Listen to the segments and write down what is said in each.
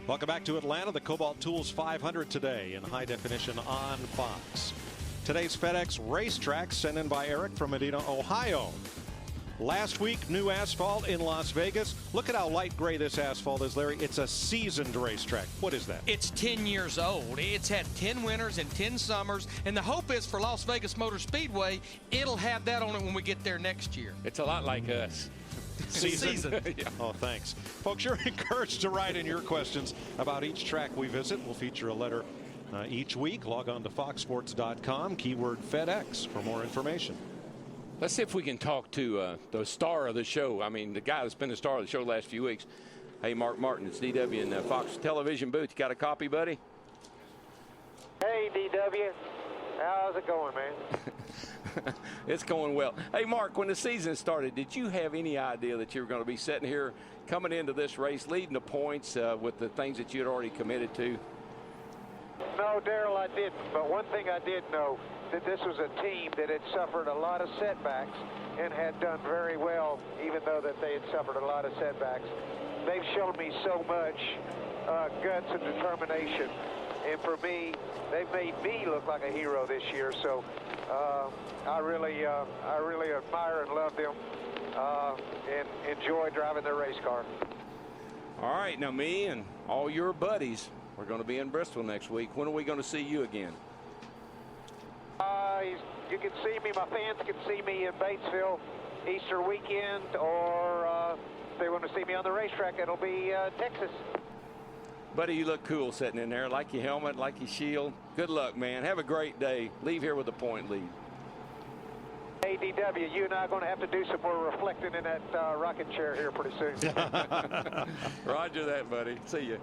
Welcome back to Atlanta. The Kobalt Tools 500 today in high definition on Fox. Today's FedEx racetrack sent in by Eric from Medina, Ohio. Last week, new asphalt in Las Vegas. Look at how light gray this asphalt is, Larry. It's a seasoned racetrack. What is that? It's 10 years old. It's had 10 winters and 10 summers. And the hope is for Las Vegas Motor Speedway, it'll have that on it when we get there next year. It's a lot like us. Season. Yeah. Oh, thanks. Folks, you're encouraged to write in your questions about each track we visit. We'll feature a letter each week. Log on to foxsports.com, keyword FedEx for more information. Let's see if we can talk to the star of the show. I mean, the guy that's been the star of the show the last few weeks. Hey, Mark Martin, it's DW in the Fox Television booth. You got a copy, buddy? Hey, DW. How's it going, man? It's going well. Hey, Mark, when the season started, did you have any idea that you were going to be sitting here coming into this race, leading the points with the things that you had already committed to? No, Daryl, I didn't. But one thing I did know, that this was a team that had suffered a lot of setbacks and had done very well, even though that they had suffered a lot of setbacks. They've shown me so much guts and determination. And for me, they've made me look like a hero this year. So I really admire and love them and enjoy driving their race car. All right, now me and all your buddies, we're going to be in Bristol next week. When are we going to see you again? You can see me, my fans can see me in Batesville Easter weekend, or if they want to see me on the racetrack, it'll be Texas. Buddy, you look cool sitting in there. Like your helmet, like your shield. Good luck, man. Have a great day. Leave here with a point lead. Hey, DW, you and I are going to have to do some more reflecting in that rocket chair here pretty soon. Roger that, buddy. See you.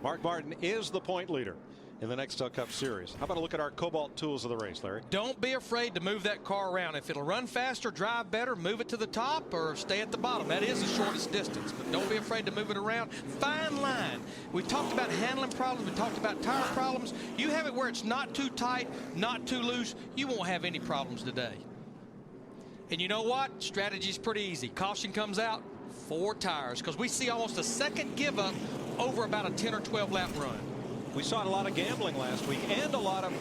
Mark Martin is the point leader in the Nextel Cup Series. How about a look at our Kobalt Tools of the race, Larry? Don't be afraid to move that car around. If it'll run faster, drive better, move it to the top or stay at the bottom. That is the shortest distance, but don't be afraid to move it around. Fine line. We talked about handling problems. We talked about tire problems. You have it where it's not too tight, not too loose. You won't have any problems today. And you know what? Strategy's pretty easy. Caution comes out, 4 tires, because we see almost a second give up over about a 10 or 12 lap run. We saw a lot of gambling last week and a lot of,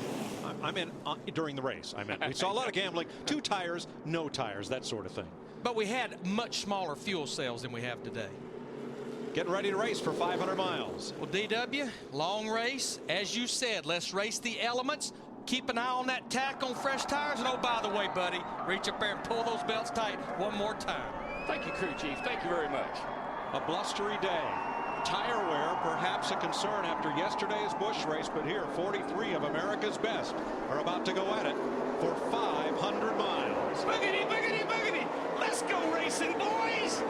during the race, we saw a lot of gambling, 2 tires, no tires, that sort of thing. But we had much smaller fuel cells than we have today. Getting ready to race for 500 miles. Well, DW, long race. As you said, let's race the elements. Keep an eye on that tack on fresh tires. And oh, by the way, buddy, reach up there and pull those belts tight one more time. Thank you, crew chief. Thank you very much. A blustery day. Tire wear perhaps a concern after yesterday's Busch race, but here 43 of America's best are about to go at it for 500 miles. Boogity, boogity, boogity. Let's go racing, boys.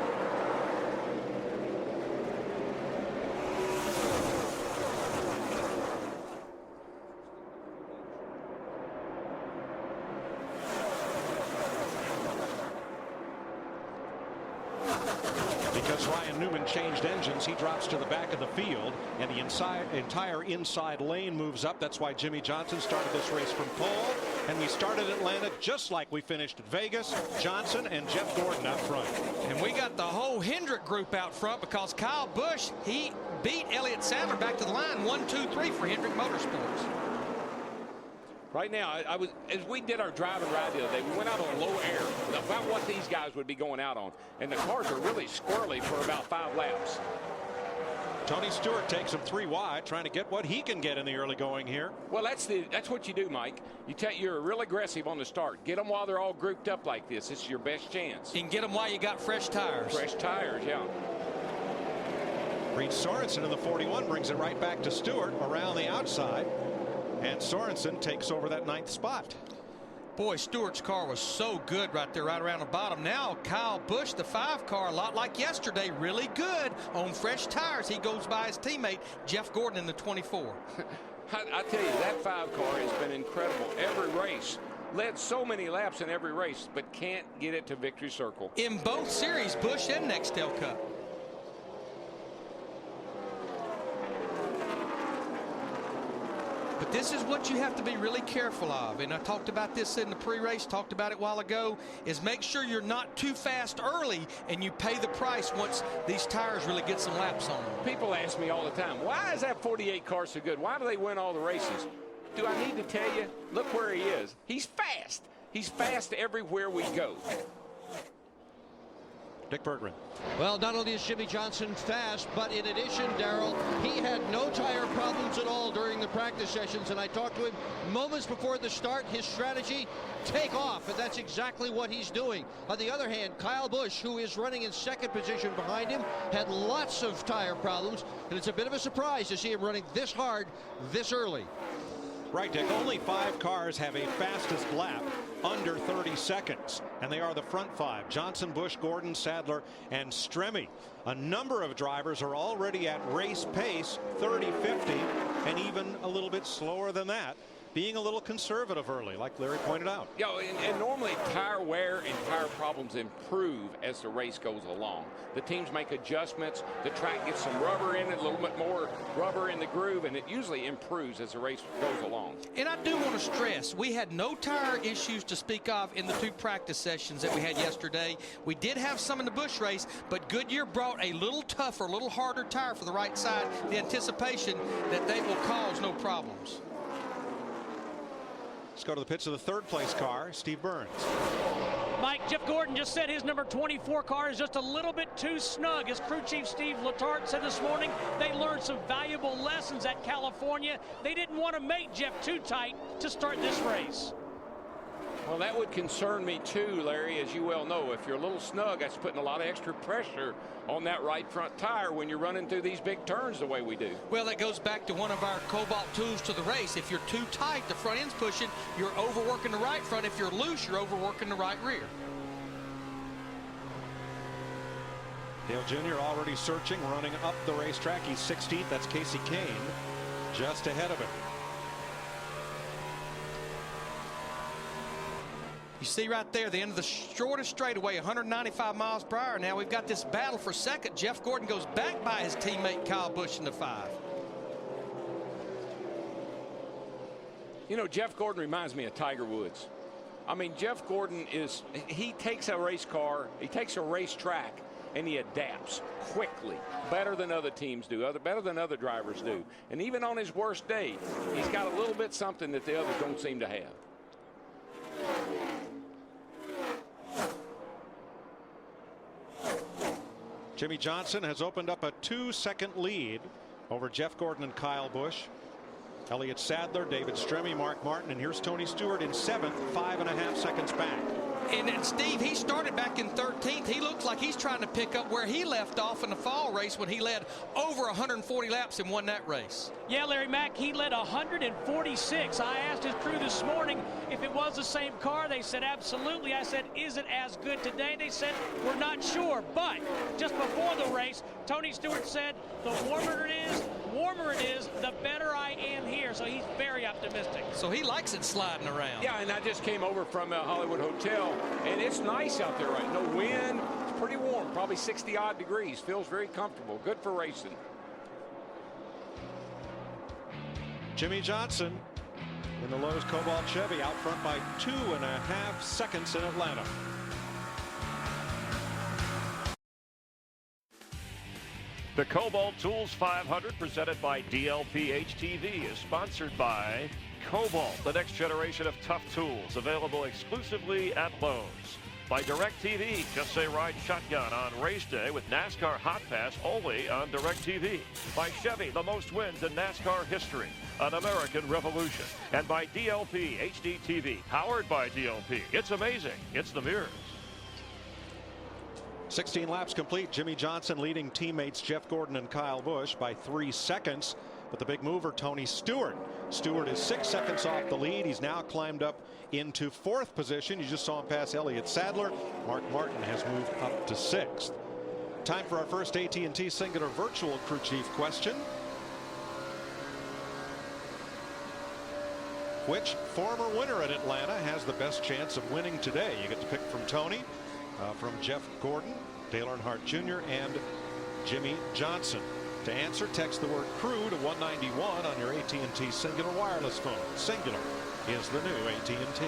Because Ryan Newman changed engines, he drops to the back of the field, and the entire inside lane moves up. That's why Jimmy Johnson started this race from pole, and we started Atlanta just like we finished at Vegas. Johnson and Jeff Gordon out front. And we got the whole Hendrick group out front because Kyle Busch, he beat Elliott Sadler back to the line 1, 2, 3 for Hendrick Motorsports. Right now, as we did our drive and ride the other day, we went out on low air, about what these guys would be going out on. And the cars are really squirrely for about 5 laps. Tony Stewart takes him 3 wide, trying to get what he can get in the early going here. Well, that's what you do, Mike. You're real aggressive on the start. Get them while they're all grouped up like this. This is your best chance. You can get them while you got fresh tires. Fresh tires, yeah. Reed Sorensen in the 41 brings it right back to Stewart around the outside. And Sorensen takes over that 9th spot. Boy, Stewart's car was so good right there, right around the bottom. Now, Kyle Busch, the 5 car, a lot like yesterday, really good on fresh tires. He goes by his teammate, Jeff Gordon, in the 24. I tell you, that 5 car has been incredible. Every race. Led so many laps in every race, but can't get it to victory circle. In both series, Busch and Nextel Cup. But this is what you have to be really careful of. And I talked about this in the pre-race, talked about it a while ago, is make sure you're not too fast early and you pay the price once these tires really get some laps on them. People ask me all the time, why is that 48 car so good? Why do they win all the races? Do I need to tell you? Look where he is. He's fast. He's fast everywhere we go. Dick Bergman. Well, not only is Jimmie Johnson fast, but in addition, Darrell, he had no tire problems at all during the practice sessions, and I talked to him moments before the start. His strategy, take off, and that's exactly what he's doing. On the other hand, Kyle Busch, who is running in second position behind him, had lots of tire problems, and it's a bit of a surprise to see him running this hard this early. Right, Dick. Only 5 cars have a fastest lap under 30 seconds, and they are the front 5: Johnson, Busch, Gordon, Sadler, and Stremme. A number of drivers are already at race pace, 30, 50, and even a little bit slower than that, being a little conservative early, like Larry pointed out. You know, and normally tire wear and tire problems improve as the race goes along. The teams make adjustments. The track gets some rubber in it, a little bit more rubber in the groove, and it usually improves as the race goes along. And I do want to stress, we had no tire issues to speak of in the 2 practice sessions that we had yesterday. We did have some in the Busch race, but Goodyear brought a little tougher, a little harder tire for the right side, the anticipation that they will cause no problems. Let's go to the pits of the 3rd place car, Steve Burns. Mike, Jeff Gordon just said his number 24 car is just a little bit too snug. As crew chief Steve Letarte said this morning, they learned some valuable lessons at California. They didn't want to make Jeff too tight to start this race. Well, that would concern me too, Larry, as you well know. If you're a little snug, that's putting a lot of extra pressure on that right front tire when you're running through these big turns the way we do. Well, that goes back to one of our Kobalt Tools to the race. If you're too tight, the front end's pushing, you're overworking the right front. If you're loose, you're overworking the right rear. Dale Jr. already searching, running up the racetrack. He's 16th. That's Casey Kane just ahead of him. You see right there, the end of the shortest straightaway, 195 miles per hour. Now we've got this battle for second. Jeff Gordon goes back by his teammate Kyle Busch in the 5. You know, Jeff Gordon reminds me of Tiger Woods. I mean, Jeff Gordon he takes a race car, he takes a racetrack, and he adapts quickly, better than other teams do, better than other drivers do. And even on his worst day, he's got a little bit something that the others don't seem to have. Jimmie Johnson has opened up a 2-second lead over Jeff Gordon and Kyle Busch. Elliott Sadler, David Stremme, Mark Martin, and here's Tony Stewart in 7th, 5.5 seconds back. And Steve, he started back in 13th. He looks like he's trying to pick up where he left off in the fall race when he led over 140 laps and won that race. Yeah, Larry Mack, he led 146. I asked his crew this morning if it was the same car. They said absolutely. I said, is it as good today? They said, we're not sure. But just before the race, Tony Stewart said, the warmer it is, the better I am here. So he's very optimistic. So he likes it sliding around. Yeah, and I just came over from a Hollywood hotel, and it's nice out there, right? No wind. It's pretty warm, probably 60-odd degrees. Feels very comfortable. Good for racing. Jimmie Johnson in the Lowe's Kobalt Chevy out front by 2.5 seconds in Atlanta. The Kobalt Tools 500 presented by DLP HTV is sponsored by Kobalt, the next generation of tough tools, available exclusively at Lowe's. By DirecTV, just say ride shotgun on race day with NASCAR Hot Pass only on DirecTV. By Chevy, the most wins in NASCAR history, an American revolution. And by DLP HDTV, powered by DLP. It's amazing. It's the mirrors. 16 laps complete. Jimmie Johnson leading teammates Jeff Gordon and Kyle Busch by 3 seconds. But the big mover, Tony Stewart. Stewart is 6 seconds off the lead. He's now climbed up into 4th position. You just saw him pass Elliott Sadler. Mark Martin has moved up to 6th. Time for our first AT&T Singular Virtual Crew Chief question. Which former winner at Atlanta has the best chance of winning today? You get to pick from Tony, from Jeff Gordon, Dale Earnhardt Jr., and Jimmie Johnson. To answer, text the word crew to 191 on your AT&T Singular wireless phone. Singular is the new AT&T.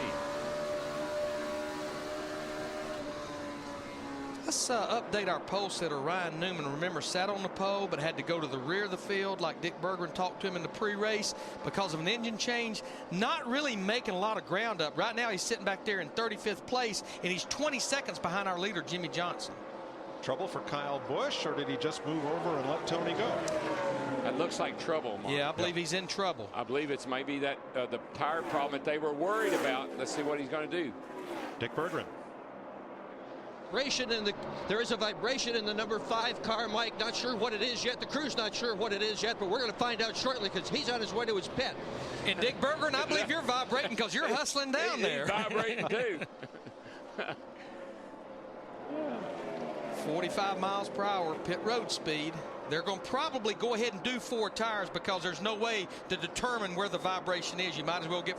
Let's update our pole sitter. Ryan Newman, remember, sat on the pole but had to go to the rear of the field like Dick Berggren talked to him in the pre-race because of an engine change. Not really making a lot of ground up. Right now he's sitting back there in 35th place, and he's 20 seconds behind our leader, Jimmy Johnson. Trouble for Kyle Busch, or did he just move over and let Tony go? That looks like trouble, Mark. Yeah, I believe he's in trouble. I believe it's maybe that the tire problem that they were worried about. Let's see what he's going to do. Dick Berggren. There is a vibration in the number 5 car, Mike. Not sure what it is yet. The crew's not sure what it is yet, but we're going to find out shortly because he's on his way to his pit. And Dick Berggren, I believe you're vibrating because you're hustling down there. He's vibrating too. 45 miles per hour pit road speed. They're going to probably go ahead and do 4 tires because there's no way to determine where the vibration is. You might as well get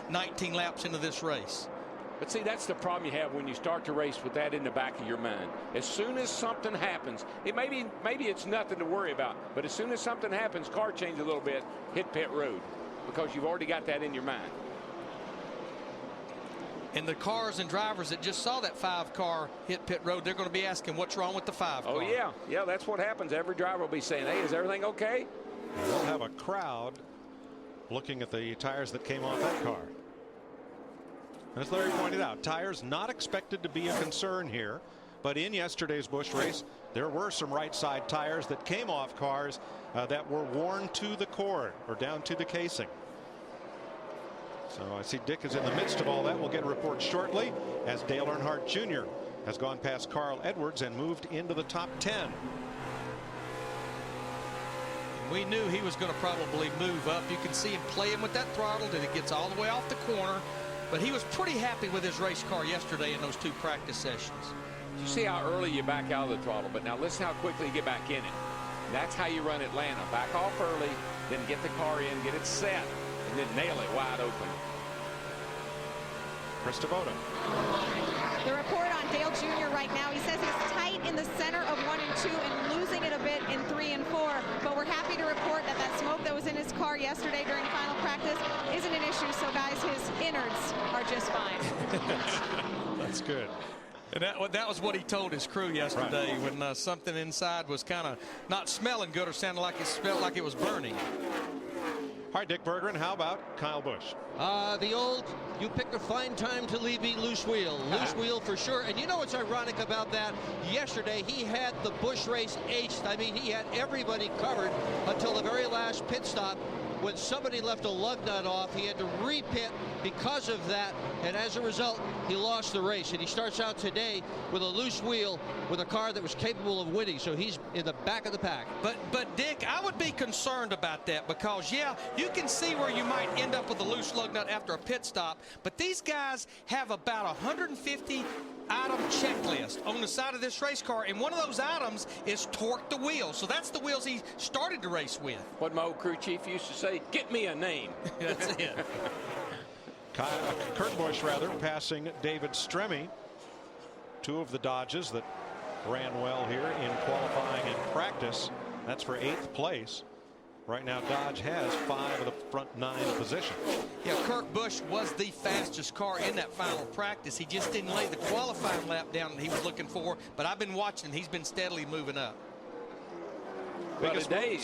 19 laps into this race. But see, that's the problem you have when you start to race with that in the back of your mind. As soon as something happens, maybe it's nothing to worry about, but as soon as something happens, car change a little bit, hit pit road, because you've already got that in your mind. And the cars and drivers that just saw that 5 car hit pit road, they're going to be asking what's wrong with the 5 car. Oh yeah, that's what happens. Every driver will be saying, hey, is everything okay? We'll have a crowd looking at the tires that came off that car. And as Larry pointed out, tires not expected to be a concern here, but in yesterday's Busch race there were some right side tires that came off cars that were worn to the core or down to the casing. So I see Dick is in the midst of all that. We'll get a report shortly as Dale Earnhardt Jr. has gone past Carl Edwards and moved into the top 10. We knew he was going to probably move up. You can see him playing with that throttle till it gets all the way off the corner. But he was pretty happy with his race car yesterday in those 2 practice sessions. You see how early you back out of the throttle, but now listen how quickly you get back in it. And that's how you run Atlanta. Back off early, then get the car in, get it set, and then nail it wide open. Chris Devoto. The report on Dale Jr. right now, he says he's tight in the center of 1 and 2 and losing it a bit in 3 and 4. But we're happy to report that that smoke that was in his car yesterday during final practice isn't an issue. So guys, his innards are just fine. That's good. And that was what he told his crew yesterday, right, when something inside was kind of not smelling good or sounded like it smelled like it was burning. All right, Dick Berggren, how about Kyle Busch? The old, you picked a fine time to leave me loose wheel. Loose wheel for sure. And you know what's ironic about that? Yesterday, he had the Busch race aced. I mean, he had everybody covered until the very last pit stop. When somebody left a lug nut off, he had to repit because of that, and as a result, he lost the race. And he starts out today with a loose wheel with a car that was capable of winning, so he's in the back of the pack. But Dick, I would be concerned about that because, yeah, you can see where you might end up with a loose lug nut after a pit stop, but these guys have about 150 item checklist on the side of this race car, and one of those items is torque the wheel. So that's the wheels he started the race with. What my old crew chief used to say, get me a name. That's it. Kurt Busch, passing David Stremme. 2 of the Dodges that ran well here in qualifying and practice. That's for 8th place. Right now, Dodge has 5 of the front 9 positions. Yeah, Kurt Busch was the fastest car in that final practice. He just didn't lay the qualifying lap down that he was looking for, but I've been watching. He's been steadily moving up. Well, today,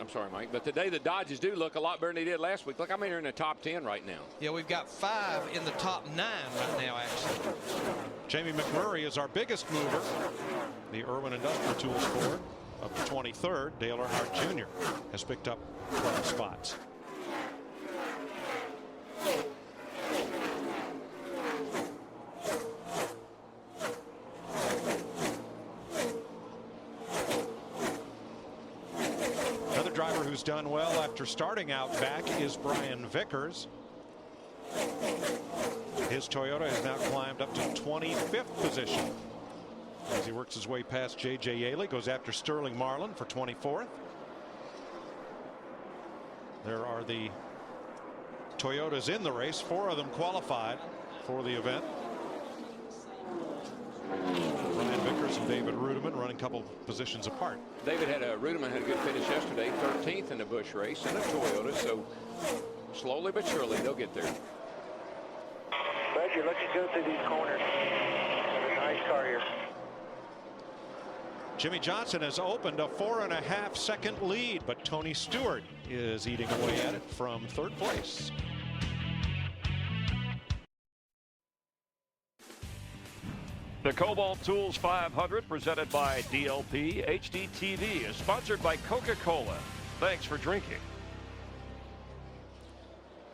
I'm sorry, Mike, but today the Dodges do look a lot better than they did last week. Look, I'm here in the top 10 right now. Yeah, we've got 5 in the top 9 right now, actually. Jamie McMurray is our biggest mover. The Irwin Industrial Tools Ford. Up to 23rd, Dale Earnhardt Jr. has picked up 12 spots. Another driver who's done well after starting out back is Brian Vickers. His Toyota has now climbed up to 25th position. As he works his way past J.J. Yaley, goes after Sterling Marlin for 24th. There are the Toyotas in the race. 4 of them qualified for the event. Brian Vickers and David Rudiman running a couple positions apart. Rudiman had a good finish yesterday, 13th in the Busch race in a Toyota, so slowly but surely they'll get there. Bud, you're looking good through these corners. Got a nice car here. Jimmy Johnson has opened a 4.5 second lead, but Tony Stewart is eating away at it from third place. The Kobalt Tools 500 presented by DLP HDTV is sponsored by Coca-Cola. Thanks for drinking.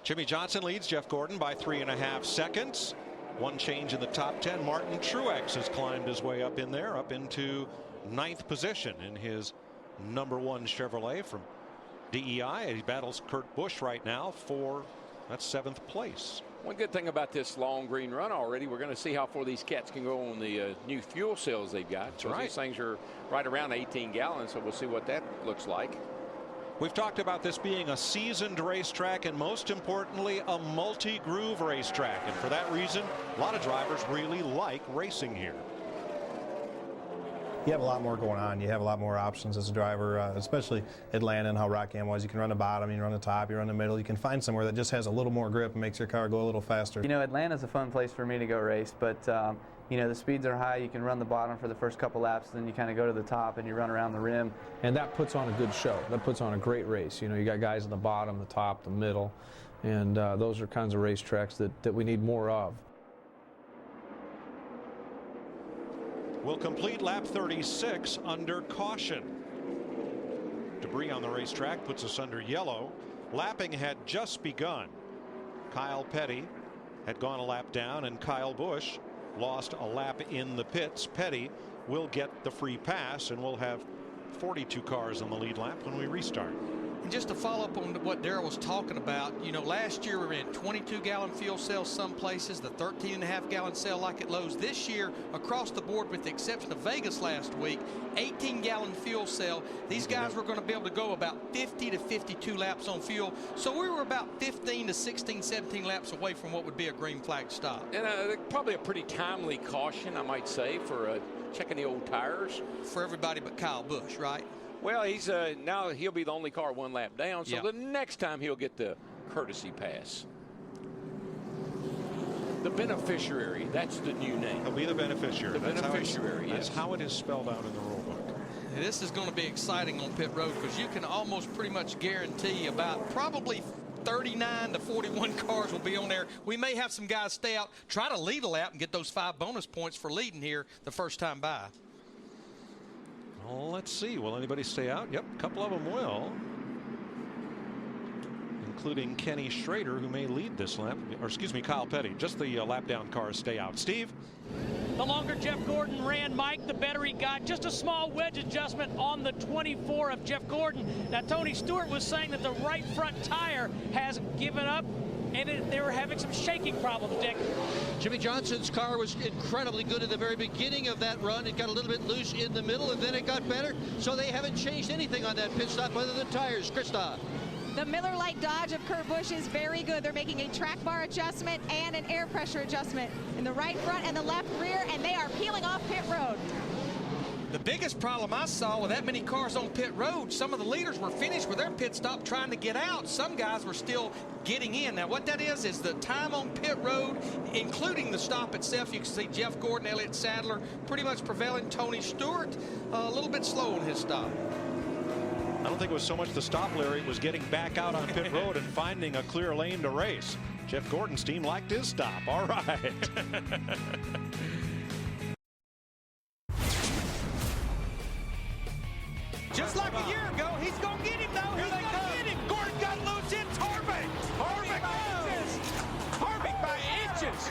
Jimmy Johnson leads Jeff Gordon by 3.5 seconds. One change in the top 10. Martin Truex has climbed his way up in there, up into 9th position in his #1 Chevrolet from DEI. He battles Kurt Busch right now for that 7th place. One good thing about this long green run already, we're going to see how far these cats can go on the new fuel cells they've got. That's right. These things are right around 18 gallons, so we'll see what that looks like. We've talked about this being a seasoned racetrack and most importantly a multi-groove racetrack, and for that reason a lot of drivers really like racing here. You have a lot more going on. You have a lot more options as a driver, especially Atlanta and how Rockham was. You can run the bottom, you can run the top, you run the middle. You can find somewhere that just has a little more grip and makes your car go a little faster. You know, Atlanta's a fun place for me to go race, but you know, the speeds are high. You can run the bottom for the first couple laps, then you kind of go to the top and you run around the rim. And that puts on a good show. That puts on a great race. You know, you got guys in the bottom, the top, the middle, and those are kinds of racetracks that we need more of. Will complete lap 36 under caution. Debris on the racetrack puts us under yellow. Lapping had just begun. Kyle Petty had gone a lap down and Kyle Busch lost a lap in the pits. Petty will get the free pass and we'll have 42 cars on the lead lap when we restart. And just to follow up on what Darrell was talking about, you know, last year we ran 22-gallon fuel cells some places, the 13.5-gallon cell like at Lowe's. This year, across the board, with the exception of Vegas last week, 18-gallon fuel cell. These guys were going to be able to go about 50 to 52 laps on fuel. So we were about 15 to 16, 17 laps away from what would be a green flag stop. And probably a pretty timely caution, I might say, for checking the old tires. For everybody but Kyle Busch, right? Well, he's now he'll be the only car one lap down, so the next time he'll get the courtesy pass. The beneficiary, that's the new name. He'll be the beneficiary. The beneficiary, That's how it is spelled out in the rule book. This is going to be exciting on pit road because you can almost pretty much guarantee about probably 39 to 41 cars will be on there. We may have some guys stay out, try to lead a lap and get those 5 bonus points for leading here the first time by. Well, let's see. Will anybody stay out? Yep, a couple of them will, including Kenny Schrader, who may lead this lap, or excuse me, Kyle Petty. Just the lap down cars stay out. Steve? The longer Jeff Gordon ran, Mike, the better he got. Just a small wedge adjustment on the 24 of Jeff Gordon. Now, Tony Stewart was saying that the right front tire has given up, and they were having some shaking problems, Dick. Jimmy Johnson's car was incredibly good at the very beginning of that run. It got a little bit loose in the middle, and then it got better. So they haven't changed anything on that pit stop other than tires. Krista. The Miller Lite Dodge of Kurt Busch is very good. They're making a track bar adjustment and an air pressure adjustment in the right front and the left rear, and they are peeling off pit road. The biggest problem I saw with that many cars on pit road, some of the leaders were finished with their pit stop trying to get out. Some guys were still getting in. Now, what that is the time on pit road, including the stop itself. You can see Jeff Gordon, Elliott Sadler pretty much prevailing. Tony Stewart a little bit slow on his stop. I don't think it was so much the stop, Larry. It was getting back out on pit road and finding a clear lane to race. Jeff Gordon's team liked his stop. All right. Just like a year ago, he's going to get him, though. He's going to get him. Gordon got loose. It's Harvick. Harvick by inches. Harvick by inches.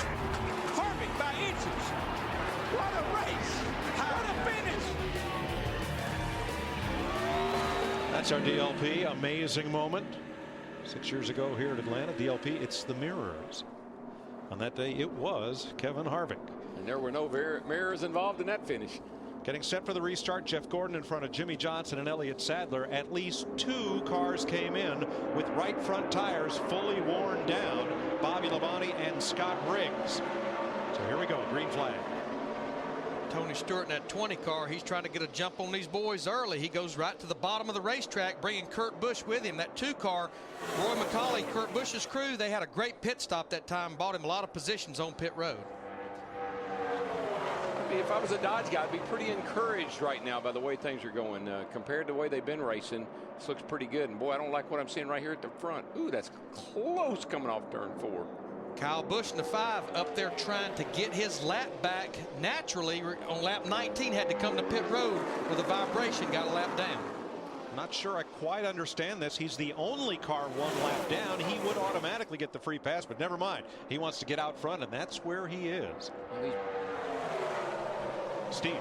Harvick by inches. What a race. What a finish. That's our DLP. Amazing moment. 6 years ago here at Atlanta, DLP, it's the mirrors. On that day, it was Kevin Harvick. And there were no mirrors involved in that finish. Getting set for the restart, Jeff Gordon in front of Jimmy Johnson and Elliott Sadler. At least 2 cars came in with right front tires fully worn down. Bobby Labonte and Scott Briggs. So here we go, green flag. Tony Stewart in that 20 car, he's trying to get a jump on these boys early. He goes right to the bottom of the racetrack, bringing Kurt Busch with him. That 2 car, Roy McCauley, Kurt Busch's crew, they had a great pit stop that time, bought him a lot of positions on pit road. If I was a Dodge guy, I'd be pretty encouraged right now by the way things are going. Compared to the way they've been racing, this looks pretty good. And boy, I don't like what I'm seeing right here at the front. Ooh, that's close coming off turn 4. Kyle Busch in the 5 up there trying to get his lap back naturally on lap 19, had to come to pit road with a vibration, got a lap down. Not sure I quite understand this. He's the only car 1 lap down. He would automatically get the free pass, but never mind. He wants to get out front, and that's where he is. Steve.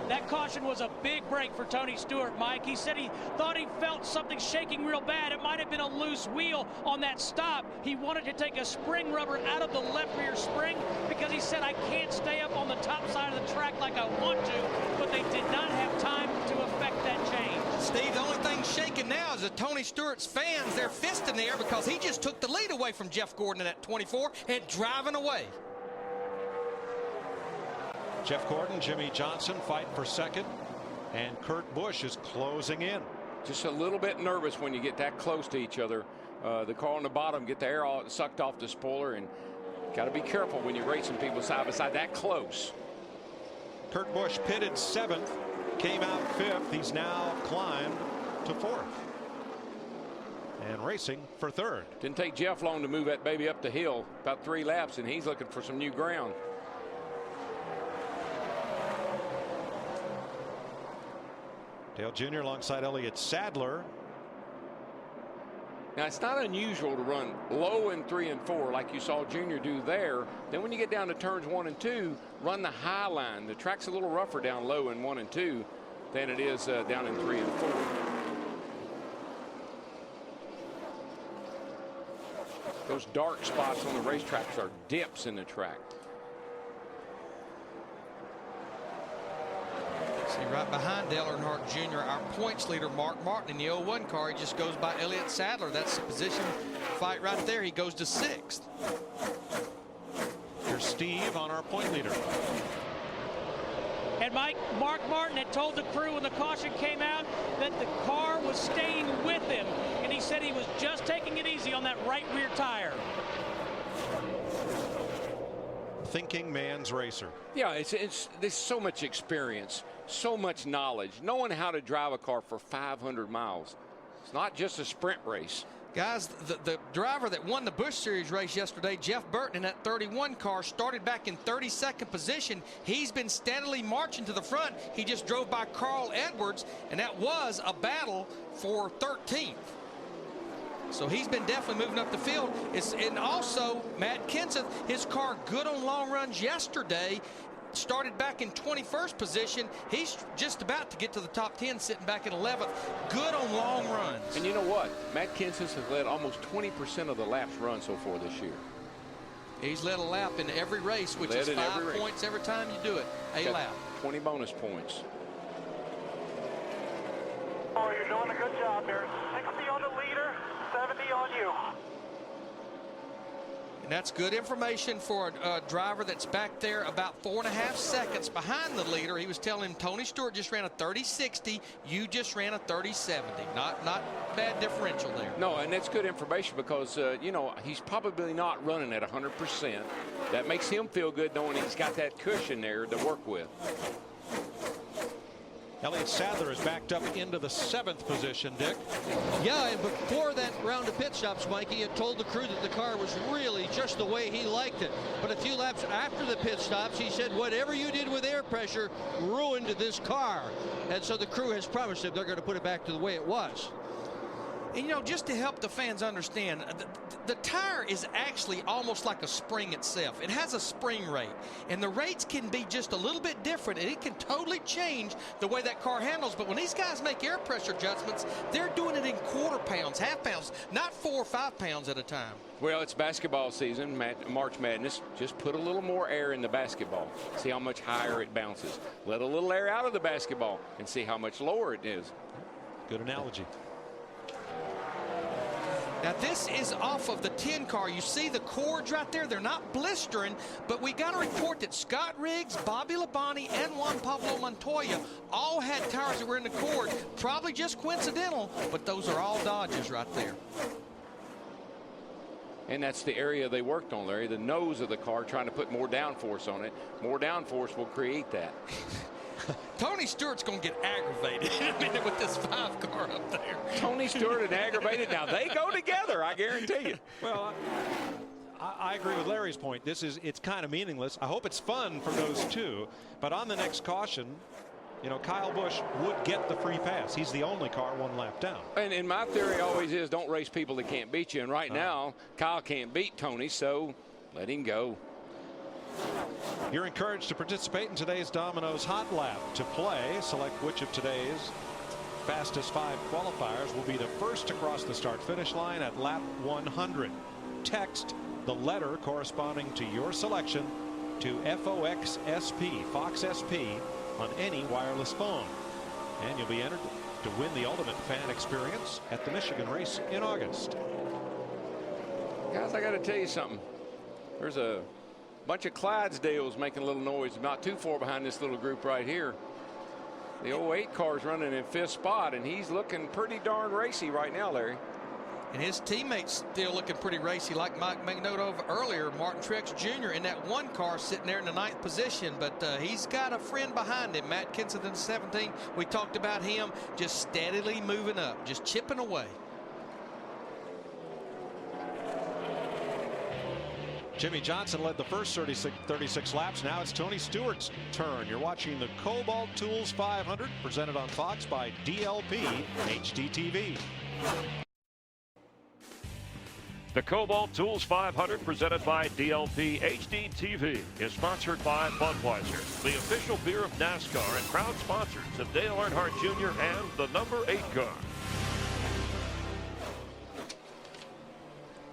That caution was a big break for Tony Stewart, Mike. He said he thought he felt something shaking real bad. It might have been a loose wheel on that stop. He wanted to take a spring rubber out of the left rear spring because he said, I can't stay up on the top side of the track like I want to, but they did not have time to effect that change. Steve, the only thing shaking now is that Tony Stewart's fans, they're fist in the air because he just took the lead away from Jeff Gordon in that 24 and driving away. Jeff Gordon, Jimmy Johnson fight for second, and Kurt Busch is closing in. Just a little bit nervous when you get that close to each other. The car on the bottom, get the air all sucked off the spoiler, and got to be careful when you're racing people side by side that close. Kurt Busch pitted 7th, came out 5th. He's now climbed to 4th and racing for 3rd. Didn't take Jeff long to move that baby up the hill, about 3 laps, and he's looking for some new ground. Dale Jr. alongside Elliott Sadler. Now, it's not unusual to run low in 3 and 4 like you saw Junior do there. Then when you get down to turns 1 and 2, run the high line. The track's a little rougher down low in 1 and 2 than it is down in 3 and 4. Those dark spots on the racetracks are dips in the track. See, right behind Dale Earnhardt Jr., our points leader, Mark Martin, in the 01 car. He just goes by Elliott Sadler. That's the position fight right there. He goes to 6th. Here's Steve on our point leader. And Mike, Mark Martin had told the crew when the caution came out that the car was staying with him, and he said he was just taking it easy on that right rear tire. Thinking man's racer. Yeah, there's so much experience, so much knowledge, knowing how to drive a car for 500 miles. It's not just a sprint race. Guys, the driver that won the Busch Series race yesterday, Jeff Burton, in that 31 car, started back in 32nd position. He's been steadily marching to the front. He just drove by Carl Edwards, and that was a battle for 13th. So he's been definitely moving up the field. And also, Matt Kenseth, his car good on long runs yesterday, started back in 21st position. He's just about to get to the top 10, sitting back in 11th. Good on long runs. And you know what? Matt Kenseth has led almost 20% of the laps run so far this year. He's led a lap in every race, which is 5 points every time you do it. A lap. 20 bonus points. Oh, you're doing a good job there. 60 on the leader, 70 on you. And that's good information for a driver that's back there about 4.5 seconds behind the leader. He was telling him Tony Stewart just ran a 30-60. You just ran a 30-70. Not bad differential there. No, and that's good information because, you know, he's probably not running at 100%. That makes him feel good knowing he's got that cushion there to work with. Elliott Sadler is backed up into the 7th position, Dick. Yeah, and before that round of pit stops, Mike, he had told the crew that the car was really just the way he liked it. But a few laps after the pit stops, he said, whatever you did with air pressure ruined this car. And so the crew has promised him they're going to put it back to the way it was. And, you know, just to help the fans understand, the tire is actually almost like a spring itself. It has a spring rate, and the rates can be just a little bit different, and it can totally change the way that car handles. But when these guys make air pressure adjustments, they're doing it in quarter pounds, half pounds, not 4 or 5 pounds at a time. Well, it's basketball season, March Madness. Just put a little more air in the basketball. See how much higher it bounces. Let a little air out of the basketball and see how much lower it is. Good analogy. Now this is off of the 10 car. You see the cords right there. They're not blistering, but we got a report that Scott Riggs, Bobby Labonte, and Juan Pablo Montoya all had tires that were in the cord. Probably just coincidental, but those are all Dodges right there. And that's the area they worked on, Larry, the nose of the car, trying to put more downforce on it. More downforce will create that. Tony Stewart's going to get aggravated with this 5 car up there. Tony Stewart and aggravated. Now, they go together, I guarantee you. Well, I agree with Larry's point. It's kind of meaningless. I hope it's fun for those two. But on the next caution, you know, Kyle Busch would get the free pass. He's the only car 1 lap down. And my theory always is don't race people that can't beat you. And right now, Kyle can't beat Tony, so let him go. You're encouraged to participate in today's Domino's Hot Lap. To play, select which of today's fastest 5 qualifiers will be the first to cross the start-finish line at lap 100. Text the letter corresponding to your selection to FOXSP, Fox SP, on any wireless phone. And you'll be entered to win the ultimate fan experience at the Michigan race in August. Guys, I got to tell you something. There's a bunch of Clydesdales making a little noise not too far behind this little group right here. The 08 car's running in 5th spot, and he's looking pretty darn racy right now, Larry. And his teammates still looking pretty racy, like Mike made note of earlier. Martin Truex Jr. in that 1 car sitting there in the 9th position, but he's got a friend behind him, Matt Kensington, 17. We talked about him just steadily moving up, just chipping away. Jimmy Johnson led the first 36 laps. Now it's Tony Stewart's turn. You're watching the Kobalt Tools 500, presented on Fox by DLP HDTV. The Kobalt Tools 500, presented by DLP HDTV, is sponsored by Budweiser, the official beer of NASCAR and proud sponsors of Dale Earnhardt Jr. and the number 8 car.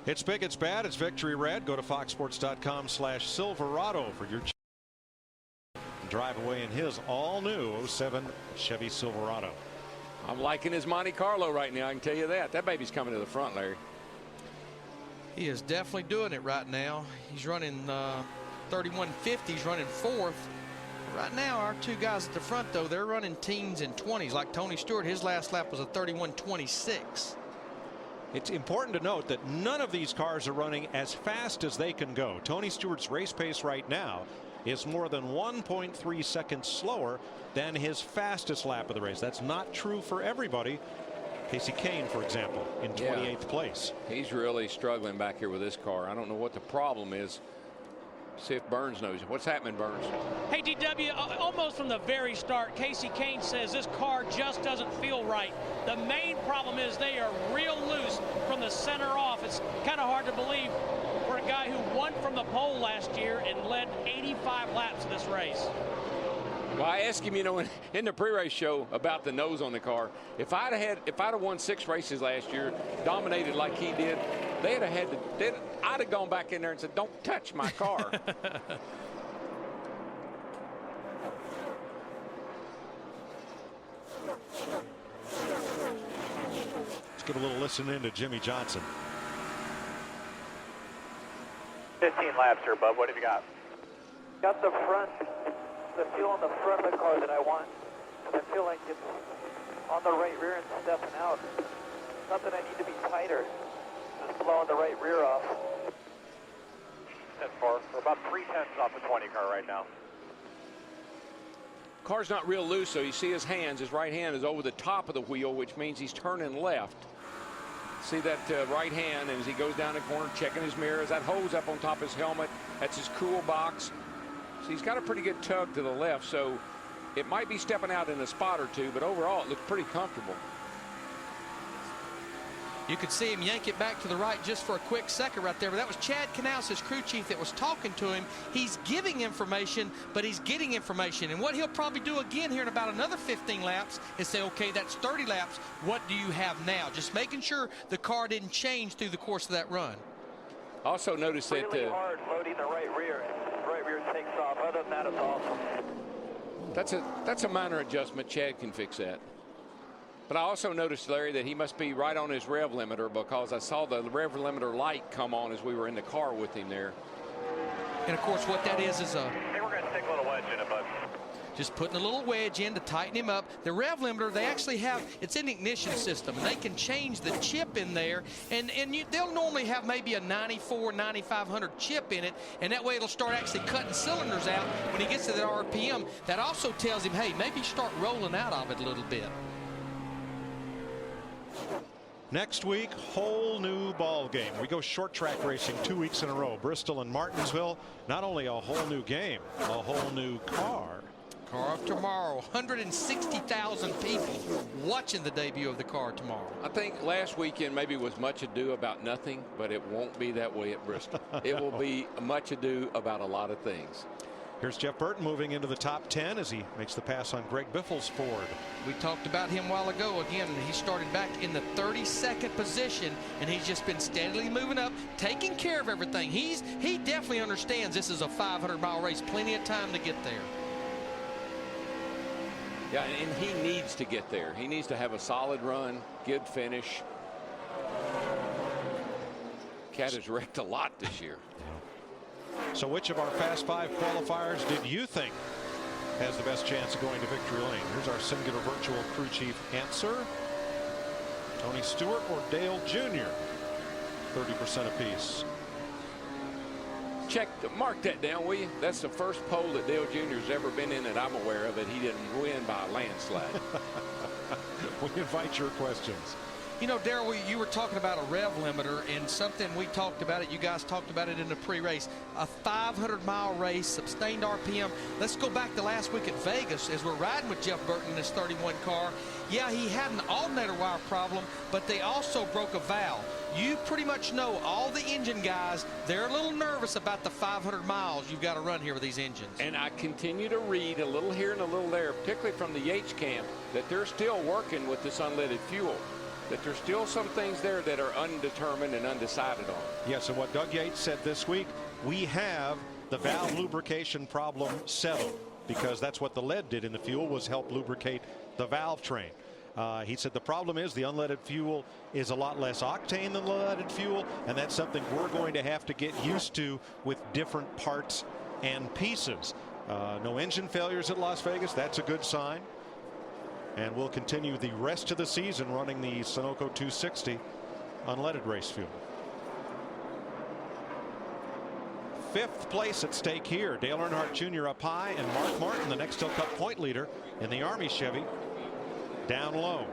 It's big, it's bad, it's victory red. Go to foxsports.com/Silverado for your drive away in his all-new 07 Chevy Silverado. I'm liking his Monte Carlo right now, I can tell you that. That baby's coming to the front, Larry. He is definitely doing it right now. He's running 3150. He's running 4th. Right now, our 2 guys at the front, though, they're running teens and 20s. Like Tony Stewart, his last lap was a 3126. It's important to note that none of these cars are running as fast as they can go. Tony Stewart's race pace right now is more than 1.3 seconds slower than his fastest lap of the race. That's not true for everybody. Casey Kane, for example, in 28th place. He's really struggling back here with this car. I don't know what the problem is. See if Burns knows. What's happening, Burns? Hey, DW, almost from the very start, Casey Kane says this car just doesn't feel right. The main problem is they are real loose from the center off. It's kind of hard to believe for a guy who won from the pole last year and led 85 laps of this race. Well, I asked him, you know, in the pre-race show about the nose on the car. If I'd have won 6 races last year, dominated like he did, I'd have gone back in there and said, "Don't touch my car." Let's give a little listen in to Jimmy Johnson. 15 laps here, bub. What have you got? Got the feel on the front of the car that I want. I feel like it's on the right rear and stepping out. Not that I need to be tighter. Just blowing the right rear off. 10-4. We're about 3/10 off the 20 car right now. Car's not real loose, so you see his hands. His right hand is over the top of the wheel, which means he's turning left. See that right hand, and as he goes down the corner, checking his mirrors, that hose up on top of his helmet, that's his cool box. So he's got a pretty good tug to the left, so it might be stepping out in a spot or two, but overall it looks pretty comfortable. You could see him yank it back to the right just for a quick second right there, but that was Chad Knaus, his crew chief, that was talking to him. He's giving information, but he's getting information. And what he'll probably do again here in about another 15 laps is say, okay, that's 30 laps. What do you have now? Just making sure the car didn't change through the course of that run. Also notice that really hard loading the right rear. Right rear takes off. Other than that, it's awesome. That's a minor adjustment. Chad can fix that. But I also noticed, Larry, that he must be right on his rev limiter, because I saw the rev limiter light come on as we were in the car with him there. And, of course, what that is a... Hey, we're going to stick a little wedge in it, bud. Just putting a little wedge in to tighten him up. The rev limiter, they actually have, it's an ignition system, and they can change the chip in there, and they'll normally have maybe a 94, 9500 chip in it, and that way it'll start actually cutting cylinders out when he gets to that RPM. That also tells him, hey, maybe start rolling out of it a little bit. Next week, whole new ball game. We go short track racing 2 weeks in a row. Bristol and Martinsville, not only a whole new game, a whole new car. Car of tomorrow, 160,000 people watching the debut of the car tomorrow. I think last weekend maybe was much ado about nothing, but it won't be that way at Bristol. It will be much ado about a lot of things. Here's Jeff Burton moving into the top 10 as he makes the pass on Greg Biffle's Ford. We talked about him a while ago. Again, he started back in the 32nd position, and he's just been steadily moving up, taking care of everything. He definitely understands this is a 500-mile race, plenty of time to get there. Yeah, and he needs to get there. He needs to have a solid run, good finish. Cat has wrecked a lot this year. So which of our Fast Five qualifiers did you think has the best chance of going to victory lane? Here's our singular virtual crew chief answer. Tony Stewart or Dale Jr. 30% apiece. Mark that down, will you? That's the first poll that Dale Jr. has ever been in that I'm aware of, that he didn't win by a landslide. We invite your questions. You know, Darrell, you were talking about a rev limiter, and something we talked about it. You guys talked about it in the pre-race. A 500-mile race, sustained RPM. Let's go back to last week at Vegas as we're riding with Jeff Burton in this 31 car. Yeah, he had an alternator wire problem, but they also broke a valve. You pretty much know all the engine guys, they're a little nervous about the 500 miles you've got to run here with these engines. And I continue to read a little here and a little there, particularly from the Yates camp, that they're still working with this unleaded fuel. That there's still some things there that are undetermined and undecided on. Yes, and what Doug Yates said this week, we have the valve lubrication problem settled, because that's what the lead did in the fuel, was help lubricate the valve train. He said the problem is the unleaded fuel is a lot less octane than the leaded fuel, and that's something we're going to have to get used to with different parts and pieces. No engine failures at Las Vegas. That's a good sign. And we'll continue the rest of the season running the Sunoco 260 unleaded race fuel. 5th place at stake here. Dale Earnhardt Jr. up high, and Mark Martin, the Nextel Cup point leader in the Army Chevy, down low.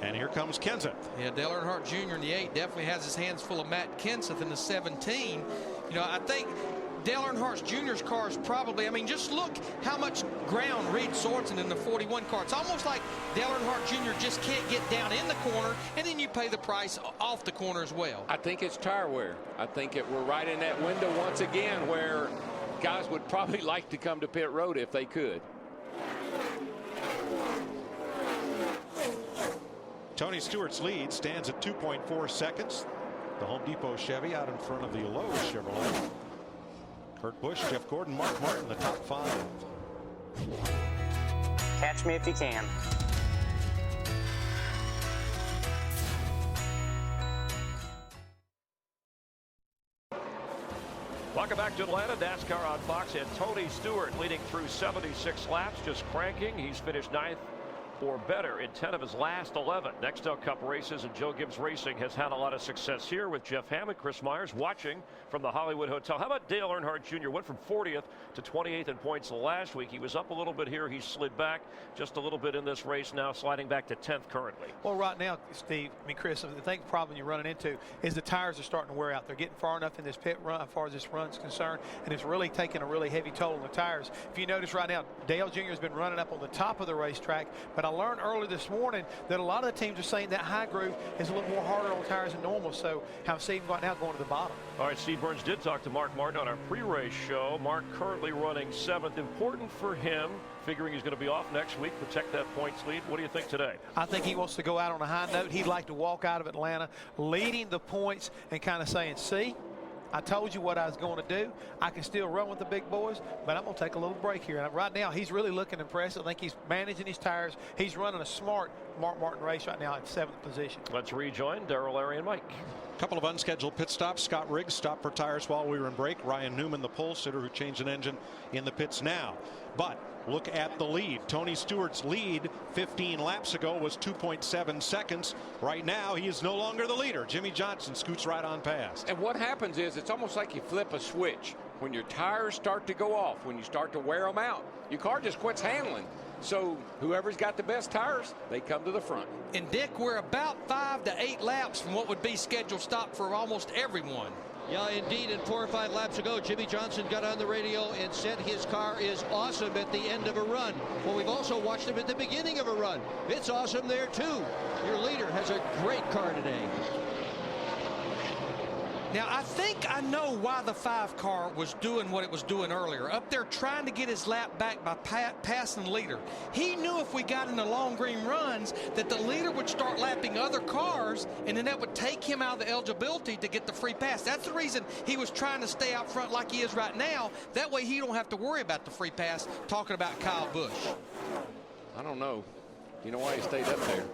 And here comes Kenseth. Yeah, Dale Earnhardt Jr. in the 8 definitely has his hands full of Matt Kenseth in the 17. You know, I think Dale Earnhardt Jr.'s car is probably, I mean, just look how much ground Reed Sorensen in the 41 car. It's almost like Dale Earnhardt Jr. just can't get down in the corner, and then you pay the price off the corner as well. I think it's tire wear. I think we're right in that window once again where guys would probably like to come to pit road if they could. Tony Stewart's lead stands at 2.4 seconds. The Home Depot Chevy out in front of the Lowe's Chevrolet. Kurt Busch, Jeff Gordon, Mark Martin, the top 5. Catch me if you can. Welcome back to Atlanta. NASCAR on Fox, and Tony Stewart leading through 76 laps, just cranking. He's finished 9th or better in 10 of his last 11 Nextel Cup races, and Joe Gibbs Racing has had a lot of success here with Jeff Hammond, Chris Myers watching from the Hollywood Hotel. How about Dale Earnhardt Jr.? Went from 40th to 28th in points last week. He was up a little bit here. He slid back just a little bit in this race, now sliding back to 10th currently. Well, right now, Steve, I mean, Chris, the problem you're running into is the tires are starting to wear out. They're getting far enough in this pit run, as far as this run's concerned, and it's really taking a really heavy toll on the tires. If you notice right now, Dale Jr. has been running up on the top of the racetrack, but I learned earlier this morning that a lot of the teams are saying that high groove is a little more harder on tires than normal, so I'm seeing right now going to the bottom. All right, Steve Burns did talk to Mark Martin on our pre-race show. Mark currently running 7th. Important for him, figuring he's going to be off next week, protect that points lead. What do you think today? I think he wants to go out on a high note. He'd like to walk out of Atlanta leading the points and kind of saying, see, I told you what I was going to do. I can still run with the big boys, but I'm going to take a little break here. And right now, he's really looking impressive. I think he's managing his tires. He's running a smart Mark Martin race right now in 7th position. Let's rejoin Darrell, Larry, and Mike. A couple of unscheduled pit stops. Scott Riggs stopped for tires while we were in break. Ryan Newman, the pole sitter, who changed an engine, in the pits now. But look at the lead. Tony Stewart's lead 15 laps ago was 2.7 seconds. Right now, he is no longer the leader. Jimmy Johnson scoots right on past. And what happens is it's almost like you flip a switch. When your tires start to go off, when you start to wear them out, your car just quits handling. So whoever's got the best tires, they come to the front. And Dick, we're about 5 to 8 laps from what would be scheduled stop for almost everyone. Yeah, indeed, and 4 or 5 laps ago, Jimmy Johnson got on the radio and said his car is awesome at the end of a run. Well, we've also watched him at the beginning of a run. It's awesome there, too. Your leader has a great car today. Now, I think I know why the 5 car was doing what it was doing earlier. Up there trying to get his lap back by passing the leader. He knew if we got into long green runs that the leader would start lapping other cars, and then that would take him out of the eligibility to get the free pass. That's the reason he was trying to stay out front like he is right now. That way he don't have to worry about the free pass, talking about Kyle Busch. I don't know. You know why he stayed up there?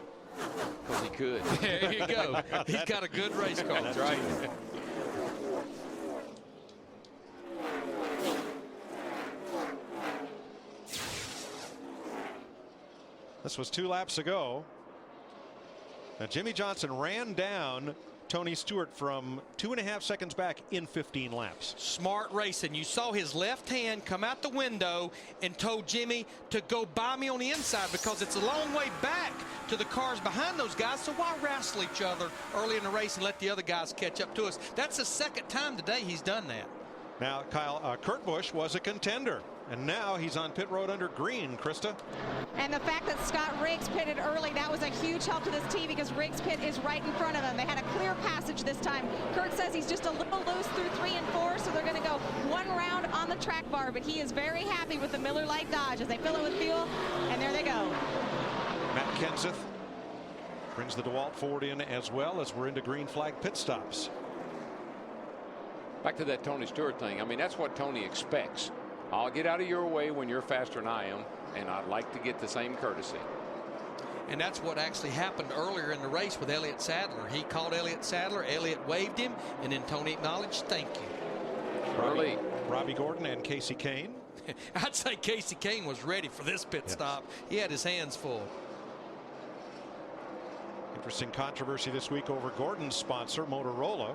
Because he could. There you go. He's got a good race car. That's right. This was 2 laps ago. Now Jimmy Johnson ran down Tony Stewart from 2.5 seconds back in 15 laps. Smart racing. You saw his left hand come out the window and told Jimmy to go by me on the inside because it's a long way back to the cars behind those guys. So why wrestle each other early in the race and let the other guys catch up to us? That's the 2nd time today he's done that. Now, Kyle, Kurt Busch was a contender, and now he's on pit road under green, Krista. And the fact that Scott Riggs pitted early, that was a huge help to this team because Riggs' pit is right in front of them. They had a clear passage this time. Kurt says he's just a little loose through 3 and 4, so they're going to go 1 round on the track bar, but he is very happy with the Miller Lite Dodge as they fill it with fuel, and there they go. Matt Kenseth brings the DeWalt Ford in as well as we're into green flag pit stops. Back to that Tony Stewart thing. I mean, that's what Tony expects. I'll get out of your way when you're faster than I am, and I'd like to get the same courtesy. And that's what actually happened earlier in the race with Elliott Sadler. He called Elliott Sadler, Elliott waved him, and then Tony acknowledged thank you. Robbie Gordon and Casey Kane. I'd say Casey Kane was ready for this pit stop. He had his hands full. Interesting controversy this week over Gordon's sponsor, Motorola.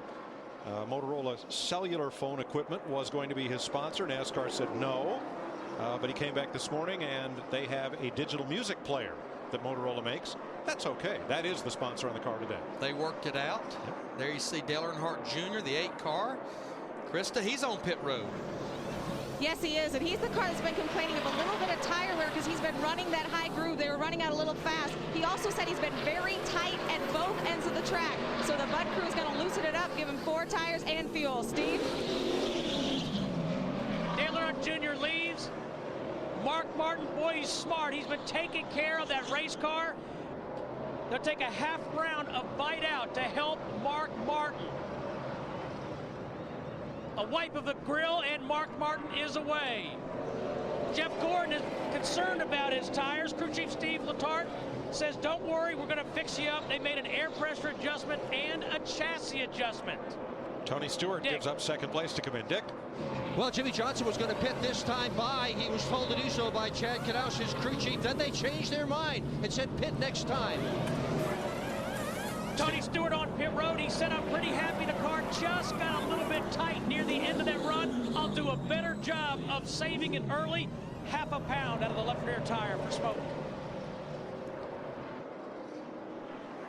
Motorola cellular phone equipment was going to be his sponsor. NASCAR said no, but he came back this morning and they have a digital music player that Motorola makes. That's okay. That is the sponsor on the car today. They worked it out. Yep. There you see Dale Earnhardt Jr., the 8 car. Krista, he's on pit road. Yes, he is, and he's the car that's been complaining of a little bit of tire wear because he's been running that high groove. They were running out a little fast. He also said he's been very tight at both ends of the track. So the Bud crew is going to loosen it up, give him 4 tires and fuel. Steve? Dale Earnhardt Jr. leaves. Mark Martin, boy, he's smart. He's been taking care of that race car. They'll take a half round of bite out to help Mark Martin. A wipe of the grill, and Mark Martin is away. Jeff Gordon is concerned about his tires. Crew Chief Steve Letarte says, don't worry, we're going to fix you up. They made an air pressure adjustment and a chassis adjustment. Tony Stewart gives up 2nd place to come in. Dick? Well, Jimmy Johnson was going to pit this time by. He was told to do so by Chad Knaus, his crew chief. Then they changed their mind and said pit next time. Tony Stewart on pit road. He said, I'm pretty happy the car just got a little bit tight near the end of that run. I'll do a better job of saving it early. Half a pound out of the left rear tire for smoke.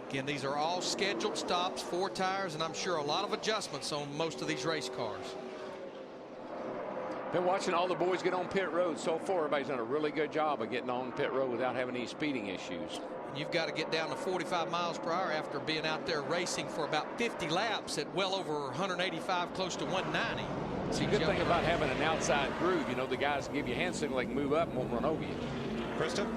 Again, these are all scheduled stops, 4 tires, and I'm sure a lot of adjustments on most of these race cars. Been watching all the boys get on pit road so far. Everybody's done a really good job of getting on pit road without having any speeding issues. You've got to get down to 45 miles per hour after being out there racing for about 50 laps at well over 185, close to 190. See, good thing about having an outside groove, you know, the guys give you a hand signal, they can move up and won't run over you. Krista?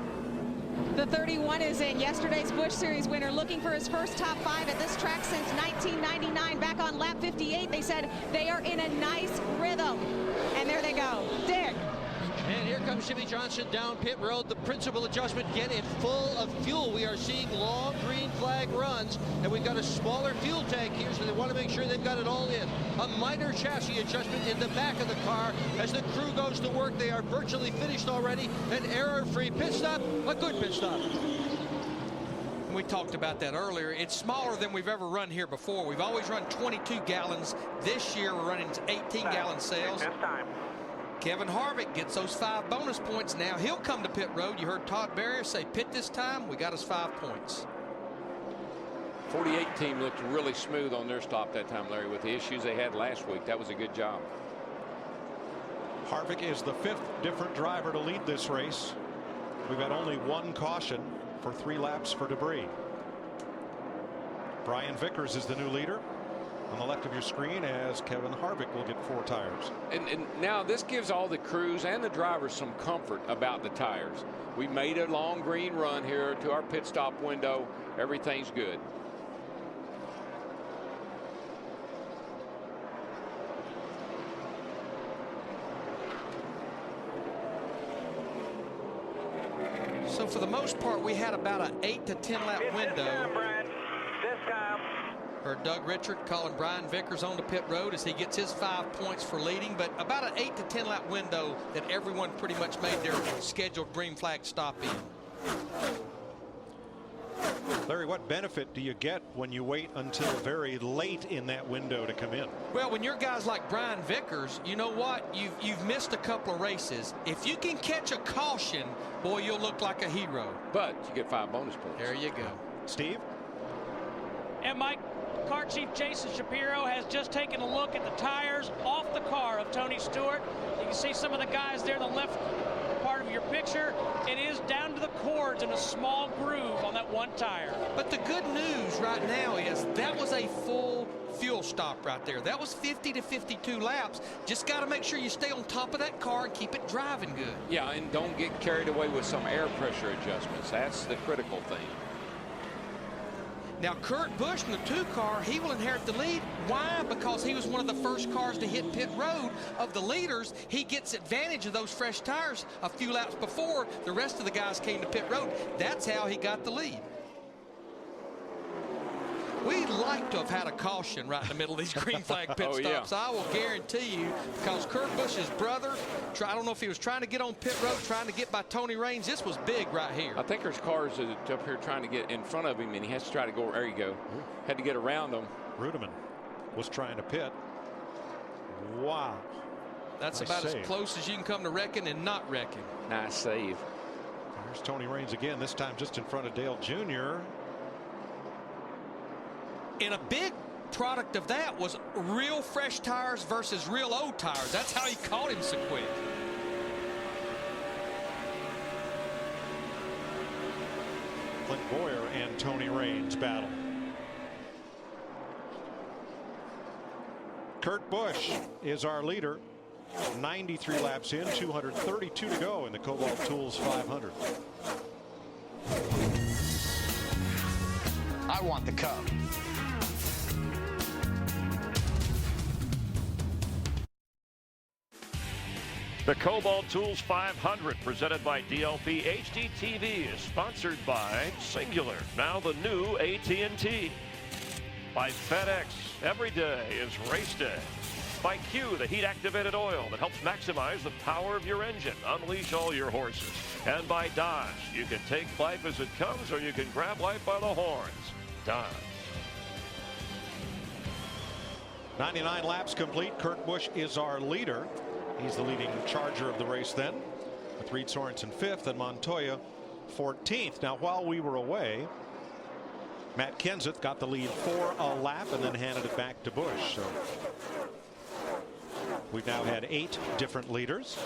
The 31 is in. Yesterday's Busch Series winner, looking for his first top 5 at this track since 1999. Back on lap 58, they said they are in a nice rhythm. And there they go. Dick. And here comes Jimmy Johnson down pit road. The principal adjustment, get it full of fuel. We are seeing long green flag runs, and we've got a smaller fuel tank here, so they want to make sure they've got it all in. A minor chassis adjustment in the back of the car as the crew goes to work. They are virtually finished already. An error-free pit stop, a good pit stop. We talked about that earlier. It's smaller than we've ever run here before. We've always run 22 gallons. This year, we're running 18-gallon cells. Kevin Harvick gets those 5 bonus points now. He'll come to pit road. You heard Todd Barrier say pit this time. We got us 5 points. 48 team looked really smooth on their stop that time, Larry, with the issues they had last week. That was a good job. Harvick is the 5th different driver to lead this race. We've had only 1 caution for 3 laps for debris. Brian Vickers is the new leader on the left of your screen, as Kevin Harvick will get 4 tires. And now this gives all the crews and the drivers some comfort about the tires. We made a long green run here to our pit stop window. Everything's good. So for the most part, we had about an 8 to 10 lap window. This time. Heard Doug Richard calling Brian Vickers on the pit road as he gets his 5 points for leading, but about an 8 to 10 lap window that everyone pretty much made their scheduled green flag stop in. Larry, what benefit do you get when you wait until very late in that window to come in? Well, when you're guys like Brian Vickers, you know what? You've missed a couple of races. If you can catch a caution, boy, you'll look like a hero. But you get 5 bonus points. There you go. Steve? And Mike, car chief Jason Shapiro has just taken a look at the tires off the car of Tony Stewart. You can see some of the guys there in the left part of your picture. It is down to the cords in a small groove on that 1 tire. But the good news right now is that was a full fuel stop right there. That was 50 to 52 laps. Just got to make sure you stay on top of that car and keep it driving good. Yeah, and don't get carried away with some air pressure adjustments. That's the critical thing. Now, Kurt Busch in the 2 car, he will inherit the lead. Why? Because he was one of the first cars to hit pit road. Of the leaders, he gets advantage of those fresh tires a few laps before the rest of the guys came to pit road. That's how he got the lead. We'd like to have had a caution right in the middle of these green flag pit stops. Yeah. I will guarantee you, because Kurt Busch's brother, I don't know if he was trying to get on pit road, trying to get by Tony Raines. This was big right here. I think there's cars up here trying to get in front of him, and he has to try to go. There you go. Had to get around them. Rudiman was trying to pit. Wow. That's nice about save. as close as you can come to wrecking and not wrecking. Nice save. There's Tony Raines again, this time just in front of Dale Jr. And a big product of that was real fresh tires versus real old tires. That's how he caught him so quick. Clint Boyer and Tony Raines battle. Kurt Busch is our leader. 93 laps in, 232 to go in the Kobalt Tools 500. I want the cup. The Kobalt Tools 500, presented by DLP HD TV, is sponsored by Singular, now the new AT&T. By FedEx, every day is race day. By Q, the heat-activated oil that helps maximize the power of your engine. Unleash all your horses. And by Dodge, you can take life as it comes, or you can grab life by the horns. Dodge. 99 laps complete. Kurt Busch is our leader. He's the leading charger of the race then, with Reed Sorensen 5th and Montoya 14th. Now, while we were away, Matt Kenseth got the lead for a lap and then handed it back to Busch. So we've now had 8 different leaders.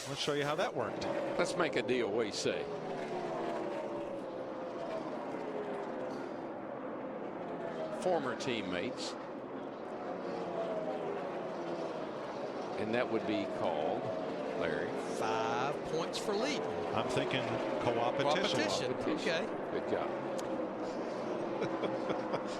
Let's show you how that worked. Let's make a deal. What do you say? Former teammates. And that would be called Larry? 5 points for leading. I'm thinking co-opetition. Okay. Good job.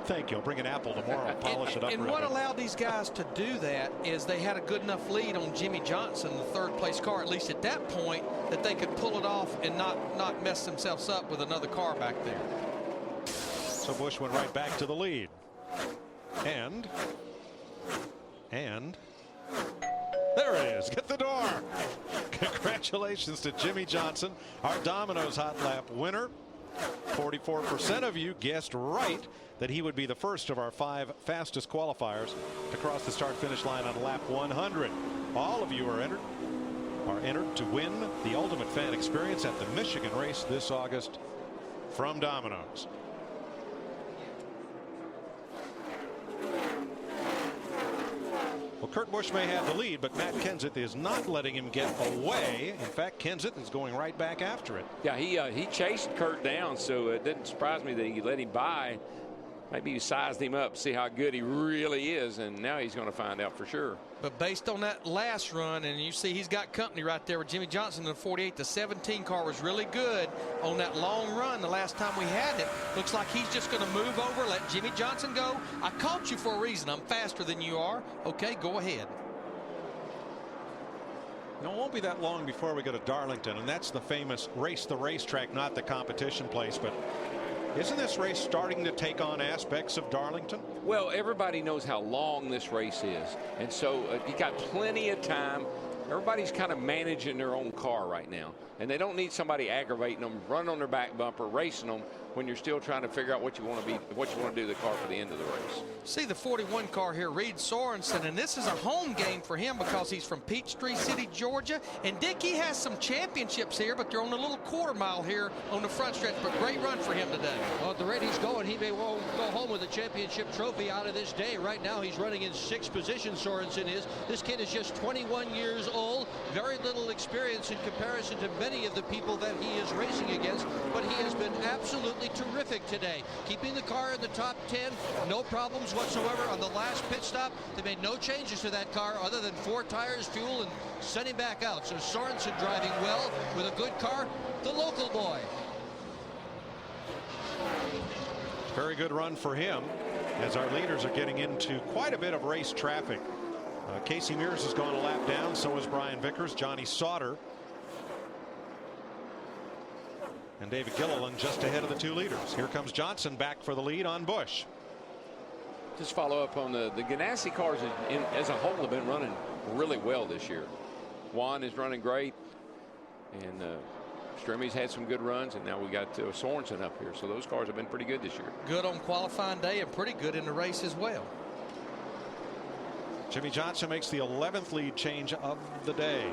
Thank you. I'll bring an apple tomorrow and polish it up. And what allowed these guys to do that is they had a good enough lead on Jimmy Johnson, the third place car, at least at that point, that they could pull it off and not mess themselves up with another car back there. So Busch went right back to the lead. And there it is. Get the door. Congratulations to Jimmy Johnson, our Domino's Hot Lap winner. 44% of you guessed right that he would be the first of our 5 fastest qualifiers to cross the start-finish line on lap 100. All of you are entered to win the ultimate fan experience at the Michigan race this August from Domino's. Well, Kurt Busch may have the lead, but Matt Kenseth is not letting him get away. In fact, Kenseth is going right back after it. Yeah, he chased Kurt down, so it didn't surprise me that he let him by. Maybe he sized him up, see how good he really is, and now he's going to find out for sure. But based on that last run, and you see he's got company right there with Jimmy Johnson in the 48. The 17 car was really good on that long run the last time we had it. Looks like he's just going to move over, let Jimmy Johnson go. I caught you for a reason. I'm faster than you are. Okay, go ahead. No, it won't be that long before we go to Darlington, and that's the famous race the racetrack, not the competition place. But isn't this race starting to take on aspects of Darlington? Well, everybody knows how long this race is, and so you got plenty of time. Everybody's kind of managing their own car right now, and they don't need somebody aggravating them, running on their back bumper, racing them when you're still trying to figure out what you want to do to the car for the end of the race. See the 41 car here, Reed Sorensen, and this is a home game for him because he's from Peachtree City, Georgia. And Dick, he has some championships here, but they're on a little quarter mile here on the front stretch. But great run for him today. Well, at the rate he's going, he may well go home with a championship trophy out of this day. Right now, he's running in 6th position. Sorensen is. This kid is just 21 years old, very little experience in comparison to many of the people that he is racing against, but he has been absolutely terrific today, keeping the car in the top 10, no problems whatsoever. On the last pit stop, they made no changes to that car other than 4 tires, fuel, and sent him back out. So Sorensen driving well with a good car, the local boy. Very good run for him as our leaders are getting into quite a bit of race traffic. Casey Mears has gone a lap down, so has Brian Vickers, Johnny Sauter, and David Gilliland just ahead of the 2 leaders. Here comes Johnson back for the lead on Busch. Just follow up on the Ganassi cars as a whole have been running really well this year. Juan is running great, and Stremmy's had some good runs, and now we got Sorensen up here. So those cars have been pretty good this year. Good on qualifying day and pretty good in the race as well. Jimmy Johnson makes the 11th lead change of the day.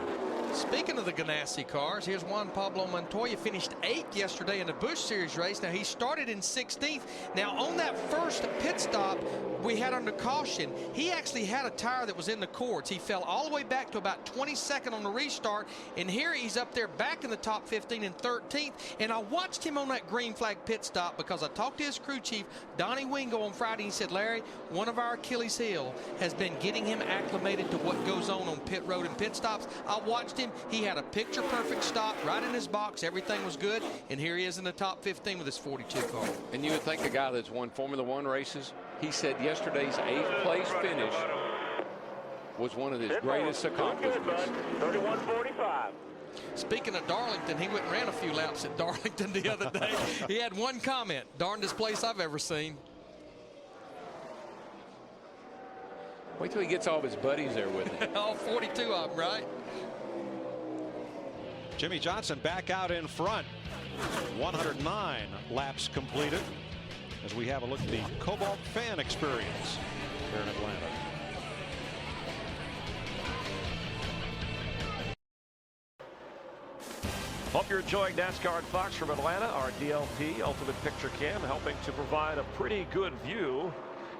Speaking of the Ganassi cars, here's Juan Pablo Montoya, finished 8th yesterday in the Busch Series race. Now, he started in 16th. Now, on that first pit stop we had under caution, he actually had a tire that was in the cords. He fell all the way back to about 22nd on the restart, and here he's up there back in the top 15 and 13th. And I watched him on that green flag pit stop because I talked to his crew chief, Donnie Wingo, on Friday. He said, Larry, one of our Achilles heel has been getting him acclimated to what goes on pit road and pit stops. I watched him. He had a picture perfect stop right in his box. Everything was good, and here he is in the top 15 with his 42 car. And you would think a guy that's won Formula One races, he said yesterday's 8th place finish was one of his greatest accomplishments. 31:45. Speaking of Darlington, he went and ran a few laps at Darlington the other day. He had one comment: darndest place I've ever seen. Wait till he gets all of his buddies there with him. All 42 of them, right? Jimmy Johnson back out in front. 109 laps completed as we have a look at the Kobalt fan experience here in Atlanta. Hope you're enjoying NASCAR and Fox from Atlanta. Our DLP Ultimate Picture Cam helping to provide a pretty good view.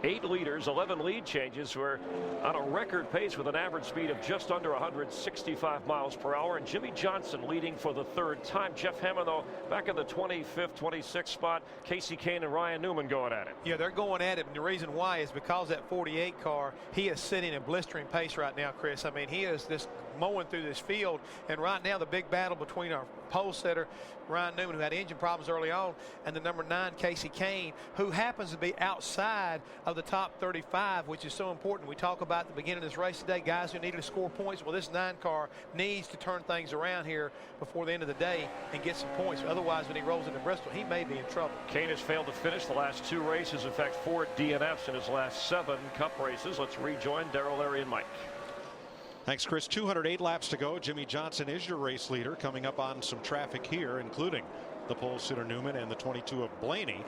8 leaders, 11 lead changes. We're on a record pace with an average speed of just under 165 miles per hour. And Jimmy Johnson leading for the 3rd time. Jeff Hammond, though, back in the 25th, 26th spot. Casey Kane and Ryan Newman going at it. Yeah, they're going at it. And the reason why is because that 48 car, he is sitting a blistering pace right now, Chris. I mean, he is this mowing through this field. And right now, the big battle between our pole setter, Ryan Newman, who had engine problems early on, and the number 9, Casey Kane, who happens to be outside of the top 35, which is so important. We talk about at the beginning of this race today, guys who needed to score points. Well, this 9 car needs to turn things around here before the end of the day and get some points. Otherwise, when he rolls into Bristol, he may be in trouble. Kane has failed to finish the last 2 races. In fact, 4 DNFs in his last 7 Cup races. Let's rejoin Darrell, Larry, and Mike. Thanks, Chris. 208 laps to go. Jimmy Johnson is your race leader, coming up on some traffic here, including the pole sitter Newman and the 22 of Blaney.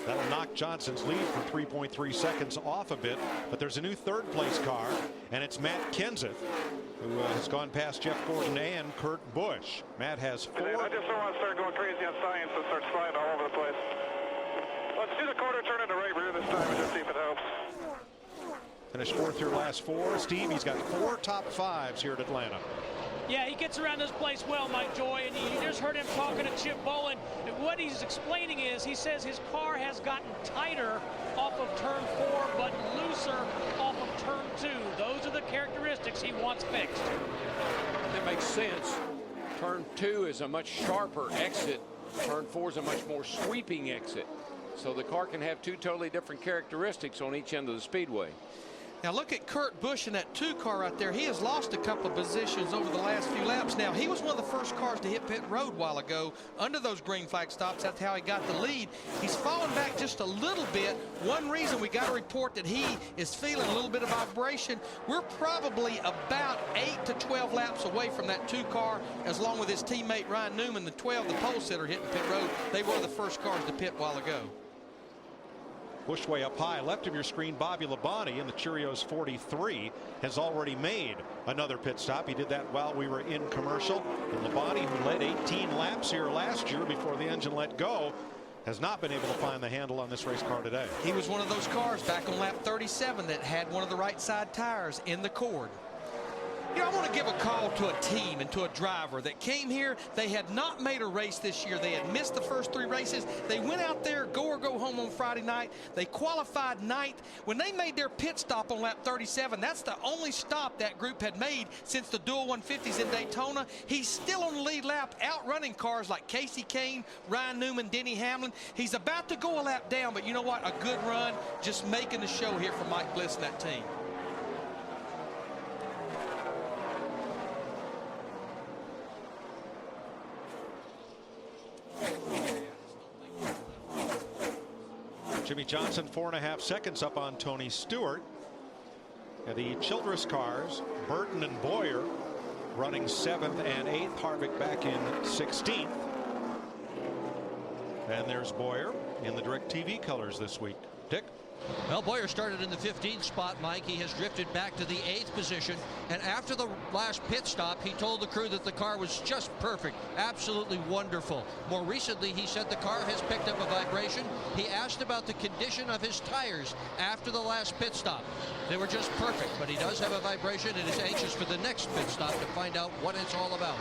That'll knock Johnson's lead for 3.3 seconds off a bit, but there's a new 3rd place car, and it's Matt Kenseth, who has gone past Jeff Gordon and Kurt Busch. Matt has 4. I just don't want to start going crazy on science and start sliding all over the place. Let's do the quarter turn into right rear this time and just see if it helps. Finished 4th here last 4. Steve, he's got 4 top 5s here at Atlanta. Yeah, he gets around this place well, Mike Joy, and you just heard him talking to Chip Bolin. And what he's explaining is he says his car has gotten tighter off of turn 4, but looser off of turn 2. Those are the characteristics he wants fixed. That makes sense. Turn 2 is a much sharper exit. Turn 4 is a much more sweeping exit. So the car can have 2 totally different characteristics on each end of the speedway. Now look at Kurt Busch in that 2 car right there. He has lost a couple of positions over the last few laps. Now he was one of the first cars to hit pit road a while ago under those green flag stops. That's how he got the lead. He's fallen back just a little bit. One reason we got to report that he is feeling a little bit of vibration. We're probably about 8 to 12 laps away from that 2 car, as long with his teammate Ryan Newman, the 12, the pole sitter, hitting pit road. They were the first cars to pit a while ago. Bushway up high left of your screen, Bobby Labonte in the Cheerios 43 has already made another pit stop. He did that while we were in commercial. And Labonte, who led 18 laps here last year before the engine let go, has not been able to find the handle on this race car today. He was one of those cars back on lap 37 that had one of the right side tires in the cord. You know, I want to give a call to a team and to a driver that came here. They had not made a race this year. They had missed the first 3 races. They went out there, go or go home on Friday night. They qualified 9th. When they made their pit stop on lap 37, that's the only stop that group had made since the dual 150s in Daytona. He's still on the lead lap, outrunning cars like Casey Kane, Ryan Newman, Denny Hamlin. He's about to go a lap down, but you know what? A good run, just making the show here for Mike Bliss and that team. Jimmy Johnson 4.5 seconds up on Tony Stewart. And the Childress cars, Burton and Boyer, running 7th and 8th. Harvick back in 16th. And there's Boyer in the DirecTV colors this week. Dick? Well, Boyer started in the 15th spot, Mike. He has drifted back to the 8th position. And after the last pit stop, he told the crew that the car was just perfect, absolutely wonderful. More recently, he said the car has picked up a vibration. He asked about the condition of his tires after the last pit stop. They were just perfect, but he does have a vibration and is anxious for the next pit stop to find out what it's all about.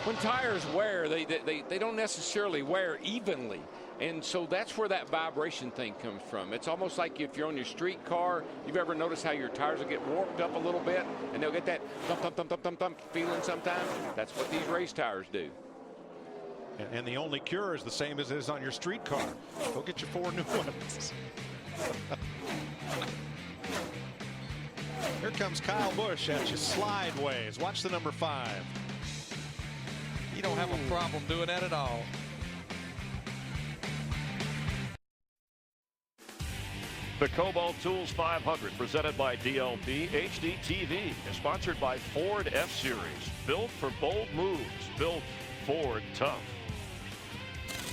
When tires wear, they don't necessarily wear evenly. And so that's where that vibration thing comes from. It's almost like if you're on your street car, you've ever noticed how your tires will get warped up a little bit and they'll get that thump, thump, thump, thump, thump, thump feeling sometimes? That's what these race tires do. And the only cure is the same as it is on your street car. Go get your 4 new ones. Here comes Kyle Busch at you slideways. Watch the number 5. You don't have a problem doing that at all. The Kobalt Tools 500, presented by DLP HD TV, is sponsored by Ford F-Series. Built for bold moves. Built Ford tough.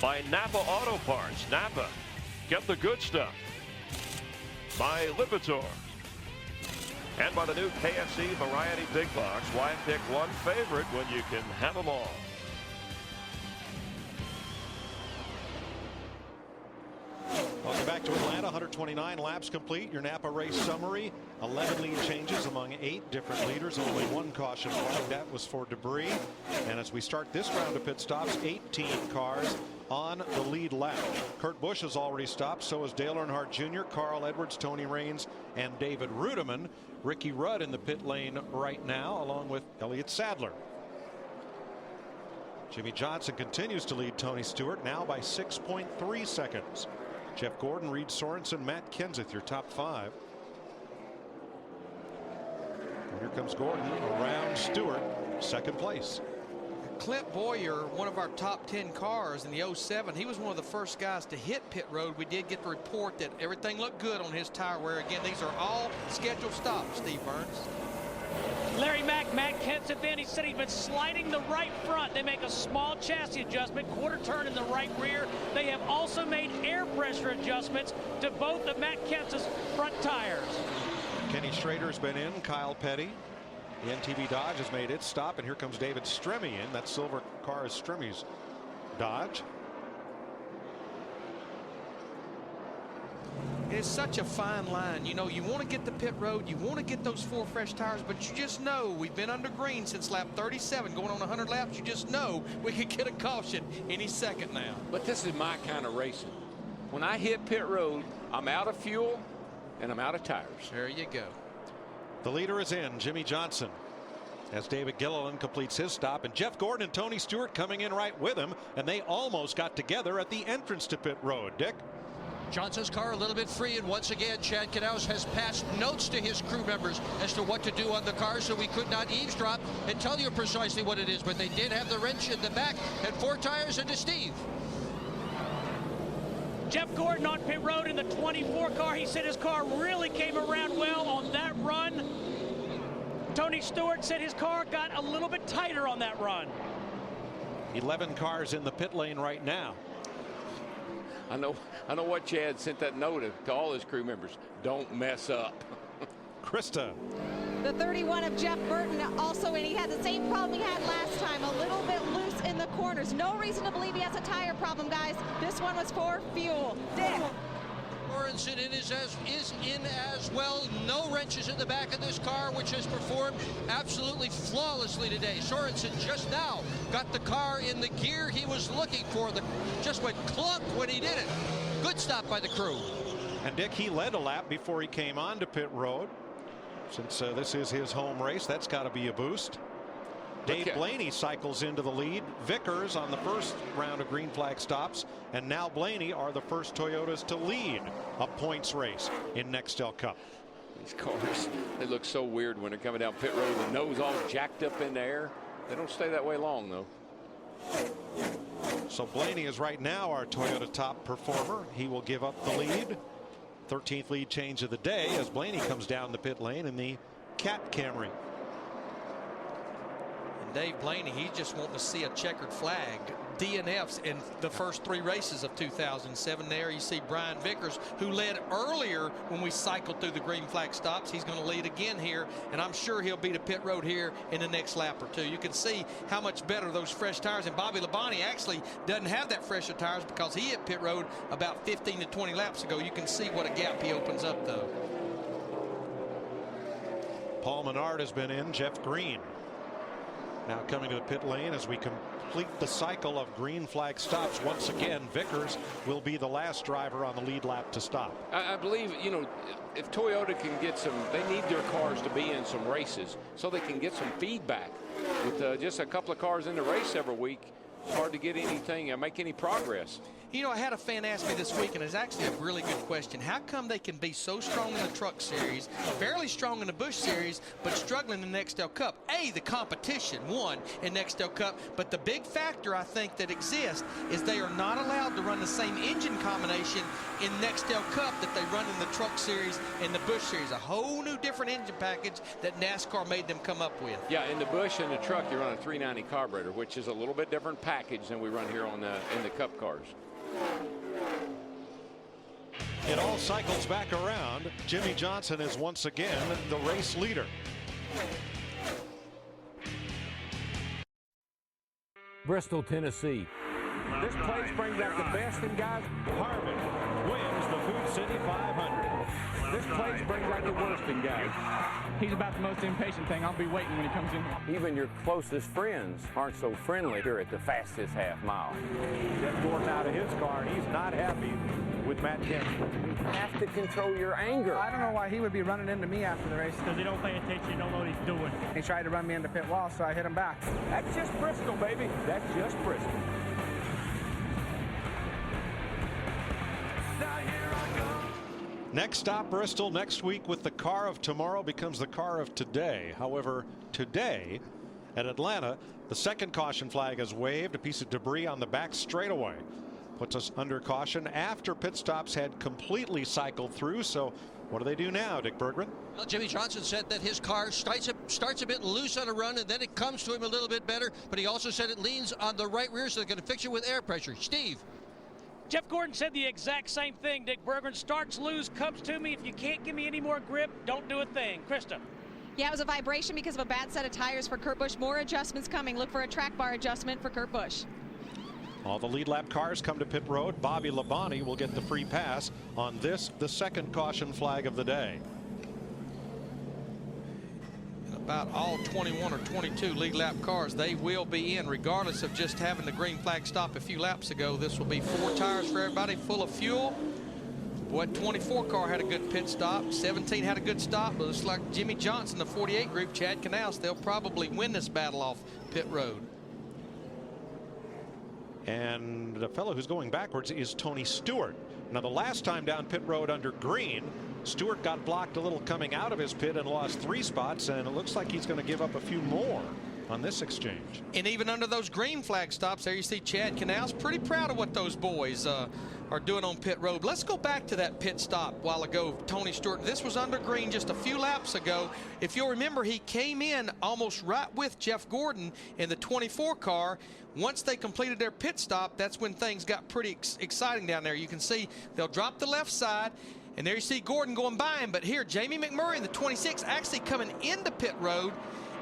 By Napa Auto Parts. Napa. Get the good stuff. By Lipitor. And by the new KFC Variety Big Box. Why pick one favorite when you can have them all? Welcome back. back to Atlanta. 129 laps complete. Your Napa race summary. 11 lead changes among 8 different leaders. Only 1 caution flag. That was for debris. And as we start this round of pit stops, 18 cars on the lead lap. Kurt Busch has already stopped. So has Dale Earnhardt Jr., Carl Edwards, Tony Raines, and David Rudiman. Ricky Rudd in the pit lane right now, along with Elliott Sadler. Jimmy Johnson continues to lead Tony Stewart now by 6.3 seconds. Jeff Gordon, Reed Sorensen, Matt Kenseth, your top 5. And here comes Gordon around Stewart, second place. Clint Boyer, one of our top 10 cars in the 07, he was one of the first guys to hit pit road. We did get the report that everything looked good on his tire wear. Again, these are all scheduled stops, Steve Burns. Larry Matt Kenseth then, he said he's been sliding the right front. They make a small chassis adjustment, quarter turn in the right rear. They have also made air pressure adjustments to both of Matt Kenseth's front tires. Kenny Schrader's been in, Kyle Petty. The NTV Dodge has made its stop, and here comes David Stremme in. That silver car is Stremme's Dodge. It's such a fine line. You know, you want to get the pit road, you want to get those 4 fresh tires, but you just know we've been under green since lap 37, going on 100 laps. You just know we could get a caution any second now. But this is my kind of racing. When I hit pit road, I'm out of fuel and I'm out of tires. There you go. The leader is in, Jimmy Johnson, as David Gilliland completes his stop, and Jeff Gordon and Tony Stewart coming in right with him, and they almost got together at the entrance to pit road. Dick? Johnson's car a little bit free, and once again Chad Knaus has passed notes to his crew members as to what to do on the car, so we could not eavesdrop and tell you precisely what it is, but they did have the wrench in the back and 4 tires into Steve. Jeff Gordon on pit road in the 24 car. He said his car really came around well on that run. Tony Stewart said his car got a little bit tighter on that run. 11 cars in the pit lane right now. I know what Chad sent that note to all his crew members. Don't mess up. Krista. The 31 of Jeff Burton also, and he had the same problem he had last time, a little bit loose in the corners. No reason to believe he has a tire problem, guys. This one was for fuel. Dick. Sorensen is in as well. No wrenches in the back of this car, which has performed absolutely flawlessly today. Sorensen just now got the car in the gear he was looking for. Just went clunk when he did it. Good stop by the crew. And Dick, he led a lap before he came on to pit road. Since this is his home race, that's got to be a boost. Dave Blaney cycles into the lead. Vickers on the first round of green flag stops, and now Blaney are the first Toyotas to lead a points race in Nextel Cup. These cars, they look so weird when they're coming down pit road. The nose all jacked up in the air. They don't stay that way long, though. So Blaney is right now our Toyota top performer. He will give up the lead. 13th lead change of the day as Blaney comes down the pit lane in the Cat Camry. Dave Blaney, he's just wanting to see a checkered flag. DNFs in the first 3 races of 2007. There you see Brian Vickers, who led earlier when we cycled through the green flag stops. He's going to lead again here, and I'm sure he'll beat a pit road here in the next lap or 2. You can see how much better those fresh tires, and Bobby Labonte actually doesn't have that fresher tires because he hit pit road about 15 to 20 laps ago. You can see what a gap he opens up, though. Paul Menard has been in. Jeff Green now coming to the pit lane as we complete the cycle of green flag stops. Once again, Vickers will be the last driver on the lead lap to stop. I believe, you know, if Toyota can get some, they need their cars to be in some races so they can get some feedback. With just a couple of cars in the race every week, it's hard to get anything, make any progress. You know, I had a fan ask me this week, and it's actually a really good question. How come they can be so strong in the Truck Series, fairly strong in the Busch Series, but struggling in the Nextel Cup? The competition, one, in Nextel Cup, but the big factor I think that exists is they are not allowed to run the same engine combination in Nextel Cup that they run in the Truck Series and the Busch Series. A whole new different engine package that NASCAR made them come up with. Yeah, in the Busch and the Truck, you run a 390 carburetor, which is a little bit different package than we run here on in the Cup cars. It all cycles back around. Jimmy Johnson is once again the race leader. Bristol, Tennessee. This place brings out the best in guys. Harvick wins the Food City 500. This place brings out the worst in guys. He's about the most impatient thing. I'll be waiting when he comes in here. Even your closest friends aren't so friendly here at the fastest half mile. Jeff Gordon out of his car, and he's not happy with Matt Kemp. You have to control your anger. I don't know why he would be running into me after the race. Because he don't pay attention, you don't know what he's doing. He tried to run me into pit wall, so I hit him back. That's just Bristol, baby. That's just Bristol. Next stop, Bristol. Next week with the car of tomorrow becomes the car of today. However, today at Atlanta, the second caution flag is waved. A piece of debris on the back straightaway puts us under caution after pit stops had completely cycled through. So what do they do now, Dick Berggren? Well, Jimmy Johnson said that his car starts a bit loose on a run, and then it comes to him a little bit better. But he also said it leans on the right rear, so they're going to fix it with air pressure. Steve. Jeff Gordon said the exact same thing. Dick Berggren, starts loose, comes to me. If you can't give me any more grip, don't do a thing. Krista. Yeah, it was a vibration because of a bad set of tires for Kurt Busch. More adjustments coming. Look for a track bar adjustment for Kurt Busch. All the lead lap cars come to pit road. Bobby Labonte will get the free pass on this, the second caution flag of the day. About all 21 or 22 lead lap cars, they will be in regardless of just having the green flag stop a few laps ago. This will be 4 tires for everybody, full of fuel. What 24 car had a good pit stop, 17 had a good stop, but it's like Jimmy Johnson, the 48 group, Chad Knaus, they'll probably win this battle off pit road. And the fellow who's going backwards is Tony Stewart. Now, the last time down pit road under green, Stewart got blocked a little coming out of his pit and lost 3 spots, and it looks like he's going to give up a few more on this exchange. And even under those green flag stops, there you see Chad Knaus, pretty proud of what those boys are doing on pit road. Let's go back to that pit stop a while ago, Tony Stewart. This was under green just a few laps ago. If you'll remember, he came in almost right with Jeff Gordon in the 24 car. Once they completed their pit stop, that's when things got pretty exciting down there. You can see they'll drop the left side, and there you see Gordon going by him. But here, Jamie McMurray in the 26 actually coming into pit road.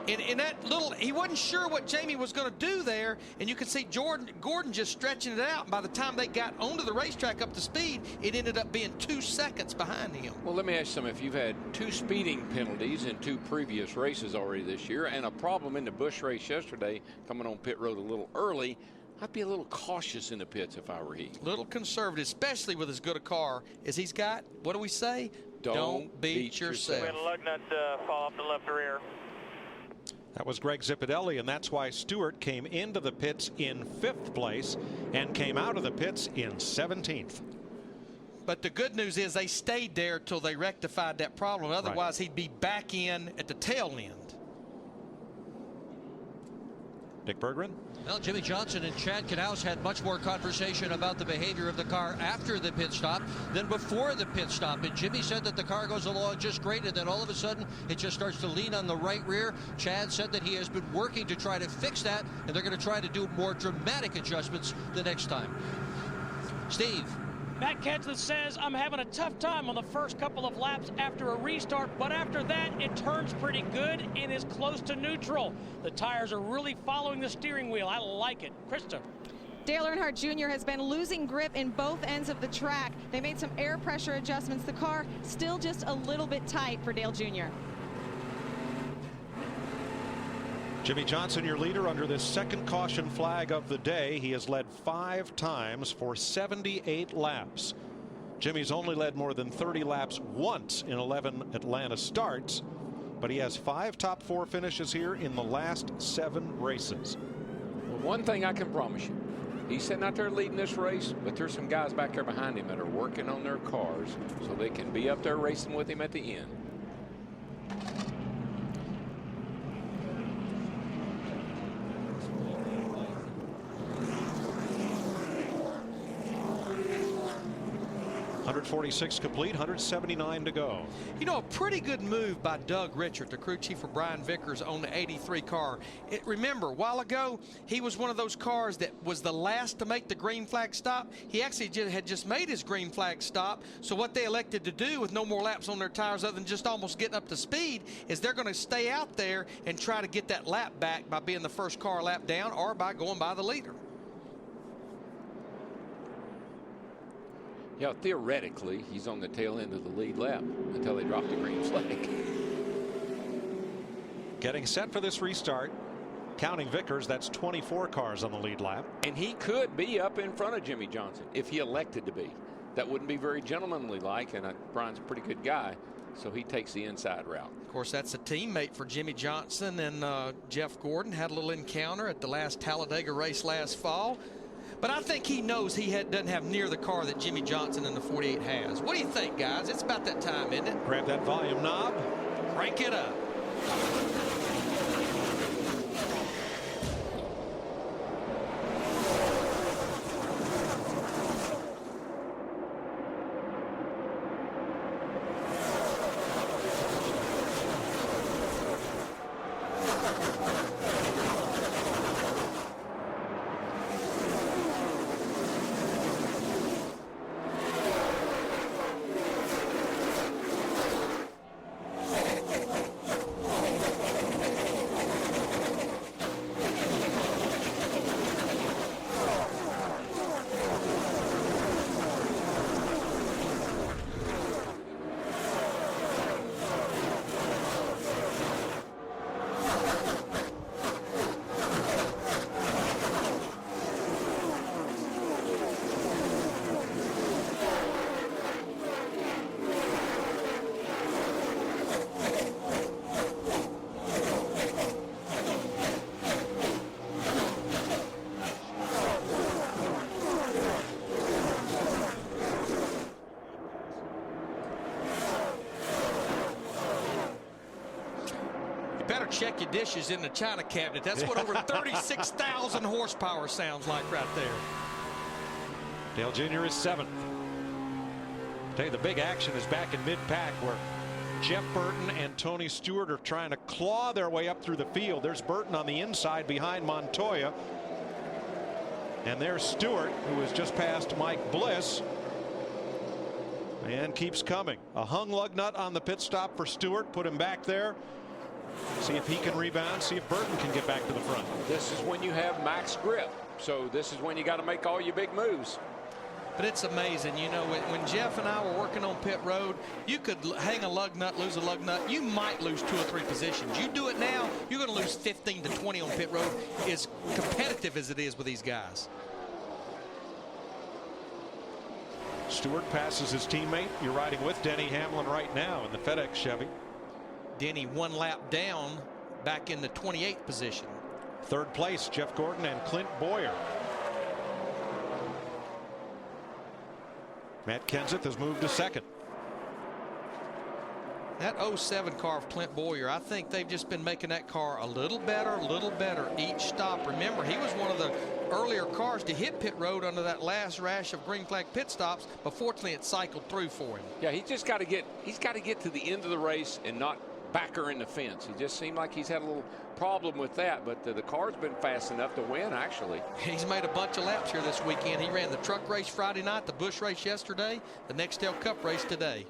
In that little, he wasn't sure what Jamie was going to do there, and you can see Gordon just stretching it out. And by the time they got onto the racetrack up to speed, it ended up being 2 seconds behind him. Well, let me ask you something. If you've had 2 speeding penalties in 2 previous races already this year, and a problem in the Busch race yesterday, coming on pit road a little early, I'd be a little cautious in the pits if I were he. A little conservative, especially with as good a car as he's got. What do we say? Don't beat yourself. We had a lug nut fall off the left rear. That was Greg Zipadelli, and that's why Stewart came into the pits in 5th place and came out of the pits in 17th. But the good news is they stayed there till they rectified that problem. Otherwise, he'd be back in at the tail end. Dick Berggren? Well, Jimmy Johnson and Chad Knaus had much more conversation about the behavior of the car after the pit stop than before the pit stop. And Jimmy said that the car goes along just great, and then all of a sudden it just starts to lean on the right rear. Chad said that he has been working to try to fix that, and they're going to try to do more dramatic adjustments the next time. Steve. Matt Kenseth says, I'm having a tough time on the first couple of laps after a restart, but after that, it turns pretty good and is close to neutral. The tires are really following the steering wheel. I like it. Krista. Dale Earnhardt Jr. has been losing grip in both ends of the track. They made some air pressure adjustments. The car still just a little bit tight for Dale Jr. Jimmy Johnson, your leader under this second caution flag of the day. He has led 5 times for 78 laps. Jimmy's only led more than 30 laps once in 11 Atlanta starts, but he has 5 top 4 finishes here in the last 7 races. Well, one thing I can promise you, he's sitting out there leading this race, but there's some guys back there behind him that are working on their cars so they can be up there racing with him at the end. .146 complete, 179 to go. You know, a pretty good move by Doug Richard, the crew chief for Brian Vickers on the 83 car. Remember, a while ago, he was one of those cars that was the last to make the green flag stop. He actually had just made his green flag stop. So what they elected to do with no more laps on their tires other than just almost getting up to speed is they're going to stay out there and try to get that lap back by being the first car lap down or by going by the leader. Yeah, theoretically, he's on the tail end of the lead lap until they drop the green flag. Getting set for this restart. Counting Vickers, that's 24 cars on the lead lap. And he could be up in front of Jimmy Johnson if he elected to be. That wouldn't be very gentlemanly-like, and Brian's a pretty good guy, so he takes the inside route. Of course, that's a teammate for Jimmy Johnson, and Jeff Gordon had a little encounter at the last Talladega race last fall. But I think he knows he doesn't have near the car that Jimmy Johnson in the 48 has. What do you think, guys? It's about that time, isn't it? Grab that volume knob. Crank it up. Better check your dishes in the china cabinet. That's what over 36,000 horsepower sounds like right there. Dale Jr. is 7th. Tell you, the big action is back in mid-pack where Jeff Burton and Tony Stewart are trying to claw their way up through the field. There's Burton on the inside behind Montoya. And there's Stewart, who has just passed Mike Bliss and keeps coming. A hung lug nut on the pit stop for Stewart. Put him back there. See if he can rebound. See if Burton can get back to the front. This is when you have max grip. So this is when you got to make all your big moves. But it's amazing, you know, when Jeff and I were working on pit road, you could hang a lug nut, lose a lug nut. You might lose 2 or 3 positions. You do it now, you're going to lose 15 to 20 on pit road, as competitive as it is with these guys. Stewart passes his teammate. You're riding with Denny Hamlin right now in the FedEx Chevy. Denny 1 lap down, back in the 28th position. 3rd place, Jeff Gordon and Clint Boyer. Matt Kenseth has moved to 2nd. That 07 car of Clint Boyer, I think they've just been making that car a little better each stop. Remember, he was one of the earlier cars to hit pit road under that last rash of green flag pit stops, but fortunately it cycled through for him. Yeah, he's got to get to the end of the race and not back her in the fence. He just seemed like he's had a little problem with that, but the car's been fast enough to win, actually. He's made a bunch of laps here this weekend. He ran the truck race Friday night, the Busch race yesterday, the Nextel Cup race today.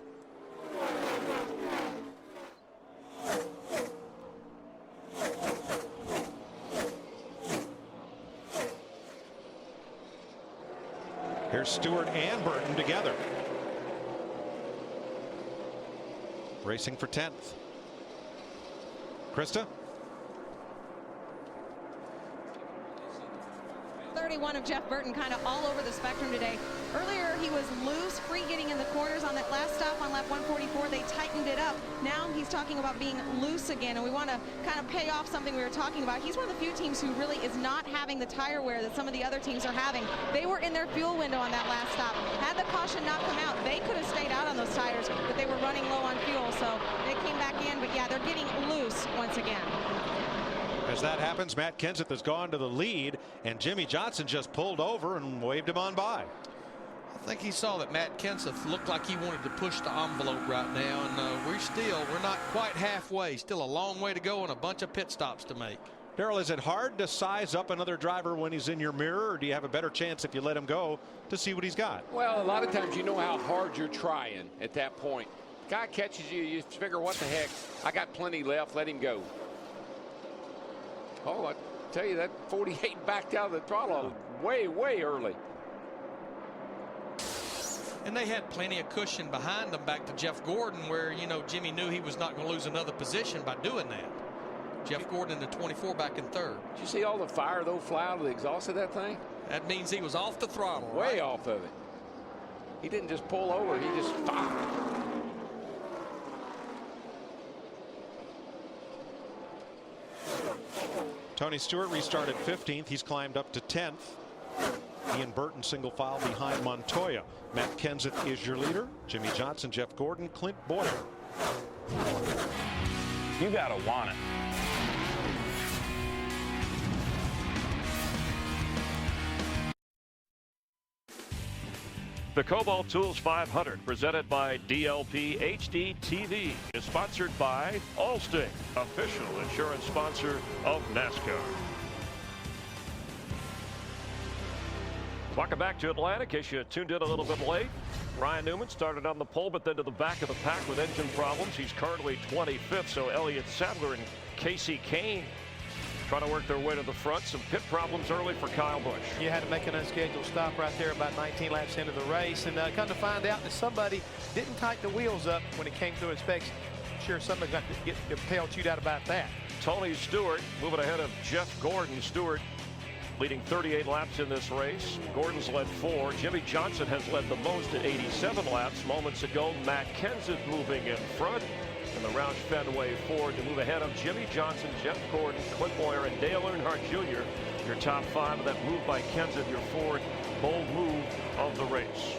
Here's Stewart and Burton together. Racing for 10th. Krista? 31 of Jeff Burton kind of all over the spectrum today. Earlier he was loose, free getting in the corners on that last stop on lap 144. They tightened it up. Now he's talking about being loose again, and we want to kind of pay off something we were talking about. He's one of the few teams who really is not having the tire wear that some of the other teams are having. They were in their fuel window on that last stop. Had the caution not come out, they could have stayed out on those tires, but they were running low on fuel, so they came back in. But yeah, they're getting loose once again. As that happens, Matt Kenseth has gone to the lead, and Jimmy Johnson just pulled over and waved him on by. I think he saw that Matt Kenseth looked like he wanted to push the envelope right now, and we're not quite halfway. Still a long way to go and a bunch of pit stops to make. Darrell, is it hard to size up another driver when he's in your mirror, or do you have a better chance if you let him go to see what he's got? Well, a lot of times you know how hard you're trying at that point. Guy catches you, you figure, what the heck, I got plenty left, let him go. Oh, I tell you, that 48 backed out of the throttle way, way early. And they had plenty of cushion behind them back to Jeff Gordon, where, you know, Jimmy knew he was not going to lose another position by doing that. Jeff Gordon in the 24 back in third. Did you see all the fire, though, fly out of the exhaust of that thing? That means he was off the throttle. Way right? off of it. He didn't just pull over, he just stopped. Tony Stewart restarted 15th. He's climbed up to 10th. Ian Burton single file behind Montoya. Matt Kenseth is your leader. Jimmy Johnson, Jeff Gordon, Clint Boyer. You gotta want it. The Kobalt Tools 500, presented by DLP HD TV, is sponsored by Allstate, official insurance sponsor of NASCAR. Welcome back to Atlanta. In case you tuned in a little bit late, Ryan Newman started on the pole, but then to the back of the pack with engine problems. He's currently 25th, so Elliott Sadler and Casey Kane trying to work their way to the front. Some pit problems early for Kyle Busch. You had to make an unscheduled stop right there about 19 laps into the race, and come to find out that somebody didn't tighten the wheels up when it came through inspection. I'm sure somebody got to get their tail chewed out about that. Tony Stewart moving ahead of Jeff Gordon. Stewart leading 38 laps in this race. Gordon's led 4. Jimmy Johnson has led the most at 87 laps. Moments ago, Matt Kenseth moving in front. And the Roush Fenway Ford to move ahead of Jimmy Johnson, Jeff Gordon, Clint Boyer, and Dale Earnhardt Jr. Your top 5 of that move by Kenseth, your Ford bold move of the race.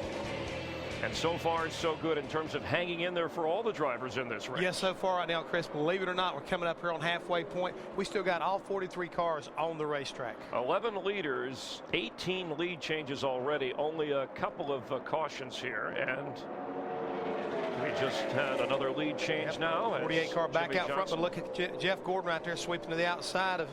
And so far, it's so good in terms of hanging in there for all the drivers in this race. Yes, so far right now, Chris, believe it or not, we're coming up here on halfway point. We still got all 43 cars on the racetrack. 11 leaders, 18 lead changes already, only a couple of cautions here. And we just had another lead change now. 48 car back Jimmy out front, Johnson. but look at Jeff Gordon right there sweeping to the outside of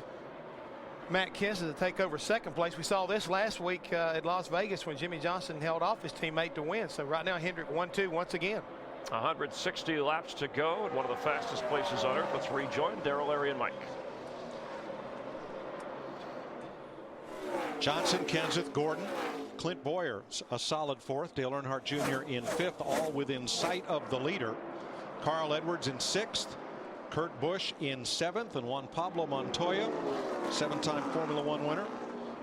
Matt Kenseth to take over second place. We saw this last week at Las Vegas when Jimmy Johnson held off his teammate to win. So right now Hendrick 1-2 once again. 160 laps to go at one of the fastest places on earth. Let's rejoin Darrell, Larry, and Mike. Johnson, Kenseth, Gordon, Clint Boyer, a solid 4th. Dale Earnhardt Jr. in 5th, all within sight of the leader. Carl Edwards in 6th. Kurt Busch in 7th, and Juan Pablo Montoya, 7-time Formula One winner,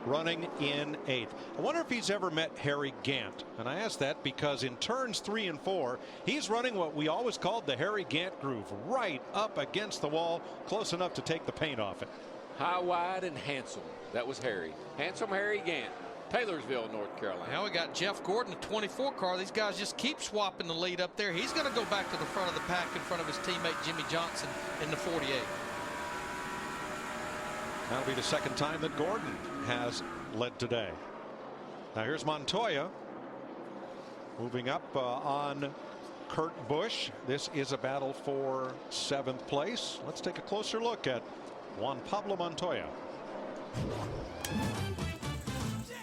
running in 8th. I wonder if he's ever met Harry Gant. And I ask that because in turns 3 and 4, he's running what we always called the Harry Gant groove, right up against the wall, close enough to take the paint off it. High, wide, and handsome. That was Harry. Handsome Harry Gant. Taylorsville, North Carolina. Now we got Jeff Gordon, a 24 car. These guys just keep swapping the lead up there. He's going to go back to the front of the pack in front of his teammate Jimmy Johnson in the 48. That'll be the second time that Gordon has led today. Now here's Montoya moving up on Kurt Busch. This is a battle for 7th place. Let's take a closer look at Juan Pablo Montoya.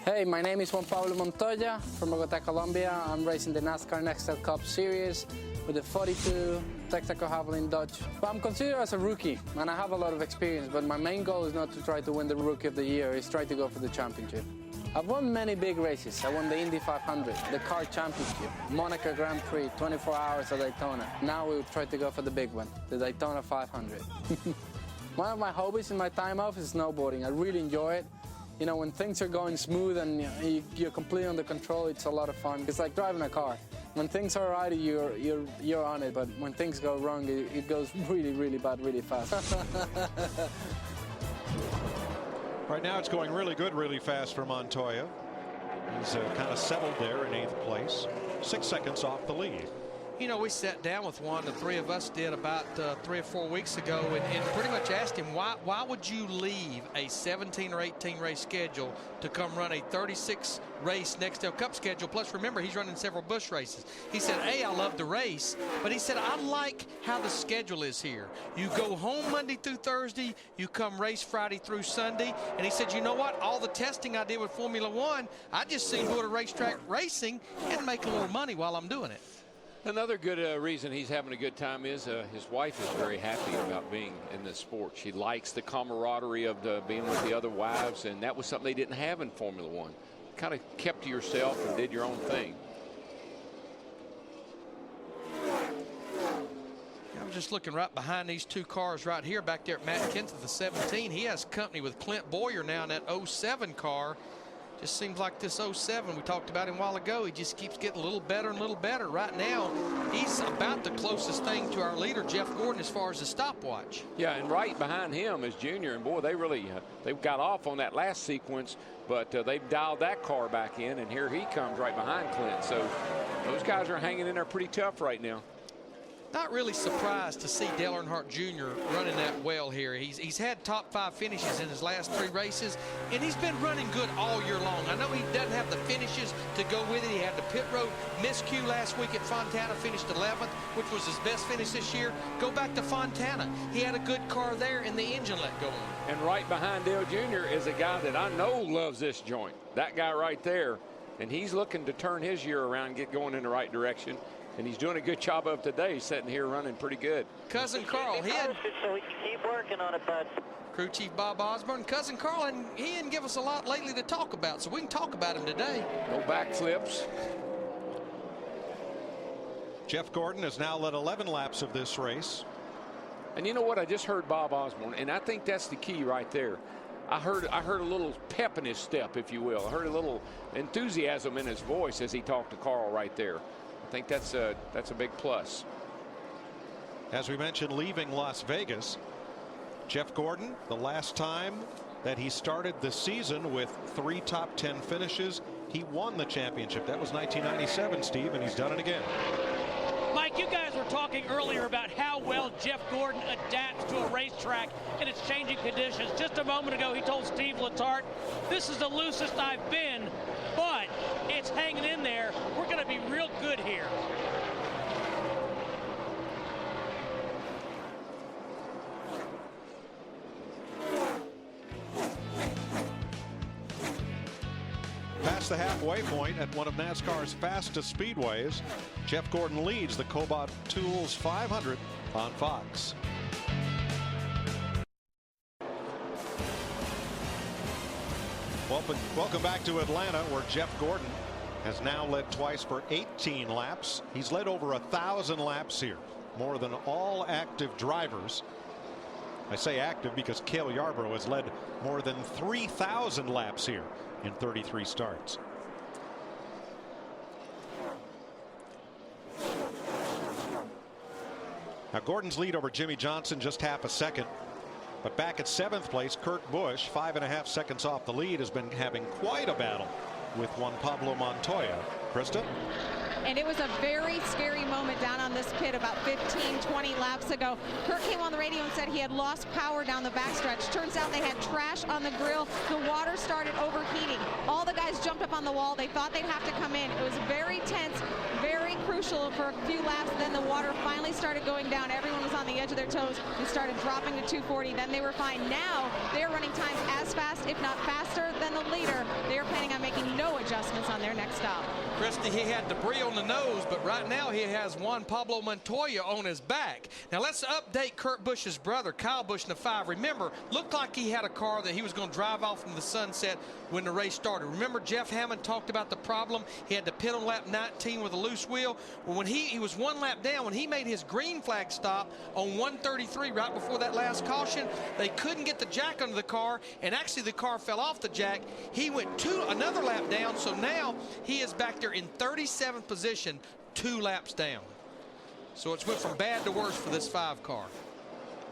Hey, my name is Juan Pablo Montoya from Bogota, Colombia. I'm racing the NASCAR Nextel Cup Series with the 42 Texaco Javelin Dodge. But I'm considered as a rookie, and I have a lot of experience, but my main goal is not to try to win the Rookie of the Year, it's try to go for the championship. I've won many big races. I won the Indy 500, the Car Championship, Monaco Grand Prix, 24 Hours at Daytona. Now we'll try to go for the big one, the Daytona 500. One of my hobbies in my time off is snowboarding. I really enjoy it. You know, when things are going smooth and you're completely under control, it's a lot of fun. It's like driving a car. When things are right, you're on it, but when things go wrong, it goes really, really bad, really fast. Right now it's going really good, really fast for Montoya. He's kind of settled there in 8th place, 6 seconds off the lead. You know, we sat down with one, the 3 of us did about 3 or 4 weeks ago, and pretty much asked him, why would you leave a 17 or 18 race schedule to come run a 36 race Nextel Cup schedule? Plus, remember, he's running several Busch races. He said, I love the race, but he said, I like how the schedule is here. You go home Monday through Thursday, you come race Friday through Sunday, and he said, you know what? All the testing I did with Formula One, I just seem to go to racetrack racing and make a little money while I'm doing it. Another good reason he's having a good time is his wife is very happy about being in this sport. She likes the camaraderie of being with the other wives, and that was something they didn't have in Formula One. Kind of kept to yourself and did your own thing. just looking right behind these two cars right here, back there at Matt Kenseth, the 17. He has company with Clint Boyer now in that 07 car. Just seems like this 07, we talked about him a while ago, he just keeps getting a little better and a little better. Right now, he's about the closest thing to our leader, Jeff Gordon, as far as the stopwatch. Yeah, and right behind him is Junior, and boy, they really they got off on that last sequence, but they've dialed that car back in, and here he comes right behind Clint. So those guys are hanging in there pretty tough right now. Not really surprised to see Dale Earnhardt Jr. running that well here. He's had top 5 finishes in his last 3 races, and he's been running good all year long. I know he doesn't have the finishes to go with it. He had the pit road miscue last week at Fontana, finished 11th, which was his best finish this year. Go back to Fontana. He had a good car there, and the engine let go on. And right behind Dale Jr. is a guy that I know loves this joint. That guy right there, and he's looking to turn his year around and get going in the right direction. And he's doing a good job of today, sitting here running pretty good. Cousin Carl, he had, so we can keep working on it, bud. Crew Chief Bob Osborne, Cousin Carl, and he didn't give us a lot lately to talk about, so we can talk about him today. No backflips. Jeff Gordon has now led 11 laps of this race. And you know what? I just heard Bob Osborne, and I think that's the key right there. I heard a little pep in his step, if you will. I heard a little enthusiasm in his voice as he talked to Carl right there. I think that's a big plus. As we mentioned, leaving Las Vegas, Jeff Gordon, the last time that he started the season with 3 top 10 finishes, he won the championship. That was 1997, Steve, and he's done it again. Mike, you guys were talking earlier about how well Jeff Gordon adapts to a racetrack in its changing conditions. Just a moment ago, he told Steve Letarte, this is the loosest I've been, but it's hanging in there. We're going to be real good here. Past the halfway point at one of NASCAR's fastest speedways, Jeff Gordon leads the Kobalt Tools 500 on Fox. Welcome back to Atlanta, where Jeff Gordon has now led twice for 18 laps. He's led over 1,000 laps here, more than all active drivers. I say active because Cale Yarborough has led more than 3,000 laps here in 33 starts. Now Gordon's lead over Jimmy Johnson just half a second, but back at 7th place, Kurt Busch, 5.5 seconds off the lead, has been having quite a battle with Juan Pablo Montoya. Krista? And it was a very scary moment down on this pit about 15-20 laps ago. Kurt came on the radio and said he had lost power down the backstretch. Turns out they had trash on the grill. The water started overheating. All the guys jumped up on the wall. They thought they'd have to come in. It was very tense, very crucial for a few laps. Then the water finally started going down. Everyone was on the edge of their toes. It started dropping to 240. Then they were fine. Now they're running times as fast, if not faster, than the leader. They're planning on making no adjustments on their next stop. Christy, he had debris on the nose, but right now he has Juan Pablo Montoya on his back. Now let's update Kurt Busch's brother, Kyle Busch, in the 5. Remember, looked like he had a car that he was going to drive off into the sunset when the race started. Remember, Jeff Hammond talked about the problem. He had to pit on lap 19 with a loose wheel. Well, when he was 1 lap down, when he made his green flag stop on 133 right before that last caution, they couldn't get the jack under the car, and actually the car fell off the jack. He went another lap down, so now he is back there in 37th position, 2 laps down. So it's went from bad to worse for this 5 car.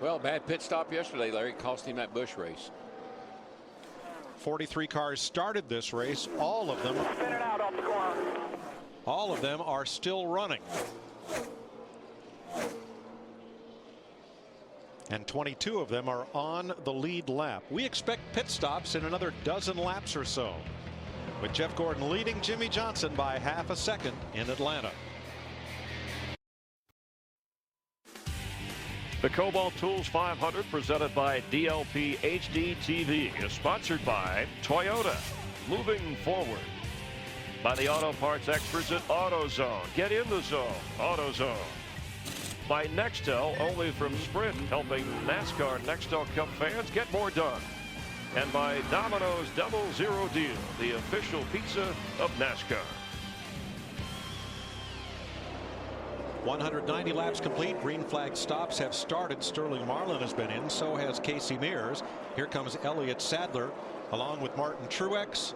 Well, bad pit stop yesterday, Larry. It cost him that Busch race. 43 cars started this race. All of them are still running. And 22 of them are on the lead lap. We expect pit stops in another dozen laps or so, with Jeff Gordon leading Jimmy Johnson by half a second in Atlanta. The Kobalt Tools 500, presented by DLP HD TV, is sponsored by Toyota. Moving forward. By the auto parts experts at AutoZone. Get in the zone. AutoZone. By Nextel, only from Sprint, helping NASCAR Nextel Cup fans get more done. And by Domino's Double Zero Deal, the official pizza of NASCAR. 190 laps complete. Green flag stops have started. Sterling Marlin has been in. So has Casey Mears. Here comes Elliott Sadler along with Martin Truex,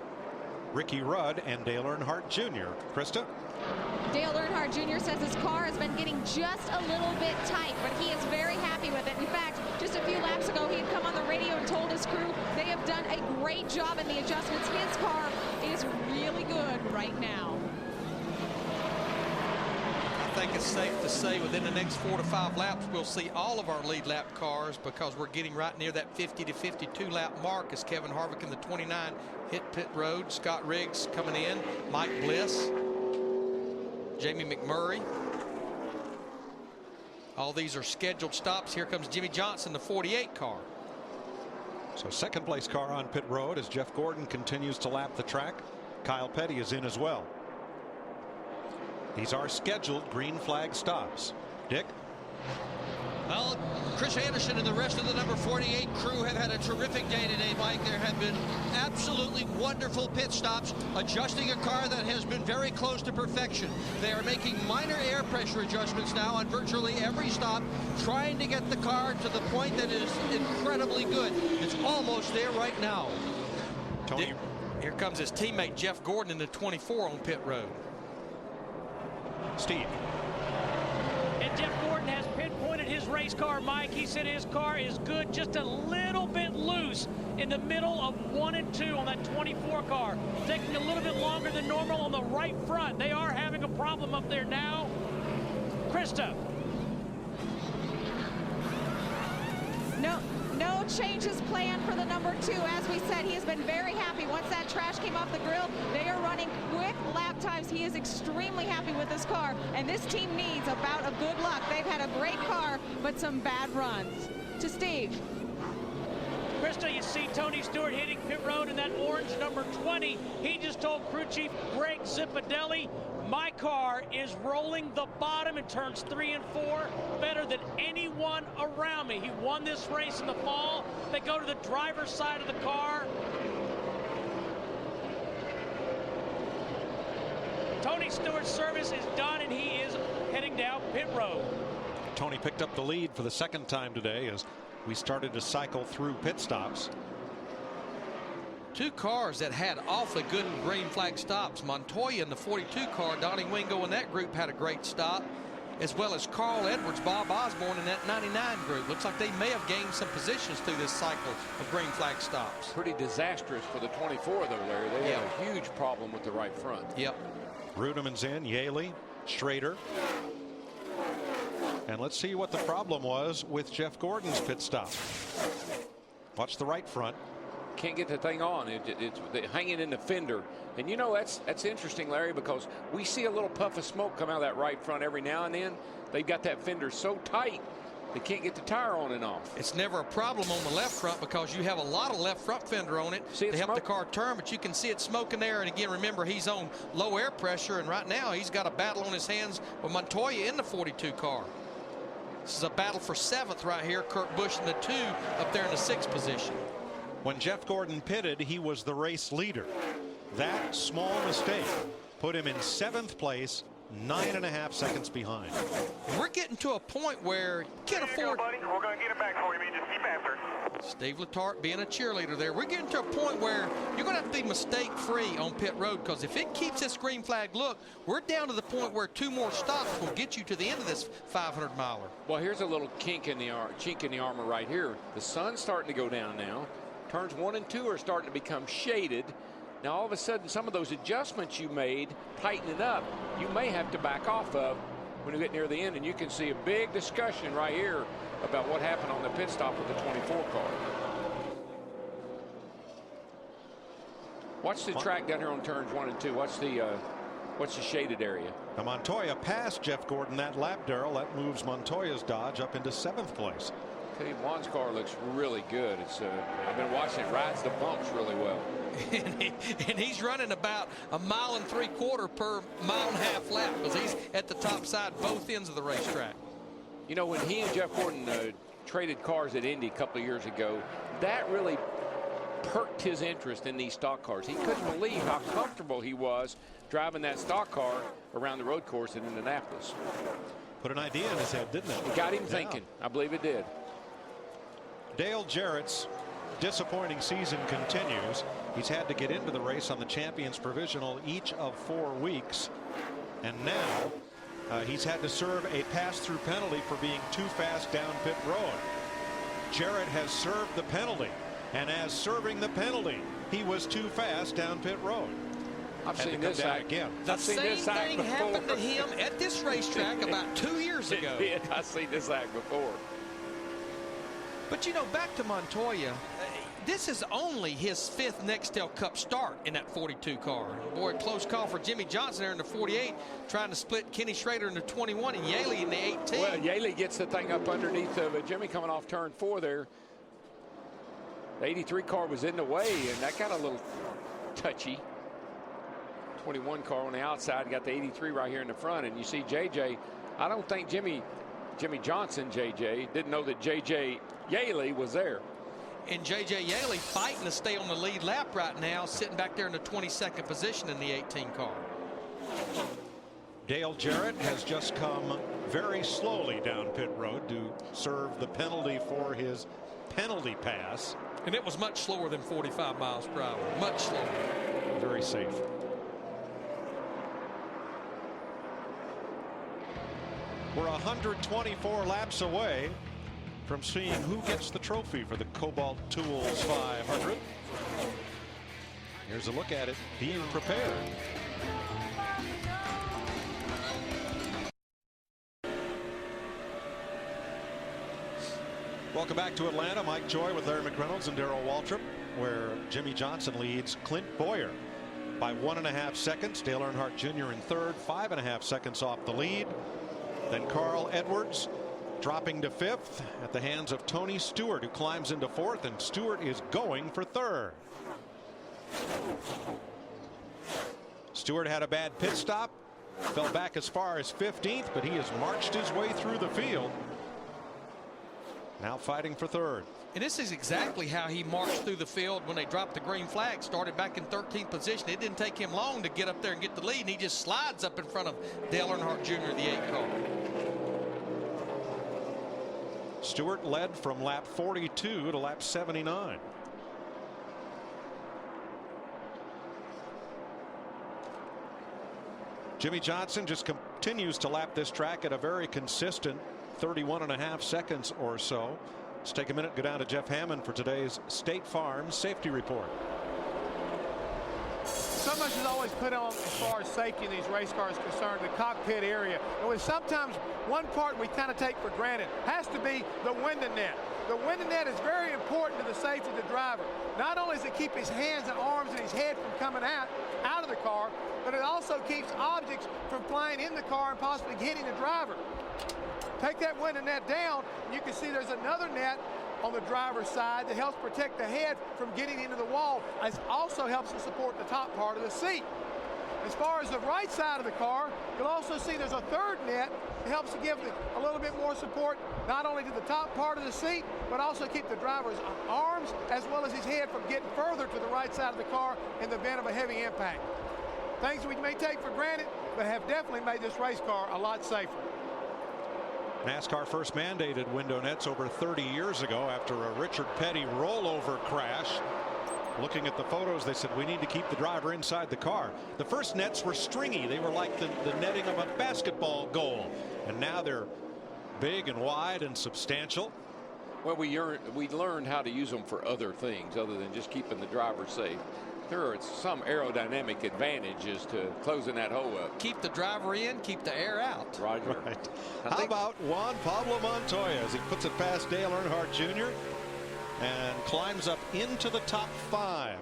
Ricky Rudd, and Dale Earnhardt Jr. Krista? Dale Earnhardt Jr. says his car has been getting just a little bit tight, but he is very happy with it. In fact, just a few laps ago, he had come on the radio and told his crew they have done a great job in the adjustments. His car is really good right now. I think it's safe to say within the next 4 to 5 laps we'll see all of our lead lap cars, because we're getting right near that 50 to 52 lap mark as Kevin Harvick in the 29 hit pit road. Scott Riggs coming in, Mike Bliss, Jamie McMurray. All these are scheduled stops. Here comes Jimmy Johnson, the 48 car. So second place car on pit road as Jeff Gordon continues to lap the track. Kyle Petty is in as well. These are scheduled green flag stops. Dick? Well, Chris Anderson and the rest of the number 48 crew have had a terrific day today, Mike. There have been absolutely wonderful pit stops, adjusting a car that has been very close to perfection. They are making minor air pressure adjustments now on virtually every stop, trying to get the car to the point that is incredibly good. It's almost there right now. Tony. Here comes his teammate Jeff Gordon in the 24 on pit road. Steve. And Jeff Gordon has pinpointed his race car, Mike. He said his car is good, just a little bit loose in the middle of 1 and 2 on that 24 car. Taking a little bit longer than normal on the right front. They are having a problem up there now. Krista. No changes planned for the number 2. As we said, he has been very happy. Once that trash came off the grill, they are running quick lap times. He is extremely happy with this car, and this team needs a bout of good luck. They've had a great car, but some bad runs. To Steve. Krista, you see Tony Stewart hitting pit road in that orange number 20. He just told crew chief Greg Zipadelli, my car is rolling the bottom in turns 3 and 4 better than anyone around me. He won this race in the fall. They go to the driver's side of the car. Tony Stewart's service is done, and he is heading down pit road. Tony picked up the lead for the second time today as we started to cycle through pit stops. 2 cars that had awfully good green flag stops. Montoya in the 42 car, Donnie Wingo in that group had a great stop, as well as Carl Edwards, Bob Osborne in that 99 group. Looks like they may have gained some positions through this cycle of green flag stops. Pretty disastrous for the 24, though, Larry. They had a huge problem with the right front. Yep. Rudeman's in, Yaley, Schrader. And let's see what the problem was with Jeff Gordon's pit stop. Watch the right front. Can't get the thing on. It's hanging in the fender. And you know, that's interesting, Larry, because we see a little puff of smoke come out of that right front every now and then. They've got that fender so tight they can't get the tire on and off. It's never a problem on the left front because you have a lot of left front fender on it to help the car turn, but you can see it smoking there. And again, remember, he's on low air pressure, and right now he's got a battle on his hands with Montoya in the 42 car. This is a battle for 7th right here. Kurt Busch in the 2 up there in the 6th position. When Jeff Gordon pitted, he was the race leader. That small mistake put him in 7th place, 9.5 seconds behind. We're getting to a point where you can't afford. Buddy. We're going to get it back for you, man. Just keep after. Steve Letarte being a cheerleader there. We're getting to a point where you're going to have to be mistake-free on pit road, because if it keeps this green flag look, we're down to the point where 2 more stops will get you to the end of this 500-miler. Well, here's a little chink in the armor right here. The sun's starting to go down now. Turns 1 and 2 are starting to become shaded. Now, all of a sudden, some of those adjustments you made, tightening up, you may have to back off of when you get near the end. And you can see a big discussion right here about what happened on the pit stop with the 24 car. Watch the track down here on turns 1 and 2. What's the shaded area? Now Montoya passed Jeff Gordon that lap, Darrell. That moves Montoya's Dodge up into 7th place. Okay, Juan's car looks really good. I've been watching it. Rides the bumps really well. and he's running about 1 3/4 per 1.5 lap, because he's at the top side both ends of the racetrack. You know, when he and Jeff Gordon traded cars at Indy a couple of years ago, that really perked his interest in these stock cars. He couldn't believe how comfortable he was driving that stock car around the road course in Indianapolis. Put an idea in his head, didn't it? It got him thinking. I believe it did. Dale Jarrett's disappointing season continues. He's had to get into the race on the Champions Provisional each of 4 weeks. And now he's had to serve a pass-through penalty for being too fast down pit road. Jarrett has served the penalty. And as serving the penalty, he was too fast down pit road. I've seen this act again. The same thing happened to him at this racetrack about 2 years ago. I've seen this act before. But you know, back to Montoya, this is only his 5th Nextel Cup start in that 42 car. Boy, close call for Jimmy Johnson there in the 48, trying to split Kenny Schrader in the 21 and Yaley in the 18. Well, Yaley gets the thing up underneath of Jimmy coming off turn 4 there. The 83 car was in the way, and that got a little touchy. 21 car on the outside, got the 83 right here in the front, and you see JJ. I don't think Jimmy Johnson, JJ, didn't know that JJ Yaley was there. And JJ Yaley fighting to stay on the lead lap right now, sitting back there in the 22nd position in the 18 car. Dale Jarrett has just come very slowly down pit road to serve the penalty for his penalty pass. And it was much slower than 45 miles per hour. Much slower. Very safe. We're 124 laps away from seeing who gets the trophy for the Kobalt Tools 500. Here's a look at it being prepared. Welcome back to Atlanta. Mike Joy with Larry McReynolds and Darrell Waltrip, where Jimmy Johnson leads Clint Boyer by 1.5 seconds. Dale Earnhardt Jr. in third, 5.5 seconds off the lead. Then Carl Edwards dropping to 5th at the hands of Tony Stewart, who climbs into 4th, and Stewart is going for 3rd. Stewart had a bad pit stop, fell back as far as 15th, but he has marched his way through the field. Now fighting for 3rd. And this is exactly how he marched through the field when they dropped the green flag. Started back in 13th position. It didn't take him long to get up there and get the lead, and he just slides up in front of Dale Earnhardt Jr., the 8 car. Stewart led from lap 42 to lap 79. Jimmy Johnson just continues to lap this track at a very consistent 31.5 seconds or so. Let's take a minute, go down to Jeff Hammond for today's State Farm Safety Report. So much is always put on as far as safety in these race cars concerned, the cockpit area. And with sometimes one part we kind of take for granted has to be the window net. The window net is very important to the safety of the driver. Not only does it keep his hands and arms and his head from coming out of the car, but it also keeps objects from flying in the car and possibly hitting the driver. Take that window net down, and you can see there's another net on the driver's side that helps protect the head from getting into the wall. It also helps to support the top part of the seat. As far as the right side of the car, you'll also see there's a 3rd net that helps to give a little bit more support, not only to the top part of the seat, but also keep the driver's arms as well as his head from getting further to the right side of the car in the event of a heavy impact. Things we may take for granted, but have definitely made this race car a lot safer. NASCAR first mandated window nets over 30 years ago after a Richard Petty rollover crash. Looking at the photos, they said we need to keep the driver inside the car. The first nets were stringy. They were like the netting of a basketball goal. And now they're big and wide and substantial. Well, we learned how to use them for other things other than just keeping the driver safe. There are some aerodynamic advantages to closing that hole up. Keep the driver in, keep the air out. Roger. Right. How about Juan Pablo Montoya as he puts it past Dale Earnhardt Jr. and climbs up into the top 5.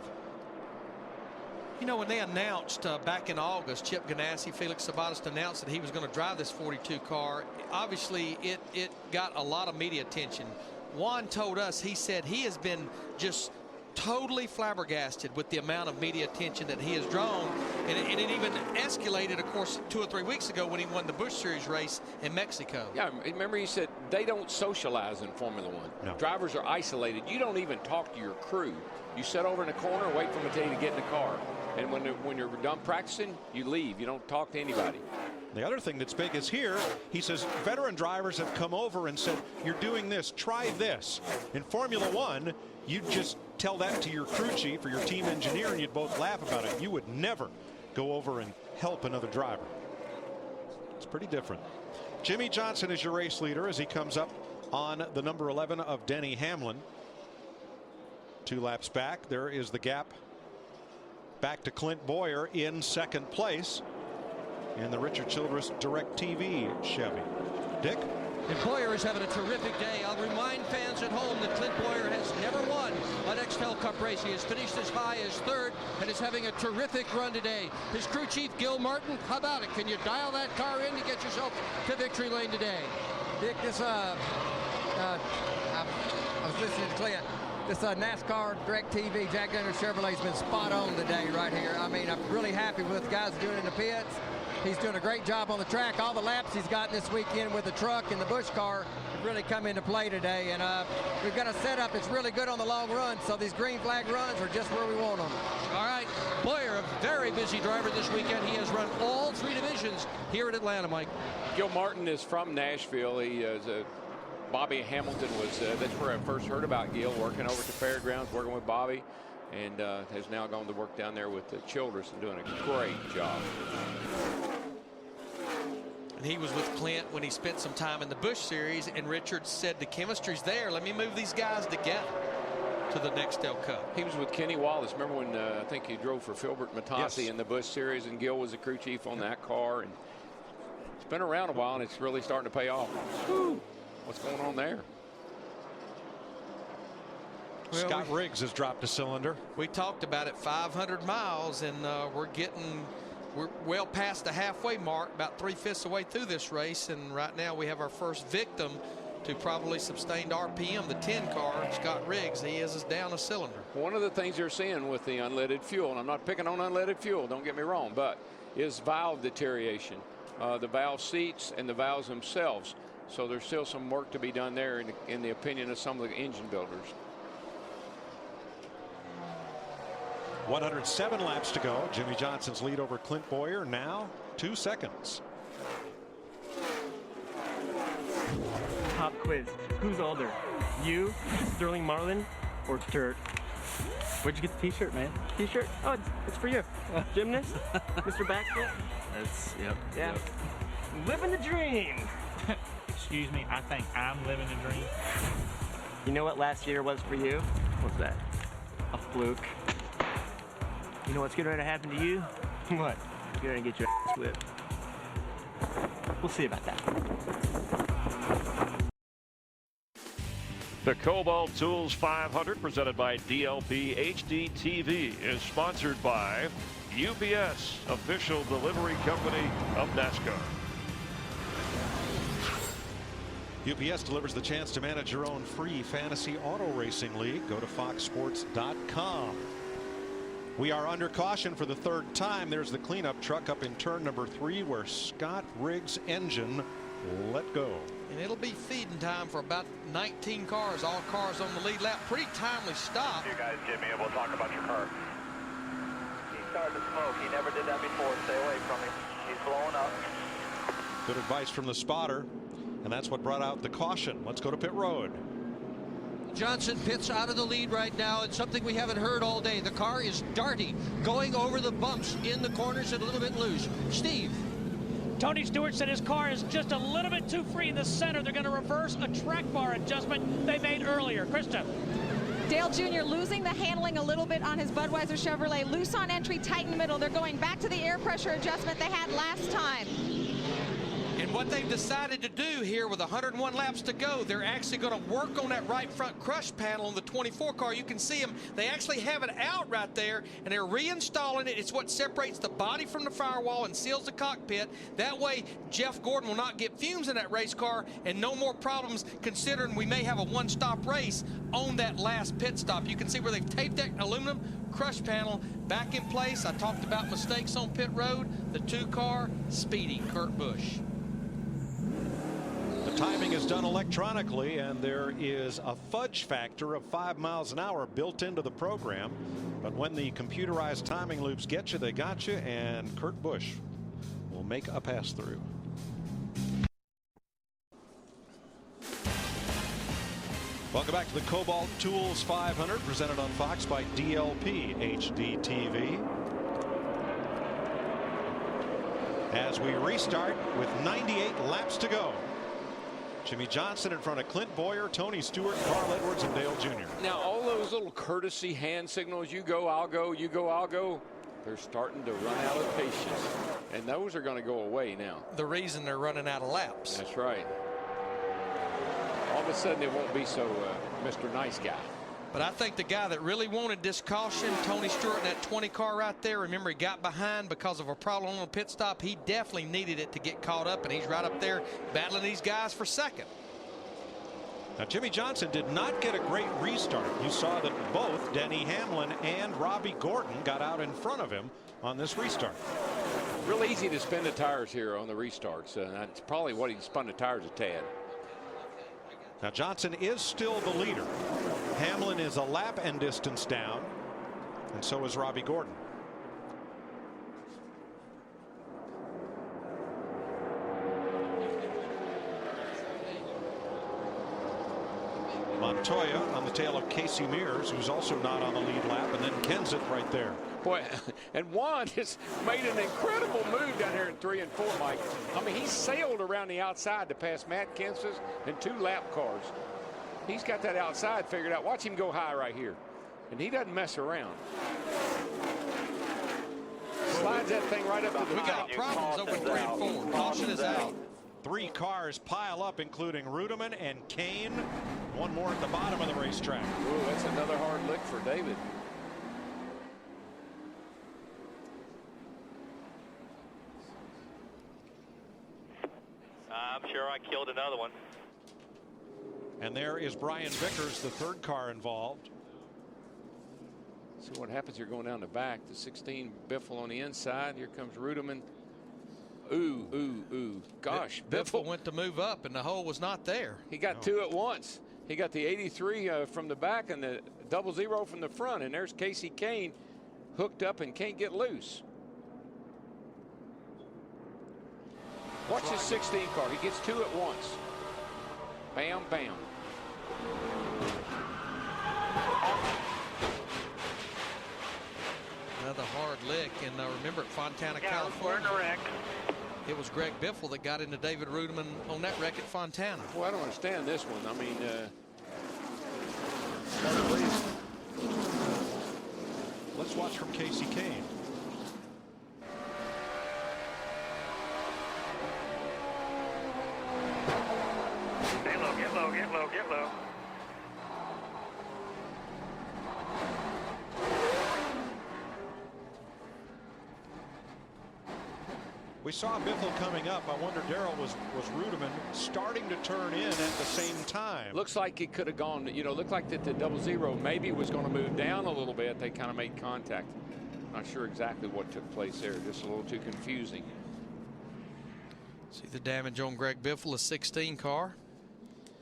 You know, when they announced back in August, Chip Ganassi, Felix Sabates announced that he was going to drive this 42 car, obviously it got a lot of media attention. Juan told us, he said he has been just totally flabbergasted with the amount of media attention that he has drawn. And it even escalated, of course, 2 or 3 weeks ago when he won the Busch Series race in Mexico. Yeah, remember he said they don't socialize in Formula One. No. Drivers are isolated. You don't even talk to your crew. You sit over in a corner, wait for them to tell you to get in the car. And when you're done practicing, you leave. You don't talk to anybody. The other thing that's big is here, he says veteran drivers have come over and said, you're doing this, try this. In Formula One, you'd just tell that to your crew chief or your team engineer and you'd both laugh about it. You would never go over and help another driver. It's pretty different. Jimmy Johnson is your race leader as he comes up on the number 11 of Denny Hamlin. 2 laps back. There is the gap back to Clint Boyer in second place in the Richard Childress DirecTV Chevy. Dick? And Boyer is having a terrific day. I'll remind fans at home that Clint Boyer has never won an Nextel Cup race. He has finished as high as 3rd and is having a terrific run today. His crew chief, Gil Martin, how about it? Can you dial that car in to get yourself to victory lane today? Dick, this, I was listening to Clint. This NASCAR DirecTV Jack Daniels Chevrolet's been spot on today right here. I mean, I'm really happy with the guys doing in the pits. He's doing a great job on the track. All the laps he's gotten this weekend with the truck and the Busch car have really come into play today. And we've got a setup that's really good on the long run, so these green flag runs are just where we want them. All right, Boyer, a very busy driver this weekend. He has run all 3 divisions here at Atlanta, Mike. Gil Martin is from Nashville. He is Bobby Hamilton was, that's where I first heard about Gil, working over at the fairgrounds, working with Bobby, and has now gone to work down there with the Childress and doing a great job. And he was with Clint when he spent some time in the Busch Series, and Richard said the chemistry's there. Let me move these guys together to the Nextel Cup. He was with Kenny Wallace. Remember when I think he drove for Filbert Matassi in the Busch Series, and Gil was the crew chief on that car. And it's been around a while, and it's really starting to pay off. Woo. What's going on there? Well, Scott Riggs has dropped a cylinder. We talked about it, 500 miles, and we're well past the halfway mark, about 3/5 away through this race, and right now we have our first victim to probably sustained RPM, the 10 car, Scott Riggs. He is down a cylinder. One of the things they're seeing with the unleaded fuel, and I'm not picking on unleaded fuel, don't get me wrong, but is valve deterioration, the valve seats and the valves themselves. So there's still some work to be done there in the opinion of some of the engine builders. 107 laps to go. Jimmy Johnson's lead over Clint Boyer now 2 seconds. Pop quiz. Who's older? You, Sterling Marlin, or Dirt? Where'd you get the t-shirt, man? T-shirt? Oh, it's for you. Gymnast? Mr. Backflip? That's, yep. Yeah. Yep. Living the dream. Excuse me, I think I'm living a dream. You know what last year was for you? What's that? A fluke. You know what's going to happen to you? What? You're going to get your ass whipped. We'll see about that. The Kobalt Tools 500, presented by DLP HD TV, is sponsored by UPS, official delivery company of NASCAR. UPS delivers the chance to manage your own free fantasy auto racing league. Go to foxsports.com. We are under caution for the 3rd time. There's the cleanup truck up in turn number 3 where Scott Riggs' engine let go. And it'll be feeding time for about 19 cars, all cars on the lead lap. Pretty timely stop. You guys get me and we'll talk about your car. He's starting to smoke. He never did that before. Stay away from him. He's blowing up. Good advice from the spotter, and that's what brought out the caution. Let's go to pit road. Johnson pits out of the lead right now. It's something we haven't heard all day. The car is darty, going over the bumps in the corners and a little bit loose. Steve. Tony Stewart said his car is just a little bit too free in the center. They're going to reverse a track bar adjustment they made earlier. Krista. Dale Jr. losing the handling a little bit on his Budweiser Chevrolet. Loose on entry, tight in the middle. They're going back to the air pressure adjustment they had last time. And what they've decided to do here with 101 laps to go, they're actually going to work on that right front crush panel on the 24 car. You can see them. They actually have it out right there, and they're reinstalling it. It's what separates the body from the firewall and seals the cockpit. That way, Jeff Gordon will not get fumes in that race car and no more problems, considering we may have a one-stop race on that last pit stop. You can see where they've taped that aluminum crush panel back in place. I talked about mistakes on pit road. The 2-car, speedy Kurt Busch. The timing is done electronically, and there is a fudge factor of 5 miles an hour built into the program. But when the computerized timing loops get you, they got you, and Kurt Busch will make a pass through. Welcome back to the Kobalt Tools 500, presented on Fox by DLP HD TV. As we restart with 98 laps to go. Jimmy Johnson in front of Clint Boyer, Tony Stewart, Carl Edwards, and Dale Jr. Now, all those little courtesy hand signals, you go, I'll go, you go, I'll go, they're starting to run out of patience. And those are going to go away now. The reason they're running out of laps. That's right. All of a sudden, it won't be so Mr. Nice Guy. But I think the guy that really wanted this caution, Tony Stewart, in that 20 car right there, remember he got behind because of a problem on the pit stop. He definitely needed it to get caught up, and he's right up there battling these guys for second. Now, Jimmy Johnson did not get a great restart. You saw that both Denny Hamlin and Robbie Gordon got out in front of him on this restart. Real easy to spin the tires here on the restarts. That's probably what he spun the tires a tad. Now, Johnson is still the leader. Hamlin is a lap and distance down, and so is Robbie Gordon. Montoya on the tail of Casey Mears, who's also not on the lead lap, and then Kenseth right there. Boy, and Juan just made an incredible move down here in 3 and 4, Mike. I mean, he sailed around the outside to pass Matt Kenseth and 2 lap cars. He's got that outside figured out. Watch him go high right here. And he doesn't mess around. Slides that thing right up to the We got problems over 3 and 4. Caution is out. 3 cars pile up, including Rudeman and Kane. One more at the bottom of the racetrack. Ooh, that's another hard lick for David. I'm sure I killed another one. And there is Brian Vickers, the 3rd car involved. See what happens here going down the back. The 16 Biffle on the inside. Here comes Rudeman. Ooh, ooh, ooh. Gosh, Biffle went to move up, and the hole was not there. He got 2 at once. He got the 83 from the back and the 00 from the front. And there's Casey Kane hooked up and can't get loose. Watch his 16 car. He gets 2 at once. Bam, bam. Another hard lick, and remember at Fontana, California, it was Greg Biffle that got into David Rudeman on that wreck at Fontana. Well, I don't understand this one. I mean, let's watch from Casey Kane. Stay low, get low, get low, get low. We saw Biffle coming up. I wonder, Darrell, was Rudeman starting to turn in at the same time? Looks like it could have gone, you know, looked like that the 00 maybe was going to move down a little bit. They kind of made contact. Not sure exactly what took place there. Just a little too confusing. See the damage on Greg Biffle, a 16 car.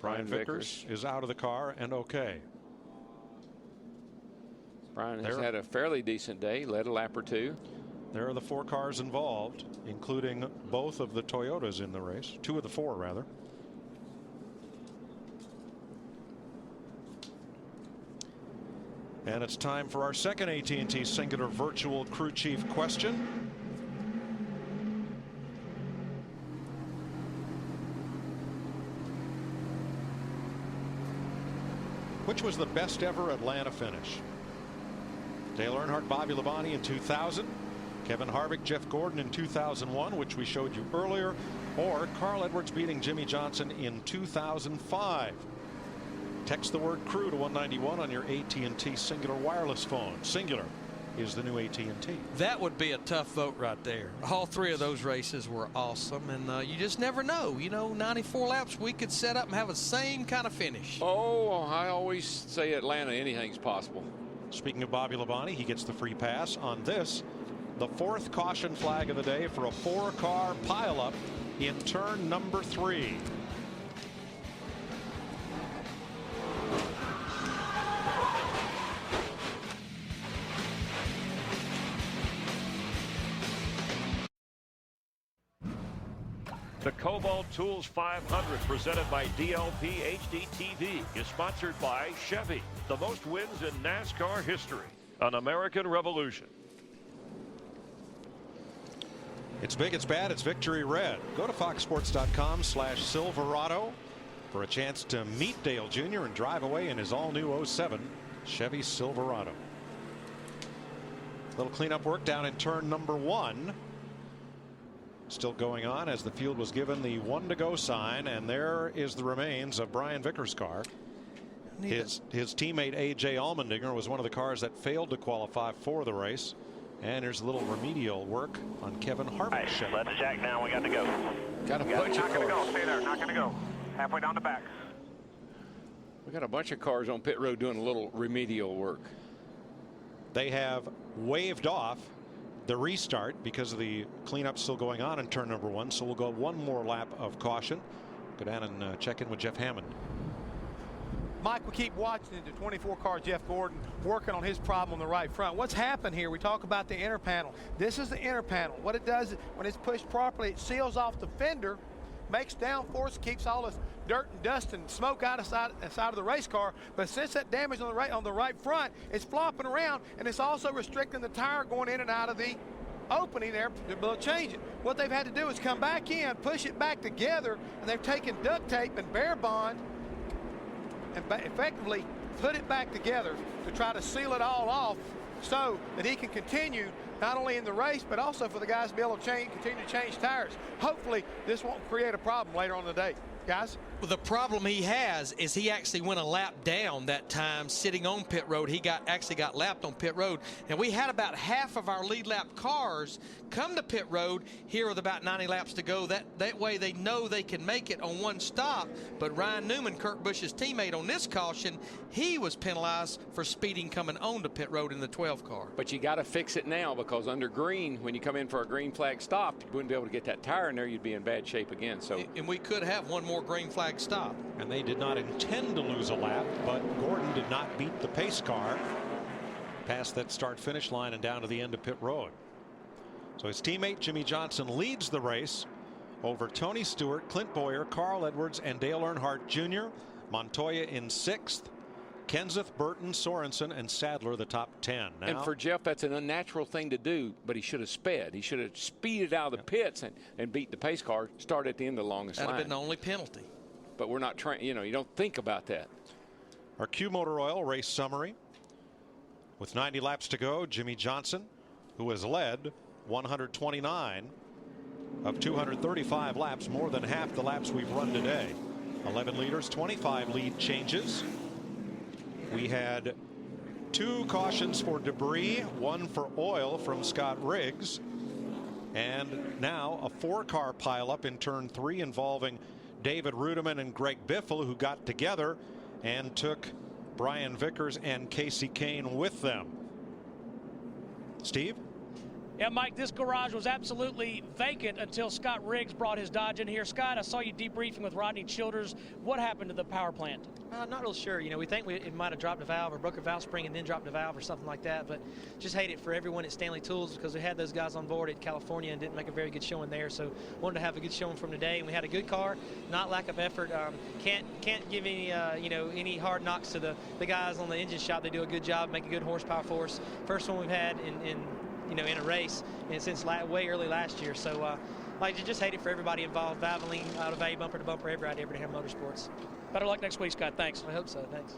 Brian Vickers is out of the car and okay. Brian has had a fairly decent day, led a lap or 2. There are the 4 cars involved, including both of the Toyotas in the race. 2 of the 4, rather. And it's time for our second AT&T Singular Virtual Crew Chief question. Which was the best ever Atlanta finish? Dale Earnhardt, Bobby Labonte in 2000, Kevin Harvick, Jeff Gordon in 2001, which we showed you earlier, or Carl Edwards beating Jimmy Johnson in 2005. Text the word crew to 191 on your AT&T Singular wireless phone. Singular is the new AT&T. That would be a tough vote right there. All three of those races were awesome, and you just never know. You know, 94 laps, we could set up and have the same kind of finish. Oh, I always say Atlanta, anything's possible. Speaking of Bobby Labonte, he gets the free pass on this, the fourth caution flag of the day for a 4-car pileup in turn number 3. The Kobalt Tools 500, presented by DLP HD TV, is sponsored by Chevy, the most wins in NASCAR history, an American Revolution. It's big, it's bad, it's victory red. Go to foxsports.com/Silverado for a chance to meet Dale Jr. and drive away in his all-new 07 Chevy Silverado. Little cleanup work down in turn number 1. Still going on as the field was given the 1 to go sign, and there is the remains of Brian Vickers' car. His teammate A.J. Allmendinger was one of the cars that failed to qualify for the race. And there's a little remedial work on Kevin Harvick's Chevy. Let's jack down. We got to go. Got a bunch of Not going to cars. go. Stay there. Not going to go. Halfway down the back. We got a bunch of cars on pit road doing a little remedial work. They have waved off the restart because of the cleanup still going on in turn number 1. So we'll go one more lap of caution. Go down and check in with Jeff Hammond. Mike, we keep watching the 24-car Jeff Gordon working on his problem on the right front. What's happened here? We talk about the inner panel. This is the inner panel. What it does is when it's pushed properly, it seals off the fender, makes downforce, keeps all this dirt and dust and smoke out of side of the race car. But since that damage on the right front, it's flopping around, and it's also restricting the tire going in and out of the opening there to be able to change it. What they've had to do is come back in, push it back together, and they've taken duct tape and bare bond and effectively put it back together to try to seal it all off so that he can continue not only in the race but also for the guys to be able to continue to change tires. Hopefully this won't create a problem later on in the day. Guys? Well, the problem he has is he actually went a lap down that time sitting on pit road. He actually got lapped on pit road. And we had about half of our lead lap cars come to pit road here with about 90 laps to go. That way they know they can make it on one stop. But Ryan Newman, Kurt Busch's teammate on this caution, he was penalized for speeding coming on to pit road in the 12 car. But you got to fix it now, because under green, when you come in for a green flag stop, you wouldn't be able to get that tire in there. You'd be in bad shape again. So, and we could have one more green flag stop. And they did not intend to lose a lap, but Gordon did not beat the pace car past that start finish line and down to the end of pit road. So his teammate Jimmy Johnson leads the race over Tony Stewart, Clint Bowyer, Carl Edwards, and Dale Earnhardt Jr. Montoya in 6th. Kenseth, Burton, Sorensen, and Sadler the top 10. Now, and for Jeff, that's an unnatural thing to do, but he should have sped. He should have speeded out of the pits and beat the pace car, start at the end of the longest line. That would have been the only penalty. But we're not trying, you don't think about that. Our Q Motor Oil race summary. With 90 laps to go, Jimmy Johnson, who has led 129 of 235 laps, more than half the laps we've run today. 11 leaders, 25 lead changes. We had 2 cautions for debris, 1 for oil from Scott Riggs, and now a 4-car pileup in turn 3 involving David Rudiman and Greg Biffle, who got together and took Brian Vickers and Casey Kane with them. Steve? Yeah, Mike, this garage was absolutely vacant until Scott Riggs brought his Dodge in here. Scott, I saw you debriefing with Rodney Childers. What happened to the power plant? Not real sure. We think it might have dropped a valve or broke a valve spring and then dropped a valve or something like that. But just hate it for everyone at Stanley Tools, because we had those guys on board at California and didn't make a very good showing there. So wanted to have a good showing from today. And we had a good car, not lack of effort. Can't give any any hard knocks to the guys on the engine shop. They do a good job, make a good horsepower for us. First one we've had in a race, and since way early last year. So I just hate it for everybody involved. Valvoline, out of value, bumper to bumper, every idea, Abraham Motorsports. Better luck next week, Scott. Thanks. I hope so. Thanks.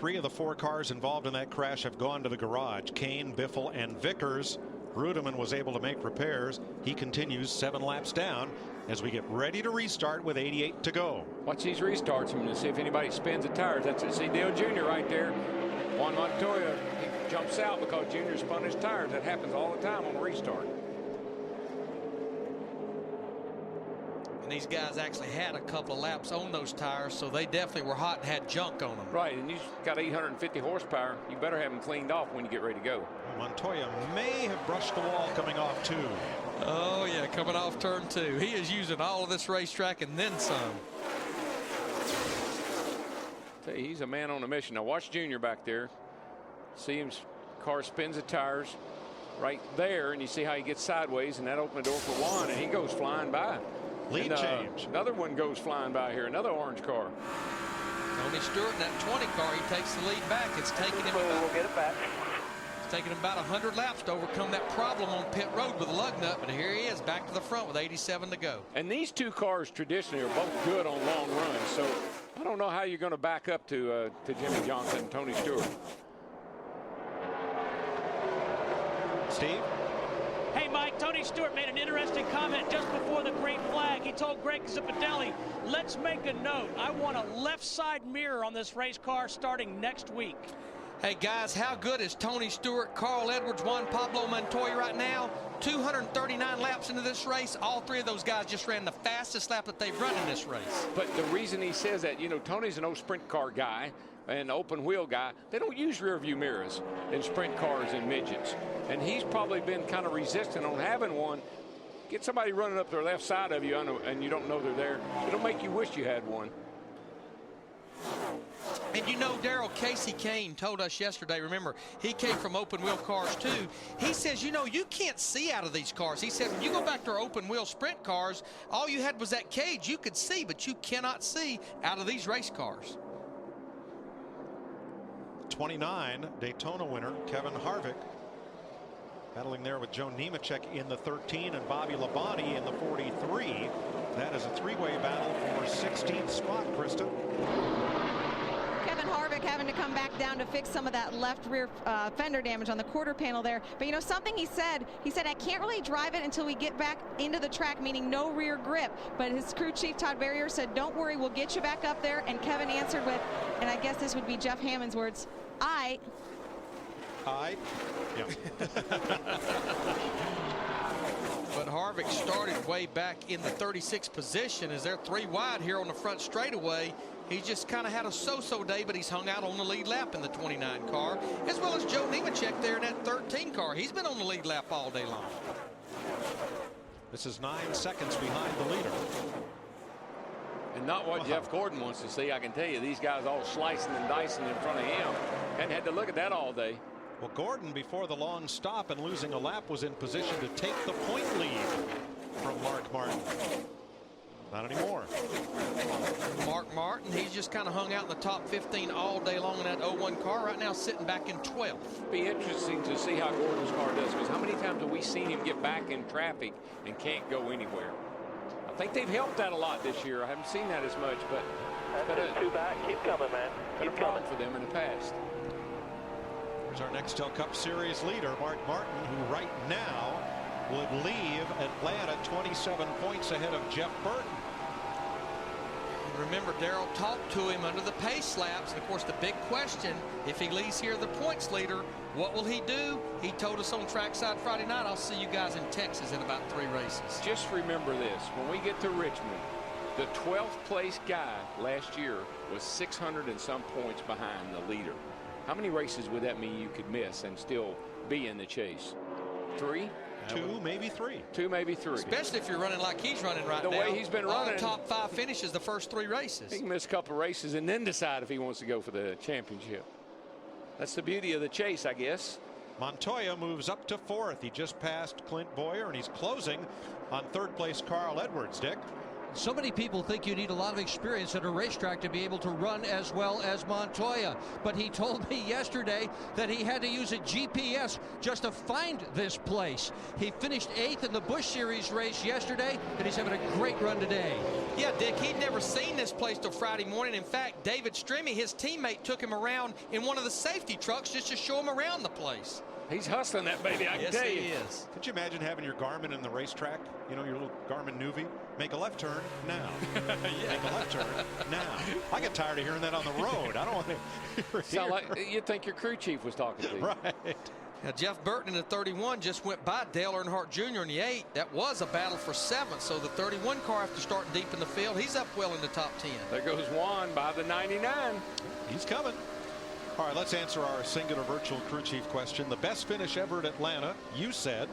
3 of the 4 cars involved in that crash have gone to the garage. Kane, Biffle, and Vickers. Rudeman was able to make repairs. He continues 7 laps down as we get ready to restart with 88 to go. Watch these restarts and see if anybody spins the tires. That's it. See Dale Jr. right there. Juan Montoya, he jumps out because Jr. spun his tires. That happens all the time on a restart. And these guys actually had a couple of laps on those tires, so they definitely were hot and had junk on them. Right, and you've got 850 horsepower. You better have them cleaned off when you get ready to go. Montoya may have brushed the wall coming off 2. Oh, yeah, coming off turn 2. He is using all of this racetrack and then some. Tell you, he's a man on a mission. Now watch Junior back there. See him, car spins the tires right there, and you see how he gets sideways, and that opened the door for Juan, and he goes flying by. Lead change. Another one goes flying by here, another orange car. Tony Stewart in that 20 car, he takes the lead back. It's taking him We'll get it back. It's taken him about 100 laps to overcome that problem on pit road with the lug nut, but here he is back to the front with 87 to go. And these 2 cars traditionally are both good on long runs, so I don't know how you're going to back up to Jimmy Johnson and Tony Stewart. Steve? Hey, Mike, Tony Stewart made an interesting comment just before the green flag. He told Greg Zipadelli, let's make a note. I want a left side mirror on this race car starting next week. Hey, guys, how good is Tony Stewart, Carl Edwards, Juan Pablo Montoya right now? 239 laps into this race. All 3 of those guys just ran the fastest lap that they've run in this race. But the reason he says that, you know, Tony's an old sprint car guy, an open wheel guy. They don't use rear view mirrors in sprint cars and midgets. And he's probably been kind of resistant on having one. Get somebody running up their left side of you and you don't know they're there. It'll make you wish you had one. And you know, Daryl, Casey Kane told us yesterday, remember, he came from open wheel cars too. He says, you know, you can't see out of these cars. He said, when you go back to our open wheel sprint cars, all you had was that cage. You could see, but you cannot see out of these race cars. 29 Daytona winner Kevin Harvick battling there with Joe Nemechek in the 13 and Bobby Labonte in the 43. That is a 3-way battle for 16th spot, Krista. Kevin Harvick having to come back down to fix some of that left rear fender damage on the quarter panel there. But you know something he said I can't really drive it until we get back into the track, meaning no rear grip. But his crew chief Todd Berrier said, don't worry, we'll get you back up there. And Kevin answered with, and I guess this would be Jeff Hammond's words, yeah. But Harvick started way back in the 36th position as they're 3 wide here on the front straightaway. He just kind of had a so-so day, but he's hung out on the lead lap in the 29 car, as well as Joe Nemechek there in that 13 car. He's been on the lead lap all day long. This is 9 seconds behind the leader. And not what Jeff Gordon wants to see. I can tell you, these guys all slicing and dicing in front of him. And had to look at that all day. Well, Gordon, before the long stop and losing a lap, was in position to take the point lead from Mark Martin. Not anymore. Mark Martin, he's just kind of hung out in the top 15 all day long in that 01 car. Right now sitting back in 12th. Be interesting to see how Gordon's car does, because how many times have we seen him get back in traffic and can't go anywhere? I think they've helped that a lot this year. I haven't seen that as much, but Too back. Keep coming, man. Keep coming for them in the past. Here's our Nextel Cup Series leader, Mark Martin, who right now would leave Atlanta 27 points ahead of Jeff Burton. Remember, Darrell talked to him under the pace laps. And of course, the big question, if he leaves here the points leader, what will he do? He told us on trackside Friday night, I'll see you guys in Texas in about 3 races. Just remember this, when we get to Richmond, the 12th place guy last year was 600 and some points behind the leader. How many races would that mean you could miss and still be in the chase? 3? 2, maybe 3. 2, maybe 3. Especially if you're running like he's running right now. The way he's been running. Top 5 finishes the first 3 races. He can miss a couple of races and then decide if he wants to go for the championship. That's the beauty of the chase, I guess. Montoya moves up to 4th. He just passed Clint Boyer, and he's closing on 3rd place Carl Edwards, Dick. So many people think you need a lot of experience at a racetrack to be able to run as well as Montoya. But he told me yesterday that he had to use a GPS just to find this place. He finished 8th in the Busch Series race yesterday, and he's having a great run today. Yeah, Dick, he'd never seen this place till Friday morning. In fact, David Stremme, his teammate, took him around in one of the safety trucks just to show him around the place. He's hustling that baby, I can tell you. Yes, he is. Could you imagine having your Garmin in the racetrack? You know, your little Garmin Nuvi? Make a left turn now. Make a left turn now. I get tired of hearing that on the road. I don't want to Sound like you'd think your crew chief was talking to you. Right. Now, Jeff Burton in the 31 just went by Dale Earnhardt Jr. in the 8. That was a battle for 7th. So the 31 car, after starting deep in the field, he's up well in the top 10. There goes Juan by the 99. He's coming. All right, let's answer our singular virtual crew chief question. The best finish ever at Atlanta, you said.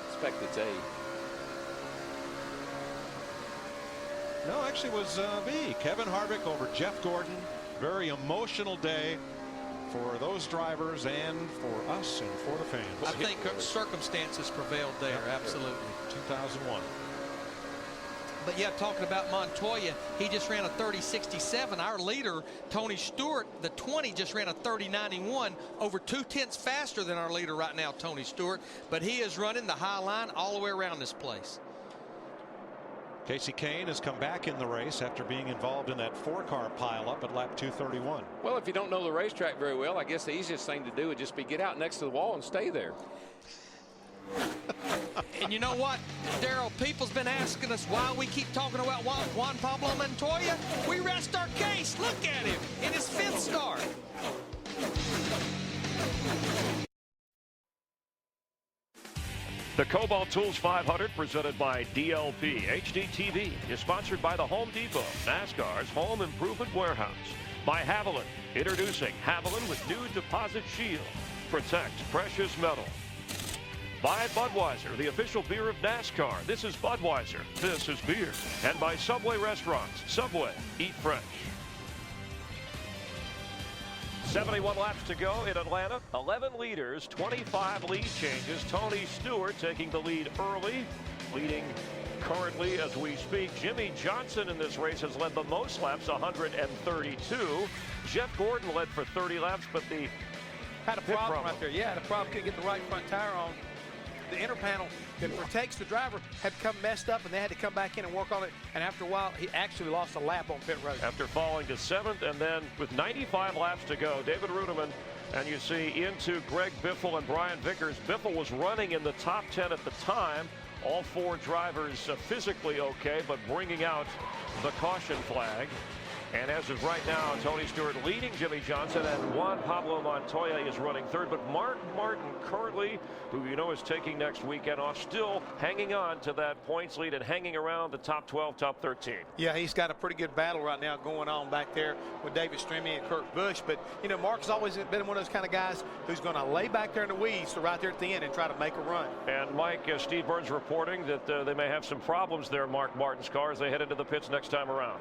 Expect it's A. No, actually it was B. Kevin Harvick over Jeff Gordon. Very emotional day for those drivers and for us and for the fans. I think circumstances prevailed there, absolutely. 2001. But yeah, talking about Montoya, he just ran a 30.67. Our leader, Tony Stewart, the 20, just ran a 30.91, over 2/10 faster than our leader right now, Tony Stewart. But he is running the high line all the way around this place. Casey Kane has come back in the race after being involved in that 4-car pileup at lap 231. Well, if you don't know the racetrack very well, I guess the easiest thing to do would just be get out next to the wall and stay there. And you know what, Darrell, people's been asking us why we keep talking about Juan Pablo Montoya. We rest our case. Look at him in his 5th start. The Kobalt Tools 500, presented by DLP HDTV, is sponsored by the Home Depot, NASCAR's home improvement warehouse. By Haviland, introducing Haviland with new deposit shield. Protect precious metal. By Budweiser, the official beer of NASCAR. This is Budweiser. This is beer. And by Subway Restaurants. Subway. Eat fresh. 71 laps to go in Atlanta. 11 leaders, 25 lead changes. Tony Stewart taking the lead early, leading currently as we speak. Jimmy Johnson in this race has led the most laps, 132. Jeff Gordon led for 30 laps, but the had a problem right there. Yeah, had a problem. Couldn't get the right front tire on. The inner panel that protects the driver had become messed up, and they had to come back in and work on it. And after a while, he actually lost a lap on pit road. After falling to 7th, and then with 95 laps to go, David Ruderman, and you see into Greg Biffle and Brian Vickers. Biffle was running in the top 10 at the time. All 4 drivers physically okay, but bringing out the caution flag. And as of right now, Tony Stewart leading Jimmy Johnson, and Juan Pablo Montoya is running 3rd. But Mark Martin currently, who you know is taking next weekend off, still hanging on to that points lead and hanging around the top 12, top 13. Yeah, he's got a pretty good battle right now going on back there with David Stremme and Kurt Busch. But, you know, Mark's always been one of those kind of guys who's going to lay back there in the weeds to right there at the end and try to make a run. And Mike, Steve Burns reporting that they may have some problems there, Mark Martin's car, as they head into the pits next time around.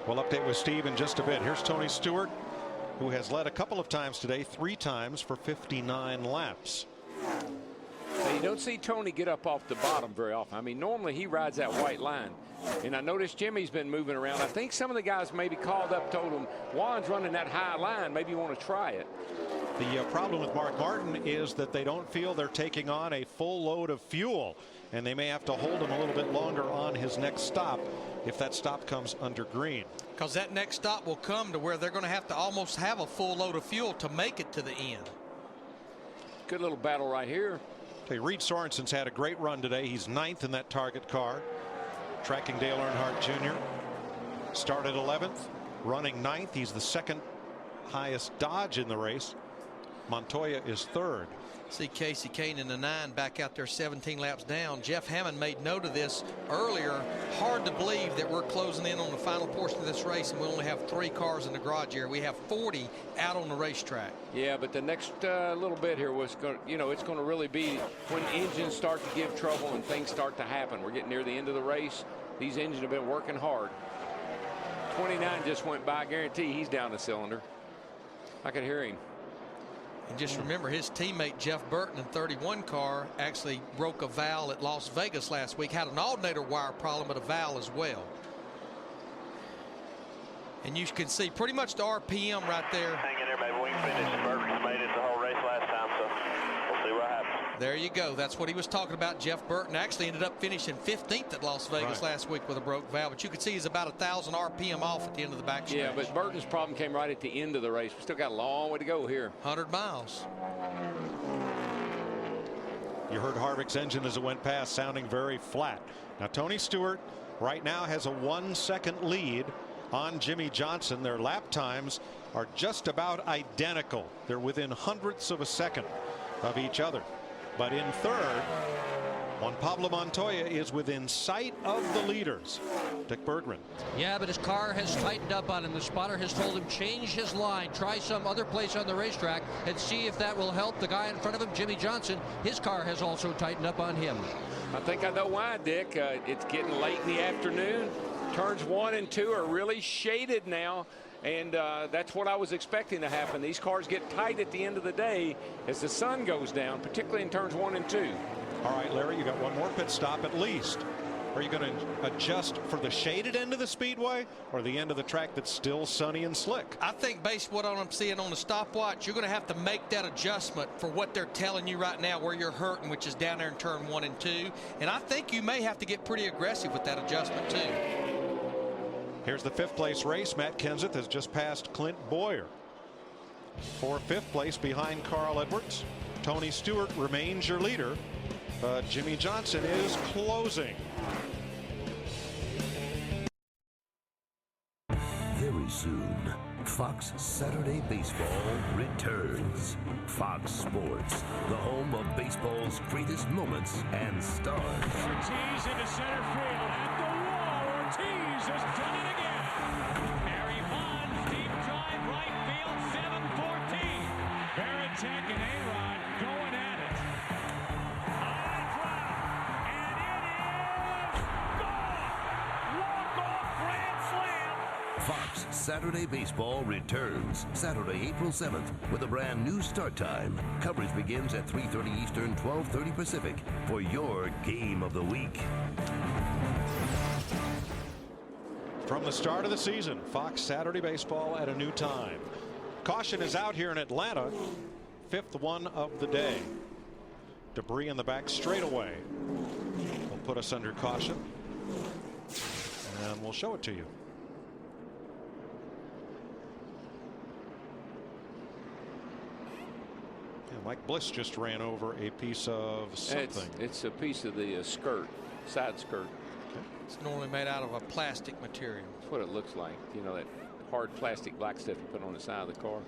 We'll update with Steve in just a bit. Here's Tony Stewart, who has led a couple of times today, 3 times for 59 laps. Now, you don't see Tony get up off the bottom very often. I mean, normally he rides that white line. And I noticed Jimmy's been moving around. I think some of the guys maybe called up, told him, Juan's running that high line. Maybe you want to try it. The problem with Mark Martin is that they don't feel they're taking on a full load of fuel, and they may have to hold him a little bit longer on his next stop if that stop comes under green. Because that next stop will come to where they're going to have to almost have a full load of fuel to make it to the end. Good little battle right here. Okay, Reed Sorensen's had a great run today. He's 9th in that target car, tracking Dale Earnhardt Jr. Started 11th, running 9th. He's the 2nd highest Dodge in the race. Montoya is 3rd. See Casey Kane in the 9 back out there 17 laps down. Jeff Hammond made note of this earlier. Hard to believe that we're closing in on the final portion of this race and we only have 3 cars in the garage here. We have 40 out on the racetrack. Yeah, but the next little bit here was going to, you know, it's going to really be when engines start to give trouble and things start to happen. We're getting near the end of the race. These engines have been working hard. 29 just went by. I guarantee he's down a cylinder. I could hear him. And just remember, his teammate Jeff Burton in 31 car actually broke a valve at Las Vegas last week. Had an alternator wire problem, but a valve as well. And you can see pretty much the RPM right there. Hang in there, baby. We can finish. Burton's made it the whole race last time, so we'll see what happens. There you go. That's what he was talking about. Jeff Burton actually ended up finishing 15th at Las Vegas last week with a broke valve, but you could see he's about 1,000 RPM off at the end of the backstretch. Yeah, but Burton's problem came right at the end of the race. We still got a long way to go here. 100 miles. You heard Harvick's engine as it went past sounding very flat. Now Tony Stewart right now has a 1 second lead on Jimmy Johnson. Their lap times are just about identical. They're within hundredths of a second of each other. But in third, Juan Pablo Montoya is within sight of the leaders. Dick Berggren. Yeah, but his car has tightened up on him. The spotter has told him change his line, try some other place on the racetrack, and see if that will help the guy in front of him, Jimmy Johnson. His car has also tightened up on him. I think I know why, Dick. It's getting late in the afternoon. Turns 1 and 2 are really shaded now, and that's what I was expecting to happen. These cars get tight at the end of the day as the sun goes down, particularly in turns 1 and 2. All right, Larry, you got one more pit stop at least. Are you going to adjust for the shaded end of the speedway or the end of the track that's still sunny and slick? I think based on what I'm seeing on the stopwatch, you're going to have to make that adjustment for what they're telling you right now where you're hurting, which is down there in turn 1 and 2. And I think you may have to get pretty aggressive with that adjustment too. Here's the 5th place race. Matt Kenseth has just passed Clint Boyer for 5th place behind Carl Edwards. Tony Stewart remains your leader, but Jimmy Johnson is closing. Very soon, Fox Saturday Baseball returns. Fox Sports, the home of baseball's greatest moments and stars. Ortiz into center field at the wall. Ortiz has done it again. Harry Bonds, deep drive, right field, 7-14. Varitek and A-Rod going at it. High drive, and it is gone. Walk-off grand slam. Fox Saturday Baseball returns Saturday, April 7th with a brand new start time. Coverage begins at 3:30 Eastern, 12:30 Pacific for your game of the week. From the start of the season, Fox Saturday Baseball at a new time. Caution is out here in Atlanta. 5th one of the day. Debris in the back straightaway will put us under caution. And we'll show it to you. Yeah, Mike Bliss just ran over a piece of something. It's a piece of the skirt, side skirt. Okay. It's normally made out of a plastic material. That's what it looks like. You know, that hard plastic black stuff you put on the side of the car.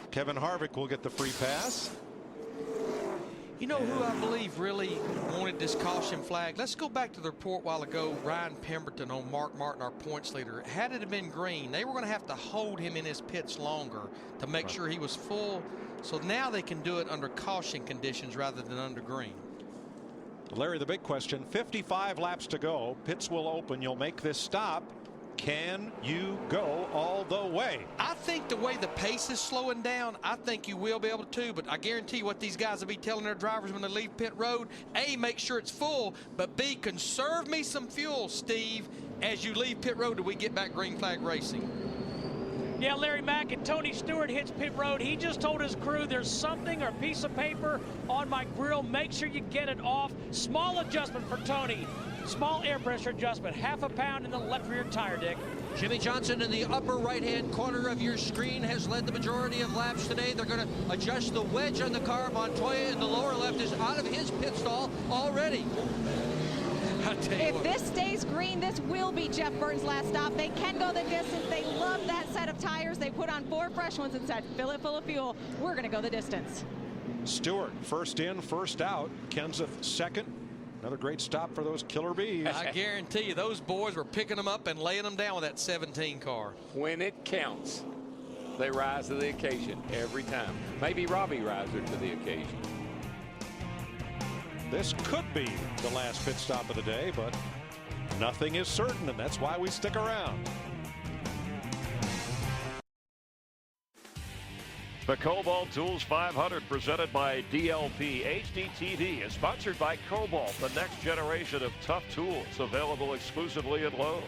Kevin Harvick will get the free pass. You know who I believe really wanted this caution flag? Let's go back to the report a while ago. Ryan Pemberton on Mark Martin, our points leader. Had it been green, they were going to have to hold him in his pits longer to make sure he was full. So now they can do it under caution conditions rather than under green. Larry, the big question, 55 laps to go. Pits will open. You'll make this stop. Can you go all the way? I think the way the pace is slowing down, I think you will be able to, but I guarantee what these guys will be telling their drivers when they leave pit road, A, make sure it's full, but B, conserve me some fuel, Steve, as you leave pit road till we get back green flag racing. Yeah, Larry Mack and Tony Stewart hits pit road. He just told his crew there's something or a piece of paper on my grill. Make sure you get it off. Small adjustment for Tony. Small air pressure adjustment, half a pound in the left rear tire, Dick. Jimmy Johnson in the upper right-hand corner of your screen has led the majority of laps today. They're going to adjust the wedge on the car. Montoya in the lower left is out of his pit stall already. If this stays green, this will be Jeff Burton's last stop. They can go the distance. They love that set of tires. They put on 4 fresh ones and said, fill it full of fuel. We're going to go the distance. Stewart first in, first out. Kenseth second. Another great stop for those killer bees. I guarantee you those boys were picking them up and laying them down with that 17 car. When it counts, they rise to the occasion every time. Maybe Robbie rises to the occasion. This could be the last pit stop of the day, but nothing is certain, and that's why we stick around. The Kobalt Tools 500 presented by DLP HDTV is sponsored by Kobalt, the next generation of tough tools, available exclusively at Lowe's.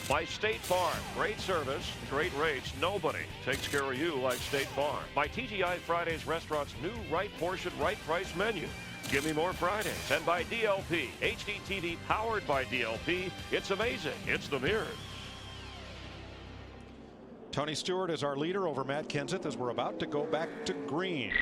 By State Farm. Great service, great rates. Nobody takes care of you like State Farm. By TGI Fridays Restaurant's new right portion, right price menu. Give me more Fridays. And by DLP. HDTV powered by DLP. It's amazing. It's the mirror. Tony Stewart is our leader over Matt Kenseth as we're about to go back to green.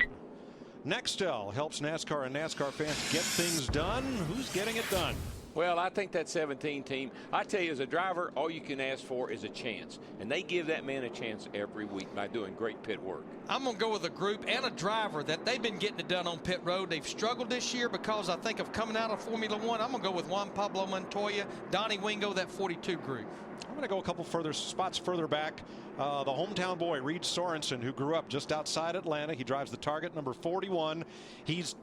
Nextel helps NASCAR and NASCAR fans get things done. Who's getting it done? Well, I think that 17 team, I tell you, as a driver, all you can ask for is a chance. And they give that man a chance every week by doing great pit work. I'm going to go with a group and a driver that they've been getting it done on pit road. They've struggled this year because I think of coming out of Formula One. I'm going to go with Juan Pablo Montoya, Donnie Wingo, that 42 group. I'm going to go a couple spots further back. The hometown boy, Reed Sorensen, who grew up just outside Atlanta. He drives the Target number 41. He's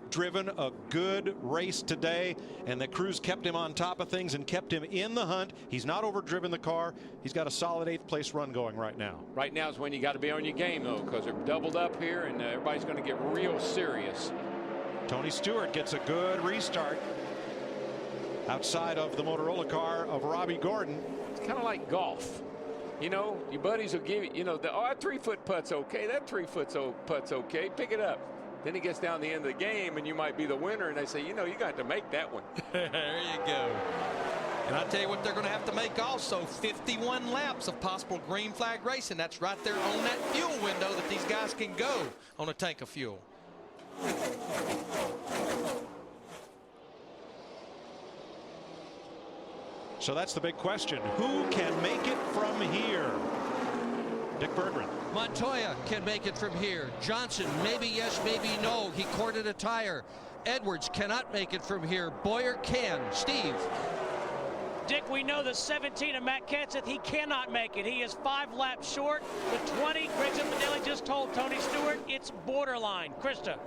driven a good race today, and the crews kept him on top of things and kept him in the hunt. He's not overdriven the car. He's got a solid 8th place run going right now. Right now is when you got to be on your game, though, because they're doubled up here and everybody's going to get real serious. Tony Stewart gets a good restart outside of the Motorola car of Robbie Gordon. It's kind of like golf. You know, your buddies will give you, that 3-foot putt's okay. That 3-foot putt's okay. Pick it up. Then he gets down the end of the game, and you might be the winner, and they say, you got to make that one. There you go. And I tell you what they're going to have to make also, 51 laps of possible green flag racing. That's right there on that fuel window that these guys can go on a tank of fuel. So that's the big question. Who can make it from here? Dick Berggren. Montoya can make it from here. Johnson, maybe yes, maybe no. He corded a tire. Edwards cannot make it from here. Boyer can. Steve. Dick, we know the 17 of Matt Kenseth, he cannot make it. He is 5 laps short. The 20, Greg Zipadelli just told Tony Stewart, it's borderline. Krista.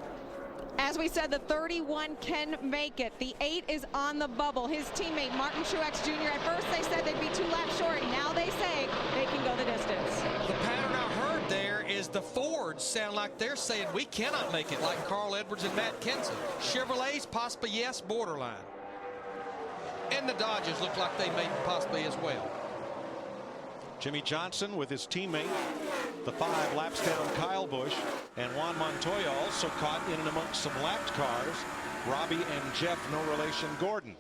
As we said, the 31 can make it. The 8 is on the bubble. His teammate, Martin Truex Jr., at first they said they'd be 2 laps short. Now they say they can go the distance. The pattern I heard there is the Fords sound like they're saying we cannot make it, like Carl Edwards and Matt Kenseth. Chevrolets, possibly yes, borderline. And the Dodgers look like they may possibly as well. Jimmy Johnson with his teammate, the 5 laps down Kyle Busch, and Juan Montoya also caught in and amongst some lapped cars. Robbie and Jeff, no relation, Gordon.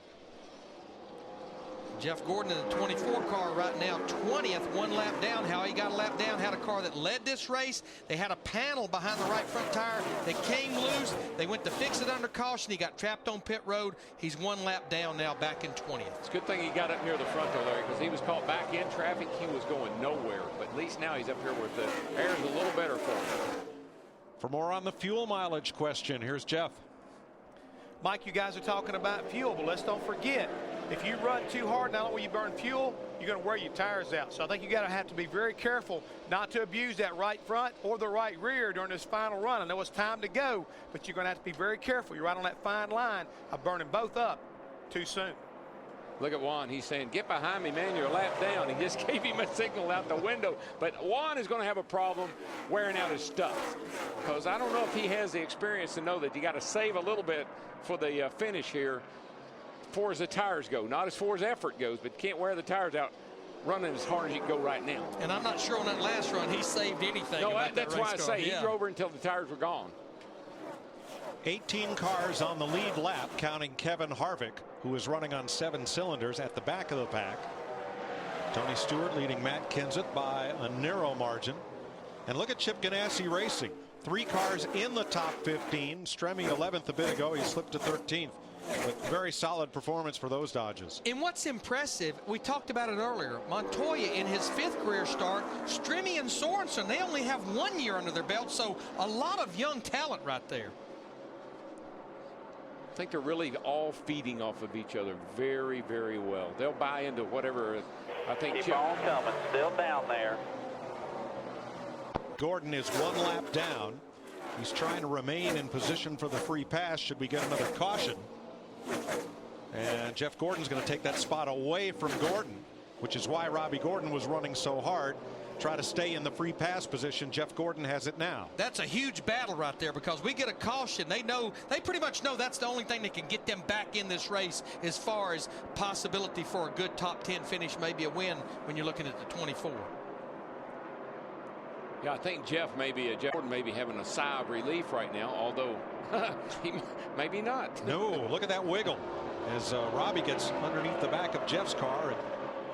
Jeff Gordon in the 24 car right now, 20th, 1 lap down. How he got a lap down, had a car that led this race. They had a panel behind the right front tire that came loose. They went to fix it under caution. He got trapped on pit road. He's 1 lap down now, back in 20th. It's a good thing he got up near the front though, Larry, because he was caught back in traffic. He was going nowhere, but at least now he's up here where the air is a little better for him. For more on the fuel mileage question, here's Jeff. Mike, you guys are talking about fuel, but let's don't forget, if you run too hard, not only will you burn fuel, you're going to wear your tires out. So I think you got to have to be very careful not to abuse that right front or the right rear during this final run. I know it's time to go, but you're going to have to be very careful. You're right on that fine line of burning both up too soon. Look at Juan. He's saying, get behind me, man. You're a lap down. He just gave him a signal out the window. But Juan is going to have a problem wearing out his stuff, because I don't know if he has the experience to know that you got to save a little bit for the finish here as far as the tires go. Not as far as effort goes, but can't wear the tires out running as hard as you can go right now. And I'm not sure on that last run he saved anything. No, about that's that why I race say car. he drove her until the tires were gone. 18 cars on the lead lap, counting Kevin Harvick, who is running on 7 cylinders at the back of the pack. Tony Stewart leading Matt Kenseth by a narrow margin. And look at Chip Ganassi Racing. 3 cars in the top 15. Stremme 11th a bit ago. He slipped to 13th. But very solid performance for those Dodges. And what's impressive, we talked about it earlier, Montoya in his 5th career start, Stremme and Sorensen, they only have 1 year under their belt, so a lot of young talent right there. I think they're really all feeding off of each other very, very well. They'll buy into whatever. I think keep on coming, still down there. Gordon is 1 lap down. He's trying to remain in position for the free pass should we get another caution. And Jeff Gordon's going to take that spot away from Gordon, which is why Robbie Gordon was running so hard. try to stay in the free pass position. Jeff Gordon has it now. That's a huge battle right there, because we get a caution. They pretty much know that's the only thing that can get them back in this race as far as possibility for a good top 10 finish, maybe a win when you're looking at the 24. Yeah, I think Jeff Gordon may be having a sigh of relief right now, although maybe not. No, look at that wiggle as Robbie gets underneath the back of Jeff's car, and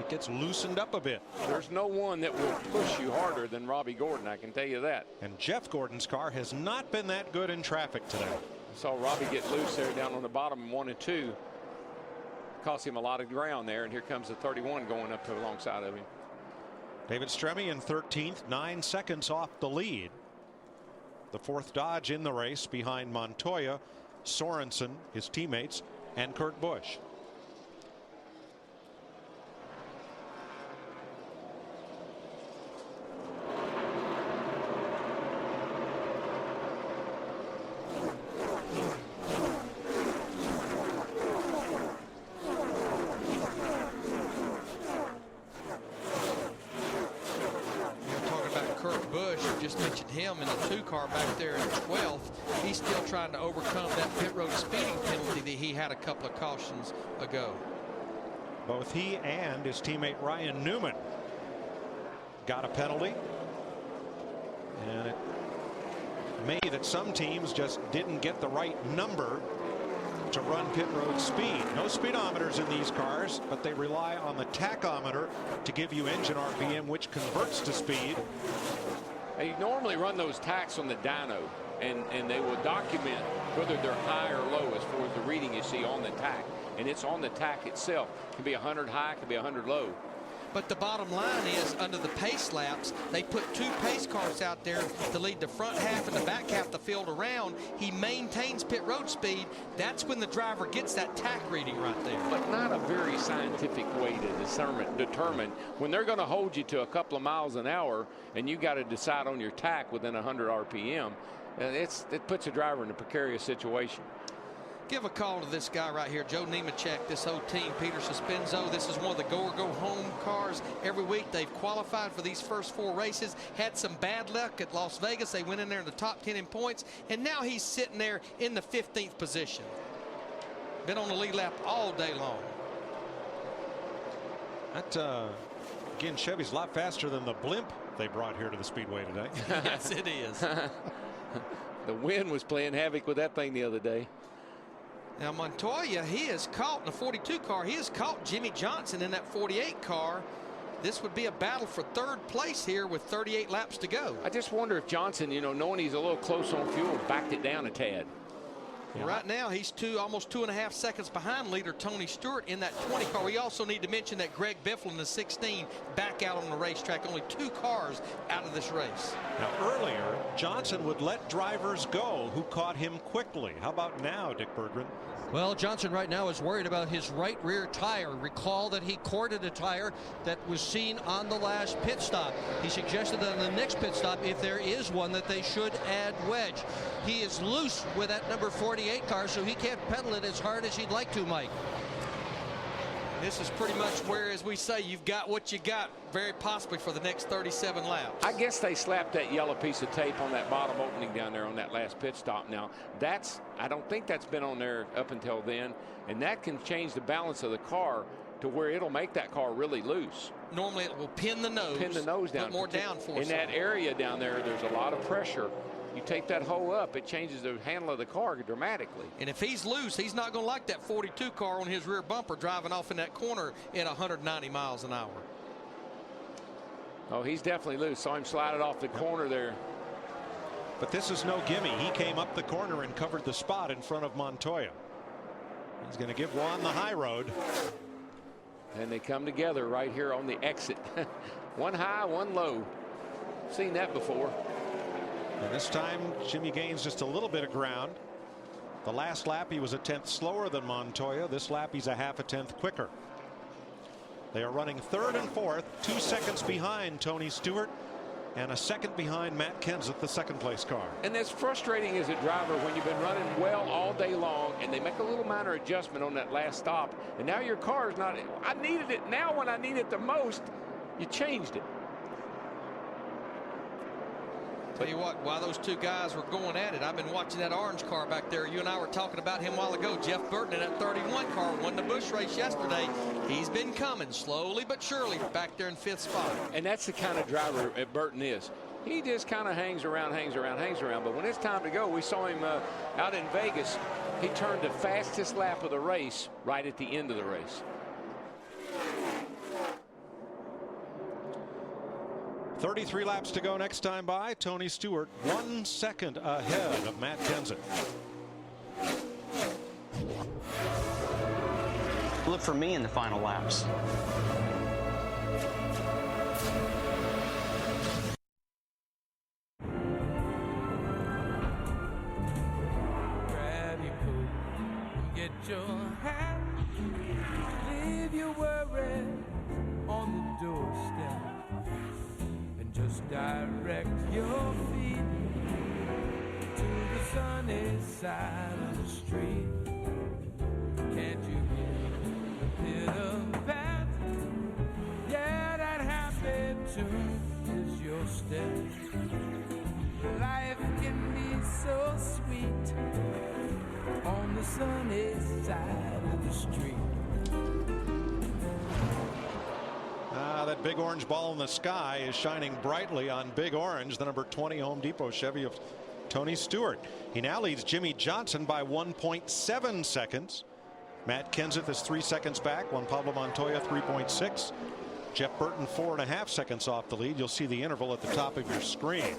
it gets loosened up a bit. There's no one that will push you harder than Robbie Gordon, I can tell you that. And Jeff Gordon's car has not been that good in traffic today. Saw Robbie get loose there down on the bottom in 1 and 2. Cost him a lot of ground there, and here comes the 31 going up to alongside of him. David Stremme in 13th, 9 seconds off the lead. The 4th Dodge in the race behind Montoya, Sorensen, his teammates, and Kurt Busch. Him in the 2 car back there in 12th. He's still trying to overcome that pit road speeding penalty that he had a couple of cautions ago. Both he and his teammate Ryan Newman got a penalty, and it may be that some teams just didn't get the right number to run pit road speed. No speedometers in these cars, but they rely on the tachometer to give you engine RPM, which converts to speed. They normally run those tacks on the dyno, and they will document whether they're high or low as far as the reading you see on the tack. And it's on the tack itself. It can be 100 high, it can be 100 low. But the bottom line is, under the pace laps, they put 2 pace cars out there to lead the front half and the back half of the field around. He maintains pit road speed. That's when the driver gets that tack reading right there. But not a very scientific way to determine when they're going to hold you to a couple of miles an hour, and you got to decide on your tack within 100 RPM. It puts a driver in a precarious situation. Give a call to this guy right here, Joe Nemechek, this whole team, Peter Suspenzo. This is one of the go or go home cars. Every week they've qualified for these first 4 races. Had some bad luck at Las Vegas. They went in there in the top 10 in points, and now he's sitting there in the 15th position. Been on the lead lap all day long. That again, Chevy's a lot faster than the blimp they brought here to the Speedway today. Yes, it is. The wind was playing havoc with that thing the other day. Now Montoya, he has caught in the 42 car. He has caught Jimmy Johnson in that 48 car. This would be a battle for 3rd place here with 38 laps to go. I just wonder if Johnson, knowing he's a little close on fuel, backed it down a tad. Yeah. Right now, he's almost 2.5 seconds behind leader Tony Stewart in that 20 car. We also need to mention that Greg Biffle in the 16 back out on the racetrack. Only 2 cars out of this race. Now, earlier, Johnson would let drivers go who caught him quickly. How about now, Dick Berggren? Well, Johnson right now is worried about his right rear tire. Recall that he corded a tire that was seen on the last pit stop. He suggested that on the next pit stop, if there is one, that they should add wedge. He is loose with that number 48 car, so he can't pedal it as hard as he'd like to, Mike. This is pretty much where, as we say, you've got what you got, very possibly for the next 37 laps. I guess they slapped that yellow piece of tape on that bottom opening down there on that last pit stop. Now, I don't think that's been on there up until then, and that can change the balance of the car to where it'll make that car really loose. Normally, it will pin the nose. Pin the nose down. Put more downforce. In that area down there, there's a lot of pressure. You take that hole up, it changes the handle of the car dramatically. And if he's loose, he's not going to like that 42 car on his rear bumper driving off in that corner at 190 miles an hour. Oh, he's definitely loose. Saw him slide it off the corner there. But this is no gimme. He came up the corner and covered the spot in front of Montoya. He's going to give Juan the high road. And they come together right here on the exit. One high, one low. Seen that before. And this time Jimmy gains just a little bit of ground. The last lap he was a 10th slower than Montoya. This lap he's a half a 10th quicker. They are running 3rd and 4th, 2 seconds behind Tony Stewart and a 2nd behind Matt Kenseth, the 2nd place car. And it's frustrating as a driver when you've been running well all day long and they make a little minor adjustment on that last stop, and now your car is not. I needed it now when I need it the most. You changed it. Tell you what, while those two guys were going at it, I've been watching that orange car back there. You and I were talking about him a while ago. Jeff Burton in that 31 car won the Busch race yesterday. He's been coming slowly but surely back there in 5th spot. And that's the kind of driver Burton is. He just kind of hangs around. But when it's time to go, we saw him out in Vegas. He turned the fastest lap of the race right at the end of the race. 33 laps to go next time by. Tony Stewart 1 second ahead of Matt Kenseth. Look for me in the final laps. Grab your coat and get your hat. Leave your worries on the doorstep. Just direct your feet to the sunny side of the street. Can't you hear the pitter-pat? Yeah, that happy tune is your step. Life can be so sweet on the sunny side of the street. That big orange ball in the sky is shining brightly on Big Orange, the number 20 Home Depot Chevy of Tony Stewart. He now leads Jimmy Johnson by 1.7 seconds. Matt Kenseth is 3 seconds back. Juan Pablo Montoya 3.6. Jeff Burton 4.5 seconds off the lead. You'll see the interval at the top of your screen.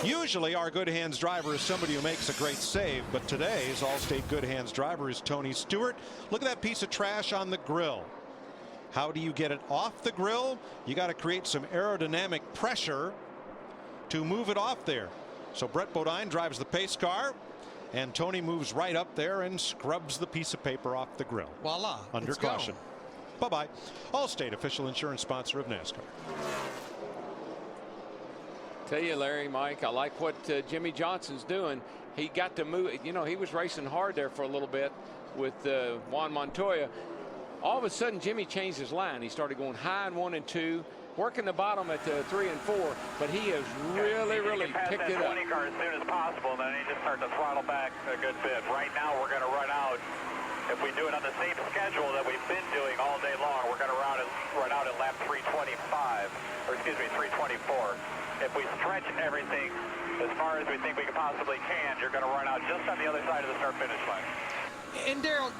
Usually our good hands driver is somebody who makes a great save, but today's Allstate good hands driver is Tony Stewart. Look at that piece of trash on the grill. How do you get it off the grill? You got to create some aerodynamic pressure to move it off there. So Brett Bodine drives the pace car, and Tony moves right up there and scrubs the piece of paper off the grill. Voila. Under caution. Bye-bye. Allstate, official insurance sponsor of NASCAR. Tell you, Larry, Mike, I like what Jimmy Johnson's doing. He got to move. You know, he was racing hard there for a little bit with Juan Montoya. All of a sudden, Jimmy changed his line. He started going high in 1 and 2, working the bottom at 3 and 4, but he has really picked it up. 20 car as soon as possible, and then he just started to throttle back a good bit. Right now, we're going to run out. If we do it on the same schedule that we've been doing all day long, we're going to run out at lap 325, or excuse me, 324. If we stretch everything as far as we think we possibly can, you're going to run out just on the other side of the start-finish line. And Darrell,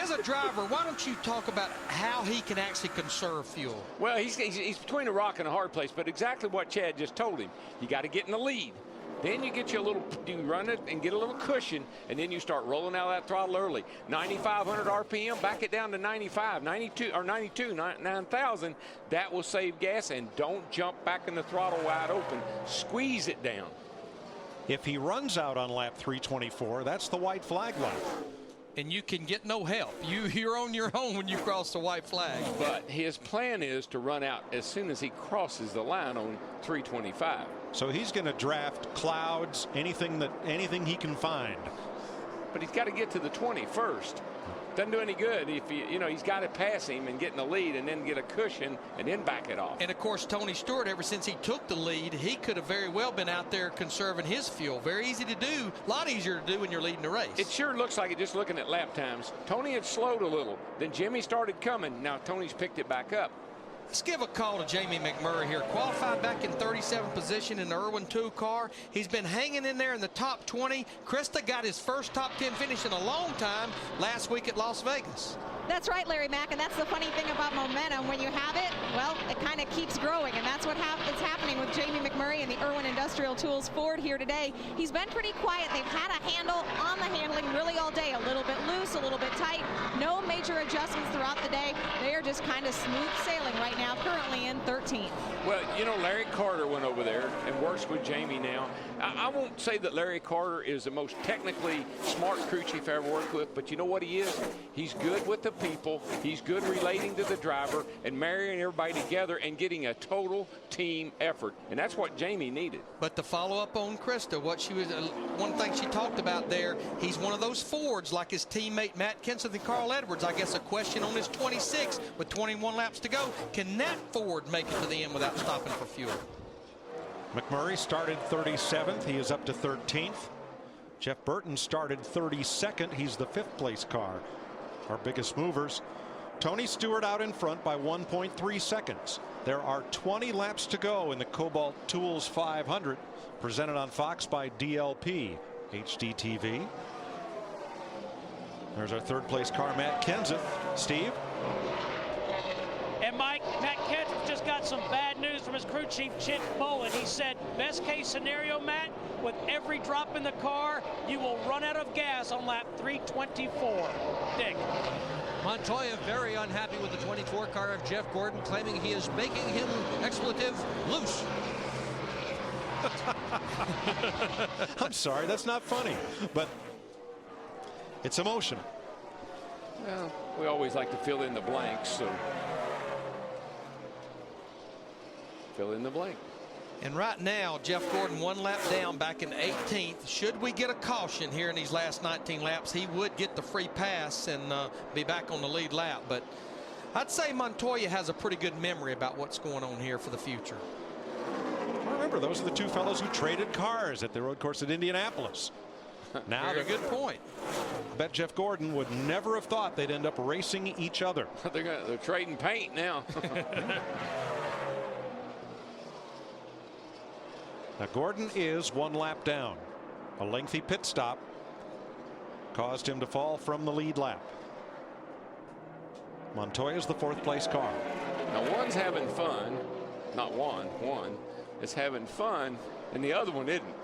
as a driver, why don't you talk about how he can actually conserve fuel? Well, he's between a rock and a hard place, but exactly what Chad just told him. You got to get in the lead. Then you get you a little, you run it and get a little cushion, and then you start rolling out that throttle early. 9,500 RPM, back it down to 95, 92, or 92, 9,000. That will save gas, and don't jump back in the throttle wide open. Squeeze it down. If he runs out on lap 324, that's the white flag lap. And you can get no help. You're on your own when you cross the white flag. But his plan is to run out as soon as he crosses the line on 325. So he's going to draft clouds, anything he can find. But he's got to get to the 20 first. Doesn't do any good if he's got to pass him and get in the lead and then get a cushion and then back it off. And of course, Tony Stewart, ever since he took the lead, he could have very well been out there conserving his fuel. Very easy to do, a lot easier to do when you're leading the race. It sure looks like it just looking at lap times. Tony had slowed a little. Then Jimmy started coming. Now Tony's picked it back up. Let's give a call to Jamie McMurray here. Qualified back in 37th position in the Irwin 2 car. He's been hanging in there in the top 20. Krista got his first top 10 finish in a long time last week at Las Vegas. That's right, Larry Mack, and that's the funny thing about momentum. When you have it, well, it kind of keeps growing, and that's what is happening with Jamie McMurray and the Irwin Industrial Tools Ford here today. He's been pretty quiet. They've had a handle on the handling really all day, a little bit loose, a little bit tight. No major adjustments throughout the day. They are just kind of smooth sailing right now, currently in 13th. Well, you know, Larry Carter went over there and works with Jamie now. I won't say that Larry Carter is the most technically smart crew chief I ever worked with, but you know what he is? He's good with the people. He's good relating to the driver and marrying everybody together and getting a total team effort. And that's what Jamie needed. But to follow up on Krista, one thing she talked about there, he's one of those Fords like his teammate Matt Kenseth and Carl Edwards. I guess a question on his 26 with 21 laps to go. Can that Ford make it to the end without stopping for fuel? McMurray started 37th. He is up to 13th. Jeff Burton started 32nd. He's the 5th place car. Our biggest movers. Tony Stewart out in front by 1.3 seconds. There are 20 laps to go in the Kobalt Tools 500, presented on Fox by DLP HDTV. There's our 3rd place car, Matt Kenseth. Steve? And Mike, Matt Kenseth just got some bad news from his crew chief, Chip Bowen. He said, best case scenario, Matt, with every drop in the car, you will run out of gas on lap 324. Dick. Montoya very unhappy with the 24 car of Jeff Gordon, claiming he is making him expletive loose. I'm sorry, that's not funny, but it's emotional. Well, we always like to fill in the blanks, so fill in the blank. And right now, Jeff Gordon 1 lap down back in 18th. Should we get a caution here in these last 19 laps, he would get the free pass and be back on the lead lap. But I'd say Montoya has a pretty good memory about what's going on here for the future. Remember, those are the 2 fellows who traded cars at the road course at Indianapolis. Now, Very good point. I bet Jeff Gordon would never have thought they'd end up racing each other. They're trading paint now. Now, Gordon is 1 lap down. A lengthy pit stop caused him to fall from the lead lap. Montoya's the 4th place car. Now, one's having fun. Not one is having fun, and the other one isn't.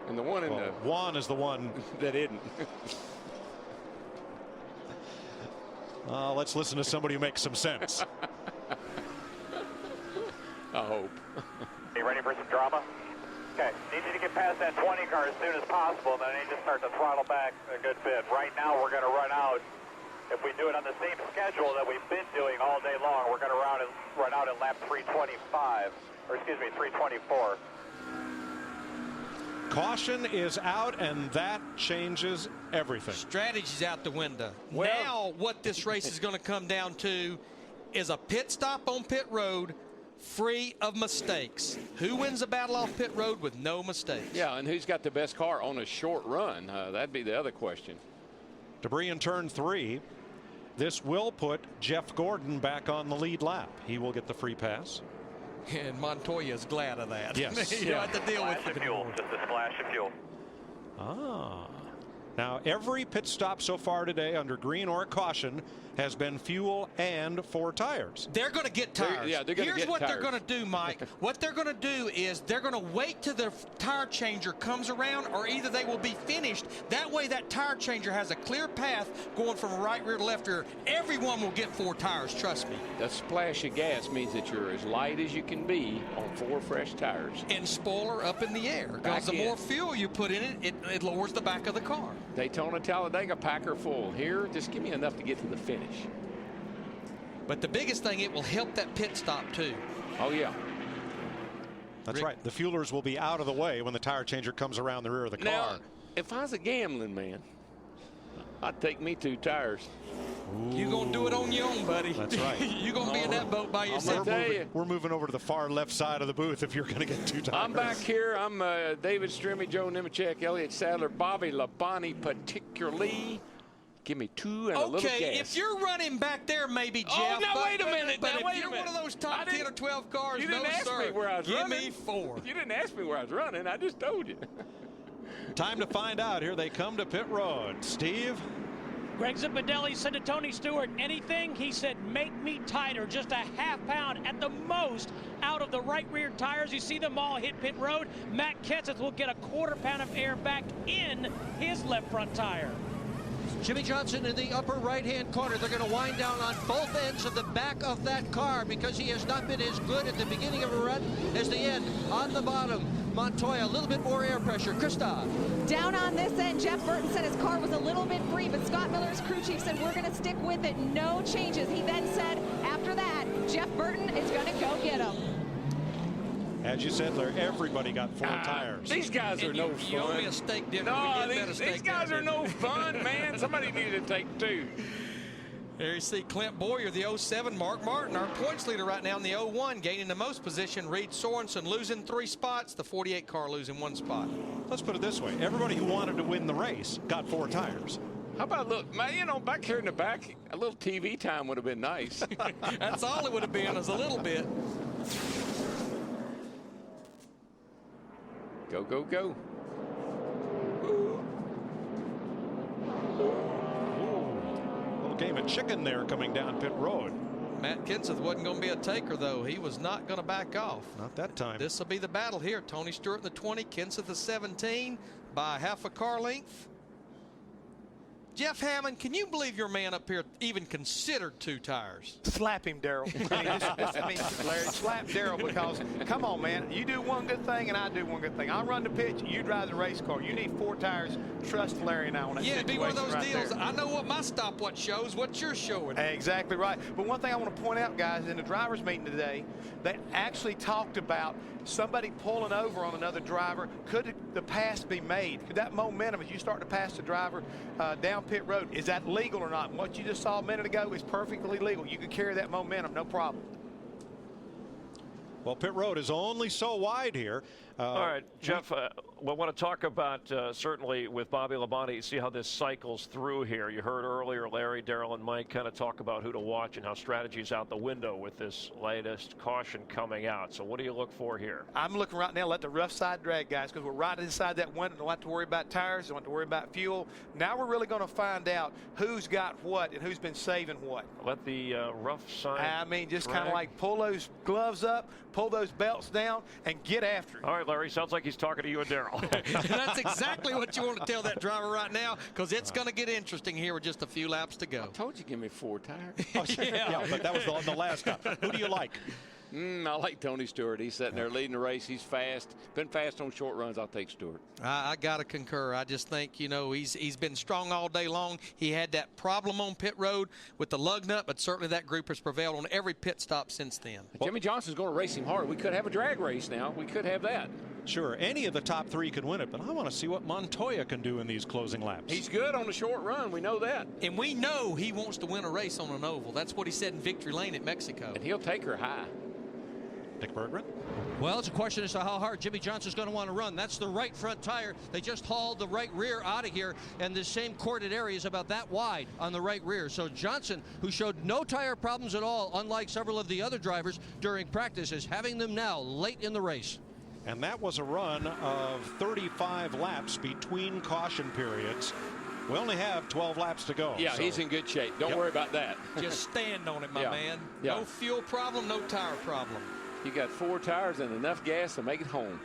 And the one in the one is the one that isn't. Let's listen to somebody who makes some sense. I hope. You ready for some drama? Okay, need you to get past that 20 car as soon as possible, and then I need to start to throttle back a good bit. Right now, we're going to run out. If we do it on the same schedule that we've been doing all day long, we're going to run out at lap 325, or excuse me, 324. Caution is out, and that changes everything. Strategy's out the window. Well, now what this race is going to come down to is a pit stop on pit road free of mistakes. Who wins the battle off pit road with no mistakes? Yeah, and who's got the best car on a short run? That'd be the other question. Debris in turn 3. This will put Jeff Gordon back on the lead lap. He will get the free pass. And Montoya is glad of that. Yes. You don't have to deal with Splash of fuel, just a splash of fuel. Now, every pit stop so far today under green or caution has been fuel and 4 tires. They're going to get tires. They're going to Here's get what tires. they're going to do, Mike. What they're going to do is they're going to wait till the tire changer comes around, or either they will be finished. That way that tire changer has a clear path going from right rear to left rear. Everyone will get 4 tires, trust me. That splash of gas means that you're as light as you can be on 4 fresh tires. And spoiler up in the air. Because the more fuel you put in it, it lowers the back of the car. Daytona, Talladega, packer full. Here, just give me enough to get to the finish. But the biggest thing, it will help that pit stop too. Oh, yeah. That's right. The fuelers will be out of the way when the tire changer comes around the rear of the car. Now, if I was a gambling man, I'd take me 2 tires. You're going to do it on your own, buddy. That's right. You're going to be in that boat by yourself. We're moving over to the far left side of the booth if you're going to get 2 tires. I'm back here. I'm David Strimmy, Joe Nemechek, Elliott Sadler, Bobby Labonte particularly. Give me 2 and a little gas. Okay, if you're running back there, maybe, Jeff. Oh, now wait a minute. But Now, if wait a you're minute. one of those top 10 or 12 cars, You didn't no, ask sir. me where I was Give running. me 4. You didn't ask me where I was running. I just told you. Time to find out. Here they come to pit road. Steve? Greg Zipadelli said to Tony Stewart, anything? He said, make me tighter, just a ½ pound at the most out of the right rear tires. You see them all hit pit road. Matt Kenseth will get a ¼ pound of air back in his left front tire. Jimmy Johnson in the upper right-hand corner. They're going to wind down on both ends of the back of that car because he has not been as good at the beginning of a run as the end. On the bottom, Montoya, a little bit more air pressure. Krista. Down on this end, Jeff Burton said his car was a little bit free, but Scott Miller's crew chief said we're going to stick with it. No changes. He then said after that, Jeff Burton is going to go get him. As you said, Larry, everybody got 4 tires. These guys are no fun. You owe me a steak dinner. No, these guys are no fun, man. Somebody needed to take 2. There you see Clint Boyer, the 07, Mark Martin, our points leader right now in the 01, gaining the most position. Reed Sorensen losing 3 spots, the 48 car losing 1 spot. Let's put it this way. Everybody who wanted to win the race got 4 tires. How about, look, man, you know, back here in the back, a little TV time would have been nice. That's all it would have been, is a little bit. Go, go, go. Game of chicken there coming down pit road. Matt Kenseth wasn't going to be a taker, though. He was not going to back off. Not that time. This will be the battle here. Tony Stewart in the 20, Kenseth the 17 by half a car length. Jeff Hammond, can you believe your man up here even considered 2 tires? Slap him, Darrell. Larry, slap Darrell, because, come on, man. You do one good thing and I do one good thing. I'll run the pitch, you drive the race car. You need 4 tires. Trust Larry and I on that. Yeah, it'd be one of those right deals. there. I know what my stopwatch shows. What's yours showing? Exactly right. But one thing I want to point out, guys, in the drivers' meeting today, they actually talked about somebody pulling over on another driver. Could the pass be made? Could that momentum, as you start to pass the driver down pit road, is that legal or not? And what you just saw a minute ago is perfectly legal. You can carry that momentum, no problem. Well, pit road is only so wide here. All right, Jeff, we want to talk about certainly with Bobby Labonte, see how this cycles through here. You heard earlier Larry, Darrell, and Mike kind of talk about who to watch and how strategy's out the window with this latest caution coming out. So what do you look for here? I'm looking right now, let the rough side drag, guys, because we're right inside that window. Don't have to worry about tires, don't have to worry about fuel. Now we're really going to find out who's got what and who's been saving what. Let the rough side I mean, just drag. kind of like pull those gloves up, pull those belts down, and get after it. All right, Larry, sounds like he's talking to you and Darrell. That's exactly what you want to tell that driver right now, because it's going to get interesting here with just a few laps to go. I told you, give me 4 tires. Yeah, but that was the last time. Who do you like? I like Tony Stewart. He's sitting there leading the race. He's fast. Been fast on short runs. I'll take Stewart. I got to concur. I just think, you know, he's been strong all day long. He had that problem on pit road with the lug nut, but certainly that group has prevailed on every pit stop since then. Jimmy Johnson's going to race him hard. We could have a drag race now. We could have that. Sure, any of the top 3 could win it, but I want to see what Montoya can do in these closing laps. He's good on the short run. We know that. And we know he wants to win a race on an oval. That's what he said in Victory Lane at Mexico. And he'll take her high. Dick Berggren? Well, it's a question as to how hard Jimmy Johnson's going to want to run. That's the right front tire. They just hauled the right rear out of here, and the same corded area is about that wide on the right rear. So Johnson, who showed no tire problems at all, unlike several of the other drivers during practice, is having them now late in the race. And that was a run of 35 laps between caution periods. We only have 12 laps to go. Yeah, so he's in good shape. Don't worry about that. Just stand on it, my man. Yeah. No fuel problem, no tire problem. You got 4 tires and enough gas to make it home.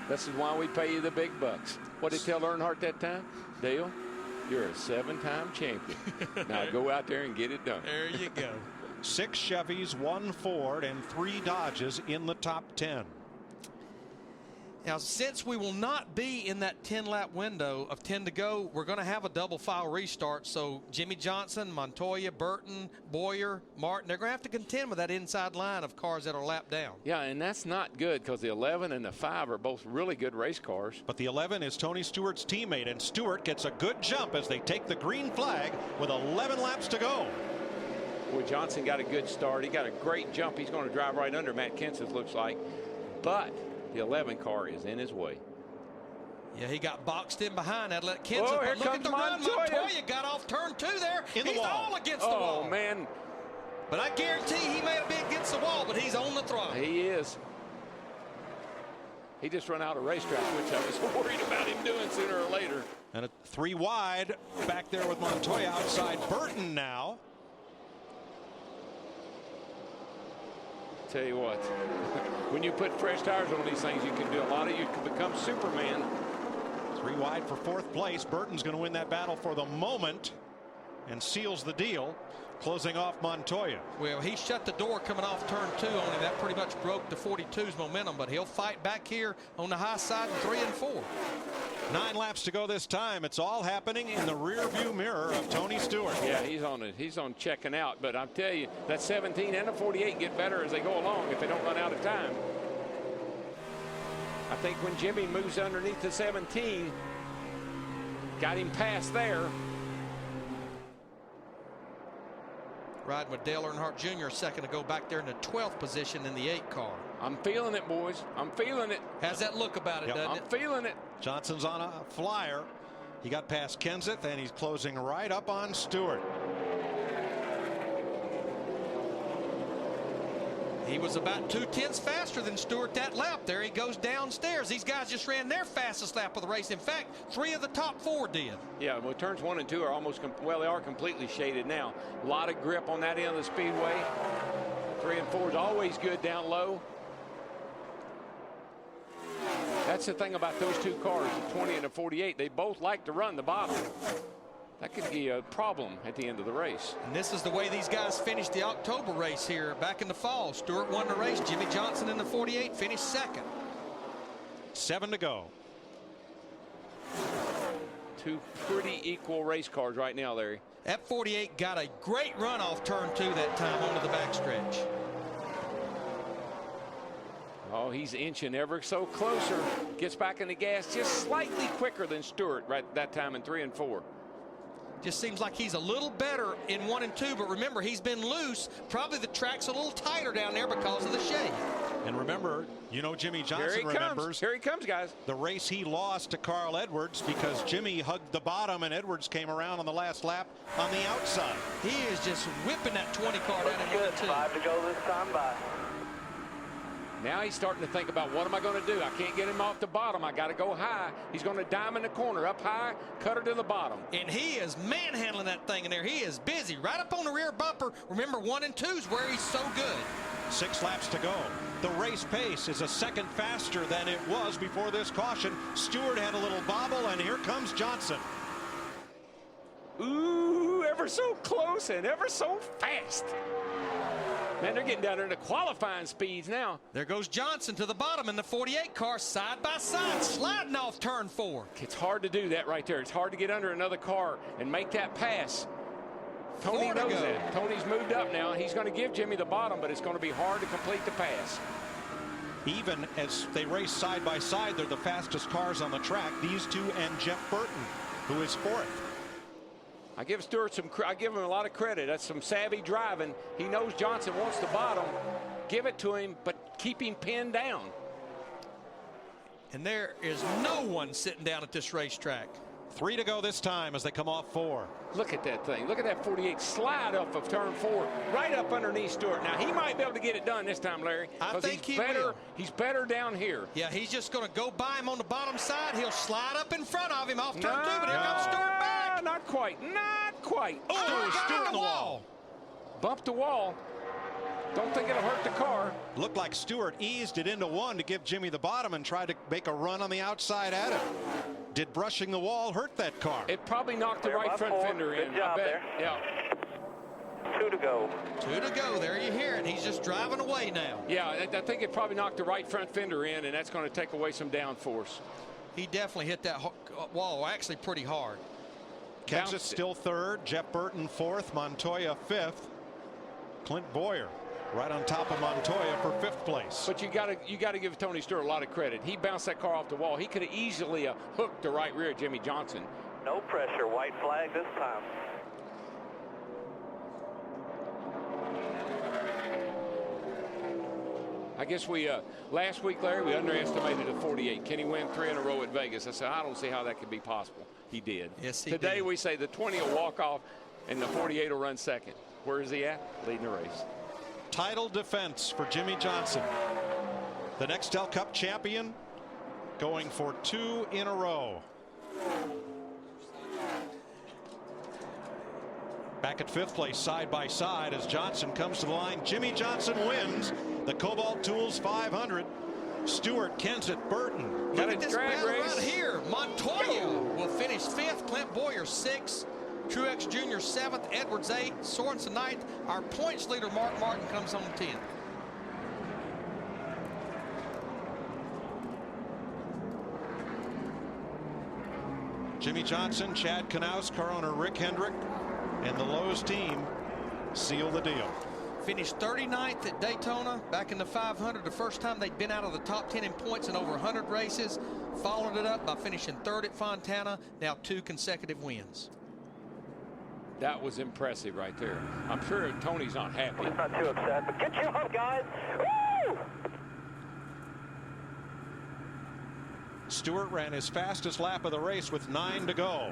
This is why we pay you the big bucks. What did tell Earnhardt that time? Dale, you're a 7-time champion. Now go out there and get it done. There you go. 6 Chevys, 1 Ford, and 3 Dodges in the top 10. Now, since we will not be in that 10-lap window of 10 to go, we're going to have a double file restart. So Jimmy Johnson, Montoya, Burton, Boyer, Martin, they're going to have to contend with that inside line of cars that are lapped down. Yeah, and that's not good because the 11 and the 5 are both really good race cars. But the 11 is Tony Stewart's teammate, and Stewart gets a good jump as they take the green flag with 11 laps to go. Boy, Johnson got a good start. He got a great jump. He's going to drive right under Matt Kenseth, looks like. But the 11 car is in his way. Yeah, he got boxed in behind that. Let Kenseth. Oh, here look comes at the Montoya. run. Montoya got off turn 2 there. In the he's wall. all against the wall. Oh, man. But I guarantee he may have been against the wall, but he's on the throttle. He is. He just run out of racetrack, which I was worried about him doing sooner or later. And a 3 wide back there with Montoya outside Burton now. Tell you what, when you put fresh tires on these things, you can do a lot of. You can become Superman. 3 wide for 4th place. Burton's going to win that battle for the moment and seals the deal, closing off Montoya. Well, he shut the door coming off turn 2 on him. That pretty much broke the 42's momentum, but he'll fight back here on the high side in 3 and 4. 9 laps to go this time. It's all happening in the rear view mirror of Tony Stewart. Yeah, he's on it. He's on checking out. But I'm telling you, that 17 and the 48 get better as they go along if they don't run out of time. I think when Jimmy moves underneath the 17, got him past there. riding with Dale Earnhardt Jr. a second ago back there in the 12th position in the 8 car. I'm feeling it, boys. I'm feeling it. Has that look about it, doesn't it? I'm feeling it. Johnson's on a flyer. He got past Kenseth, and he's closing right up on Stewart. He was about 2/10 faster than Stewart that lap. There he goes downstairs. These guys just ran their fastest lap of the race. In fact, 3 of the top 4 did. Yeah, well, turns 1 and 2 are almost, well, they are completely shaded now. A lot of grip on that end of the speedway. 3 and 4 is always good down low. That's the thing about those 2 cars, the 20 and the 48. They both like to run the bottom. That could be a problem at the end of the race. And this is the way these guys finished the October race here back in the fall. Stewart won the race. Jimmy Johnson in the 48 finished second. 7 to go. 2 pretty equal race cars right now, Larry. That 48 got a great run off turn 2 that time onto the backstretch. Oh, he's inching ever so closer. Gets back in the gas just slightly quicker than Stewart right that time in 3 and 4. Just seems like he's a little better in 1 and 2, but remember, he's been loose. Probably the track's a little tighter down there because of the shade. And remember, you know, Jimmy Johnson remembers. Here he comes, guys. The race he lost to Carl Edwards because Jimmy hugged the bottom and Edwards came around on the last lap on the outside. He is just whipping that 20 car down in 1 and 2. 5 to go this time by. Now he's starting to think about, what am I going to do? I can't get him off the bottom. I got to go high. He's going to dime in the corner, up high, cut her to the bottom. And he is manhandling that thing in there. He is busy right up on the rear bumper. Remember, 1 and 2 is where he's so good. 6 laps to go. The race pace is a second faster than it was before this caution. Stewart had a little bobble, and here comes Johnson. Ooh, ever so close and ever so fast. Man, they're getting down there into qualifying speeds now. There goes Johnson to the bottom in the 48 car, side by side, sliding off turn 4. It's hard to do that right there. It's hard to get under another car and make that pass. Tony knows that. Tony's moved up now. He's going to give Jimmy the bottom, but it's going to be hard to complete the pass. Even as they race side by side, they're the fastest cars on the track. These two and Jeff Burton, who is 4th. I give Stewart I give him a lot of credit. That's some savvy driving. He knows Johnson wants the bottom. Give it to him, but keep him pinned down. And there is no one sitting down at this racetrack. 3 to go this time as they come off 4. Look at that thing. Look at that 48 slide off of turn 4, right up underneath Stewart. Now, he might be able to get it done this time, Larry. I think he will. He's better down here. Yeah, he's just going to go by him on the bottom side. He'll slide up in front of him off turn 2, but here comes Stewart back. Not quite. Not quite. Oh, Stewart in the wall. Bumped the wall. Don't think it'll hurt the car. Looked like Stewart eased it into 1 to give Jimmy the bottom and tried to make a run on the outside at him. Did brushing the wall hurt that car? It probably knocked the right front fender in. Good job there. Yeah. 2 to go. 2 to go. There you hear it. He's just driving away now. Yeah, I think it probably knocked the right front fender in, and that's going to take away some downforce. He definitely hit that wall actually pretty hard. Kenseth still 3rd, Jeff Burton 4th, Montoya 5th, Clint Boyer right on top of Montoya for 5th place. But you got to give Tony Stewart a lot of credit. He bounced that car off the wall. He could have easily hooked the right rear of Jimmy Johnson. No pressure. White flag this time. I guess we last week, Larry, we underestimated the 48. Can he win 3 in a row at Vegas? I said, I don't see how that could be possible. He did. Yes, he Today did. we say the 20 will walk off and the 48 will run second. Where is he at? Leading the race. Title defense for Jimmy Johnson. The Nextel Cup champion going for 2 in a row. Back at 5th place, side by side, as Johnson comes to the line. Jimmy Johnson wins the Kobalt Tools 500. Stewart, Kenseth, Burton. Look at this battle right here. Montoya will finish 5th. Clint Boyer 6th. Truex Jr. 7th. Edwards 8th. Sorensen 9th. Our points leader Mark Martin comes home 10th. Jimmy Johnson, Chad Knaus, car owner Rick Hendrick, and the Lowe's team seal the deal. Finished 39th at Daytona back in the 500. The first time they'd been out of the top 10 in points in over 100 races. Followed it up by finishing 3rd at Fontana. Now 2 consecutive wins. That was impressive right there. I'm sure Tony's not happy. He's not too upset, but get you up, guys. Woo! Stewart ran his fastest lap of the race with 9 to go.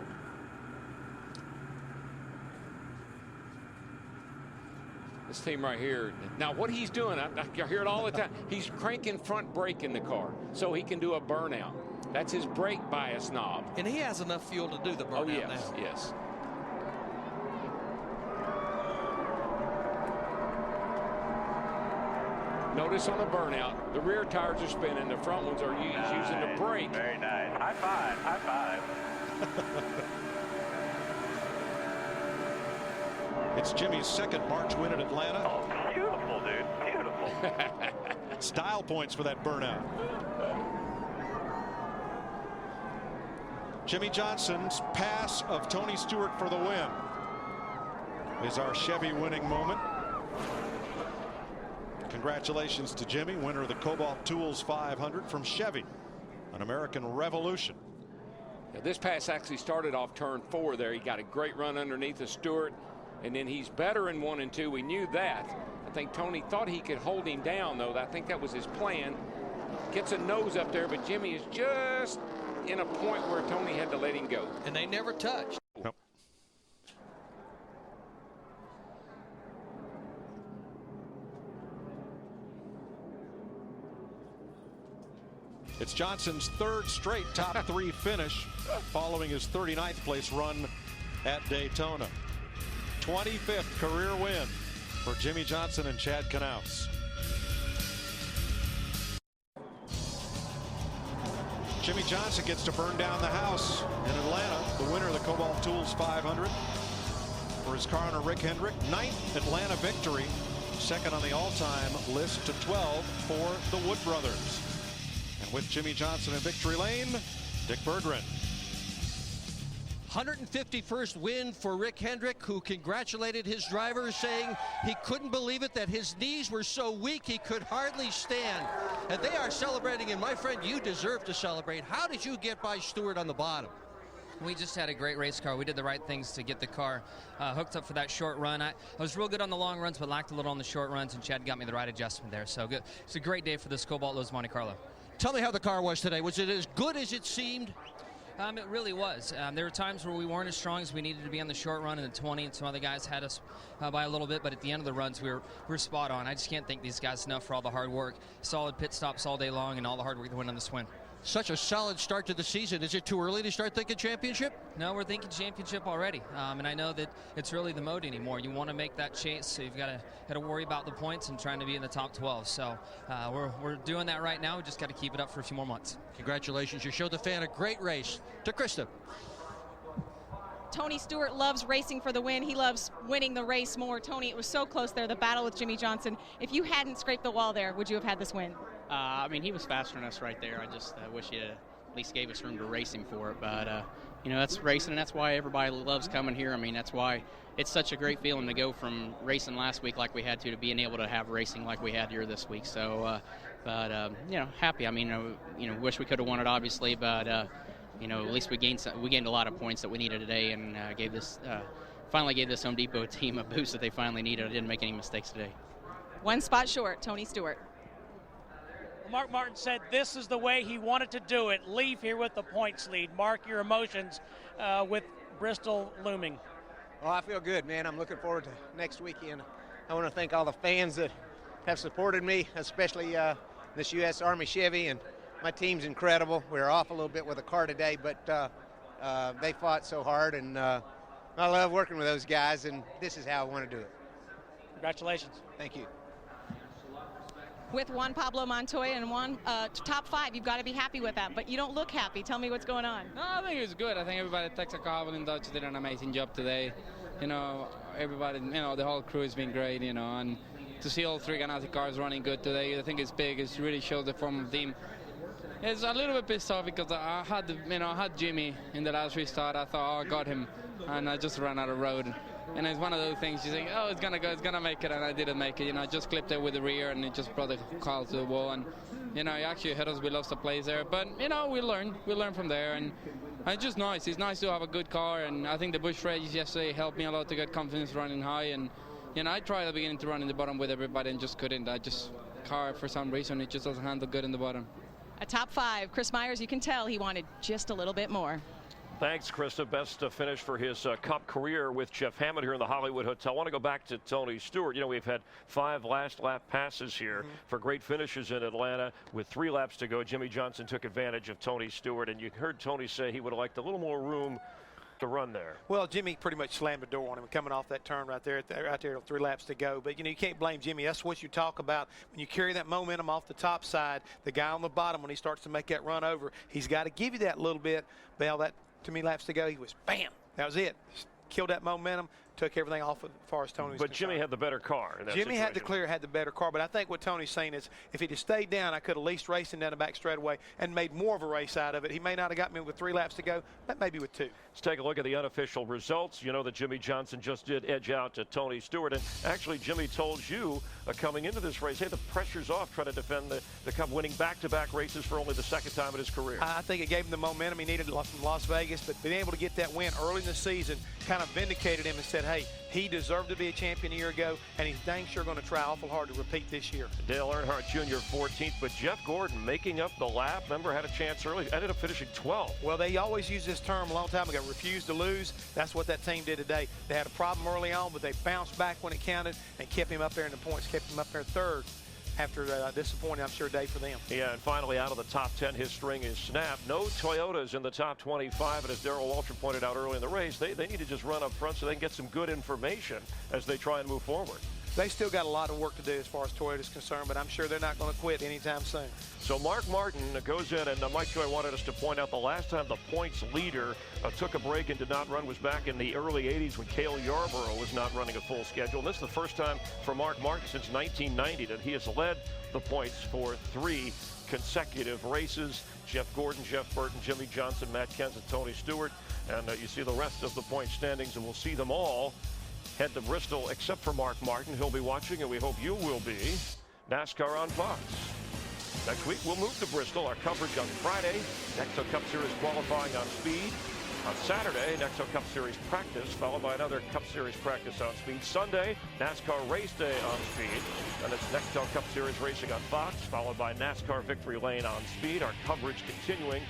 This team right here. Now, what he's doing, I hear it all the time. He's cranking front brake in the car so he can do a burnout. That's his brake bias knob. And he has enough fuel to do the burnout now. Yes. Notice on the burnout, the rear tires are spinning, the front ones are using the brake. Very nice. High five. High five. It's Jimmy's second March win at Atlanta. Oh, beautiful, dude. Beautiful. Style points for that burnout. Jimmy Johnson's pass of Tony Stewart for the win is our Chevy winning moment. Congratulations to Jimmy, winner of the Kobalt Tools 500 from Chevy, an American Revolution. Now, this pass actually started off turn 4 there. He got a great run underneath the Stewart, and then he's better in 1 and 2. We knew that. I think Tony thought he could hold him down, though. I think that was his plan. Gets a nose up there, but Jimmy is just in a point where Tony had to let him go. And they never touched. Nope. It's Johnson's 3rd straight top 3 finish following his 39th place run at Daytona. 25th career win for Jimmy Johnson and Chad Knaus. Jimmy Johnson gets to burn down the house in Atlanta, the winner of the Kobalt Tools 500 for his car owner Rick Hendrick. 9th Atlanta victory, second on the all-time list to 12 for the Wood brothers. And with Jimmy Johnson in victory lane, Dick Berggren. 151st win for Rick Hendrick, who congratulated his driver, saying he couldn't believe it, that his knees were so weak he could hardly stand. And they are celebrating, and my friend, you deserve to celebrate. How did you get by Stewart on the bottom? We just had a great race car. We did the right things to get the car hooked up for that short run. I was real good on the long runs, but lacked a little on the short runs, and Chad got me the right adjustment there. So good. It's a great day for this Kobalt Tools Monte Carlo. Tell me how the car was today. Was it as good as it seemed? It really was. There were times where we weren't as strong as we needed to be on the short run in the 20, and some other guys had us by a little bit, but at the end of the runs, we were spot on. I just can't thank these guys enough for all the hard work, solid pit stops all day long, and all the hard work that went on this win. Such a solid start to the season. Is it too early to start thinking championship? No, we're thinking championship already, and I know that it's really the mode anymore. You want to make that chase, so you've got to worry about the points and trying to be in the top 12. So we're doing that right now. We just got to keep it up for a few more months. Congratulations. You showed the fan a great race. To Krista. Tony Stewart loves racing for the win. He loves winning the race more. Tony, it was so close there, the battle with Jimmy Johnson. If you hadn't scraped the wall there, would you have had this win? I mean, he was faster than us right there. I just wish he at least gave us room to race him for it. But, you know, that's racing, and that's why everybody loves coming here. I mean, that's why it's such a great feeling to go from racing last week like we had to being able to have racing like we had here this week. So, you know, happy. I mean, you know, wish we could have won it, obviously, but, you know, at least we gained a lot of points that we needed today, and finally gave this Home Depot team a boost that they finally needed. I didn't make any mistakes today. One spot short, Tony Stewart. Mark Martin said this is the way he wanted to do it. Leave here with the points lead. Mark, your emotions with Bristol looming. Well, I feel good, man. I'm looking forward to next weekend. I want to thank all the fans that have supported me, especially this U.S. Army Chevy, and my team's incredible. We were off a little bit with the car today, but they fought so hard, and I love working with those guys, and this is how I want to do it. Congratulations. Thank you. With Juan Pablo Montoya and one top 5, you've got to be happy with that, but you don't look happy. Tell me what's going on. No, I think it was good. I think everybody at Texaco Havoline Dodge did an amazing job today. You know, everybody, you know, the whole crew has been great, you know, and to see all 3 Ganassi cars running good today, I think it's big. It really shows the form of the team. It's a little bit pissed off because I had Jimmy in the last restart. I thought, oh, I got him, and I just ran out of road. And it's one of those things, you think, oh, it's going to go, it's going to make it, and I didn't make it. You know, I just clipped it with the rear, and it just brought the car to the wall. And, you know, he actually hit us. We lost the place there. But, you know, we learn from there. And It's just nice. It's nice to have a good car, and I think the Busch race yesterday helped me a lot to get confidence running high. And I tried at the beginning to run in the bottom with everybody and just couldn't. Car for some reason it just doesn't handle good in the bottom. A top 5. Chris Myers, you can tell he wanted just a little bit more. Thanks, Krista. Best finish for his Cup career with Jeff Hammond here in the Hollywood Hotel. I want to go back to Tony Stewart. We've had 5 last lap passes here for great finishes in Atlanta. With 3 laps to go, Jimmie Johnson took advantage of Tony Stewart, and you heard Tony say he would have liked a little more room to run there. Well, Jimmy pretty much slammed the door on him coming off that turn right there, 3 laps to go. But, you can't blame Jimmy. That's what you talk about. When you carry that momentum off the top side, the guy on the bottom, when he starts to make that run over, he's got to give you that little bit. Bell, that too many laps to go, he was bam. That was it. Killed that momentum, took everything off as far as Tony was concerned. Jimmy had the better car in that Jimmy situation. had the better car, but I think what Tony's saying is if he'd have stayed down, I could have at least raced him down the back straightaway and made more of a race out of it. He may not have got me with 3 laps to go, but maybe with 2. Let's take a look at the unofficial results. You know that Jimmie Johnson just did edge out to Tony Stewart, and actually Jimmy told you coming into this race, hey, the pressure's off trying to defend the Cup, winning back-to-back races for only the 2nd time in his career. I think it gave him the momentum he needed from Las Vegas, but being able to get that win early in the season kind of vindicated him and said, hey, he deserved to be a champion a year ago, and he's dang sure going to try awful hard to repeat this year. Dale Earnhardt Jr. 14th, but Jeff Gordon making up the lap. Remember, had a chance early, ended up finishing 12th. Well, they always used this term a long time ago, refuse to lose. That's what that team did today. They had a problem early on, but they bounced back when it counted and kept him up there in the points, kept him up there 3rd. After a disappointing, I'm sure, day for them. Yeah, and finally out of the top 10, his string is snapped. No Toyotas in the top 25, and as Darrell Waltrip pointed out early in the race, they need to just run up front so they can get some good information as they try and move forward. They still got a lot of work to do as far as Toyota's concerned, but I'm sure they're not going to quit anytime soon. So Mark Martin goes in, and Mike Joy wanted us to point out the last time the points leader took a break and did not run was back in the early 80s when Cale Yarborough was not running a full schedule. And this is the first time for Mark Martin since 1990 that he has led the points for 3 consecutive races. Jeff Gordon, Jeff Burton, Jimmie Johnson, Matt Kenseth, and Tony Stewart. And you see the rest of the point standings, and we'll see them all head to Bristol, except for Mark Martin. He'll be watching, and we hope you will be. NASCAR on Fox. Next week, we'll move to Bristol. Our coverage on Friday. Nexo Cup Series qualifying on speed. On Saturday, Nexo Cup Series practice, followed by another Cup Series practice on speed. Sunday, NASCAR race day on speed. And it's Nexo Cup Series racing on Fox, followed by NASCAR Victory Lane on speed. Our coverage continuing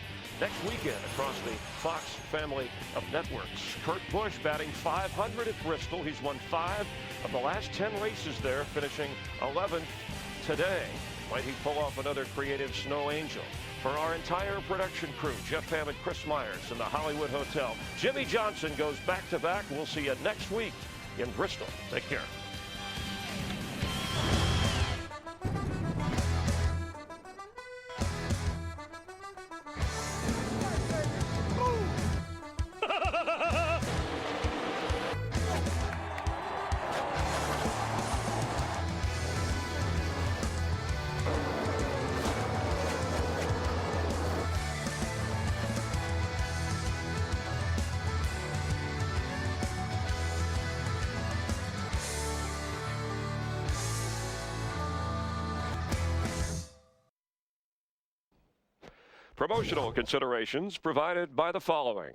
next weekend across the Fox family of networks. Kurt Busch batting .500 at Bristol. He's won 5 of the last 10 races there, finishing 11th today. Might he pull off another creative snow angel? For our entire production crew, Jeff Hammond, Chris Myers in the Hollywood Hotel. Jimmie Johnson goes back-to-back. We'll see you next week in Bristol. Take care. Promotional considerations provided by the following.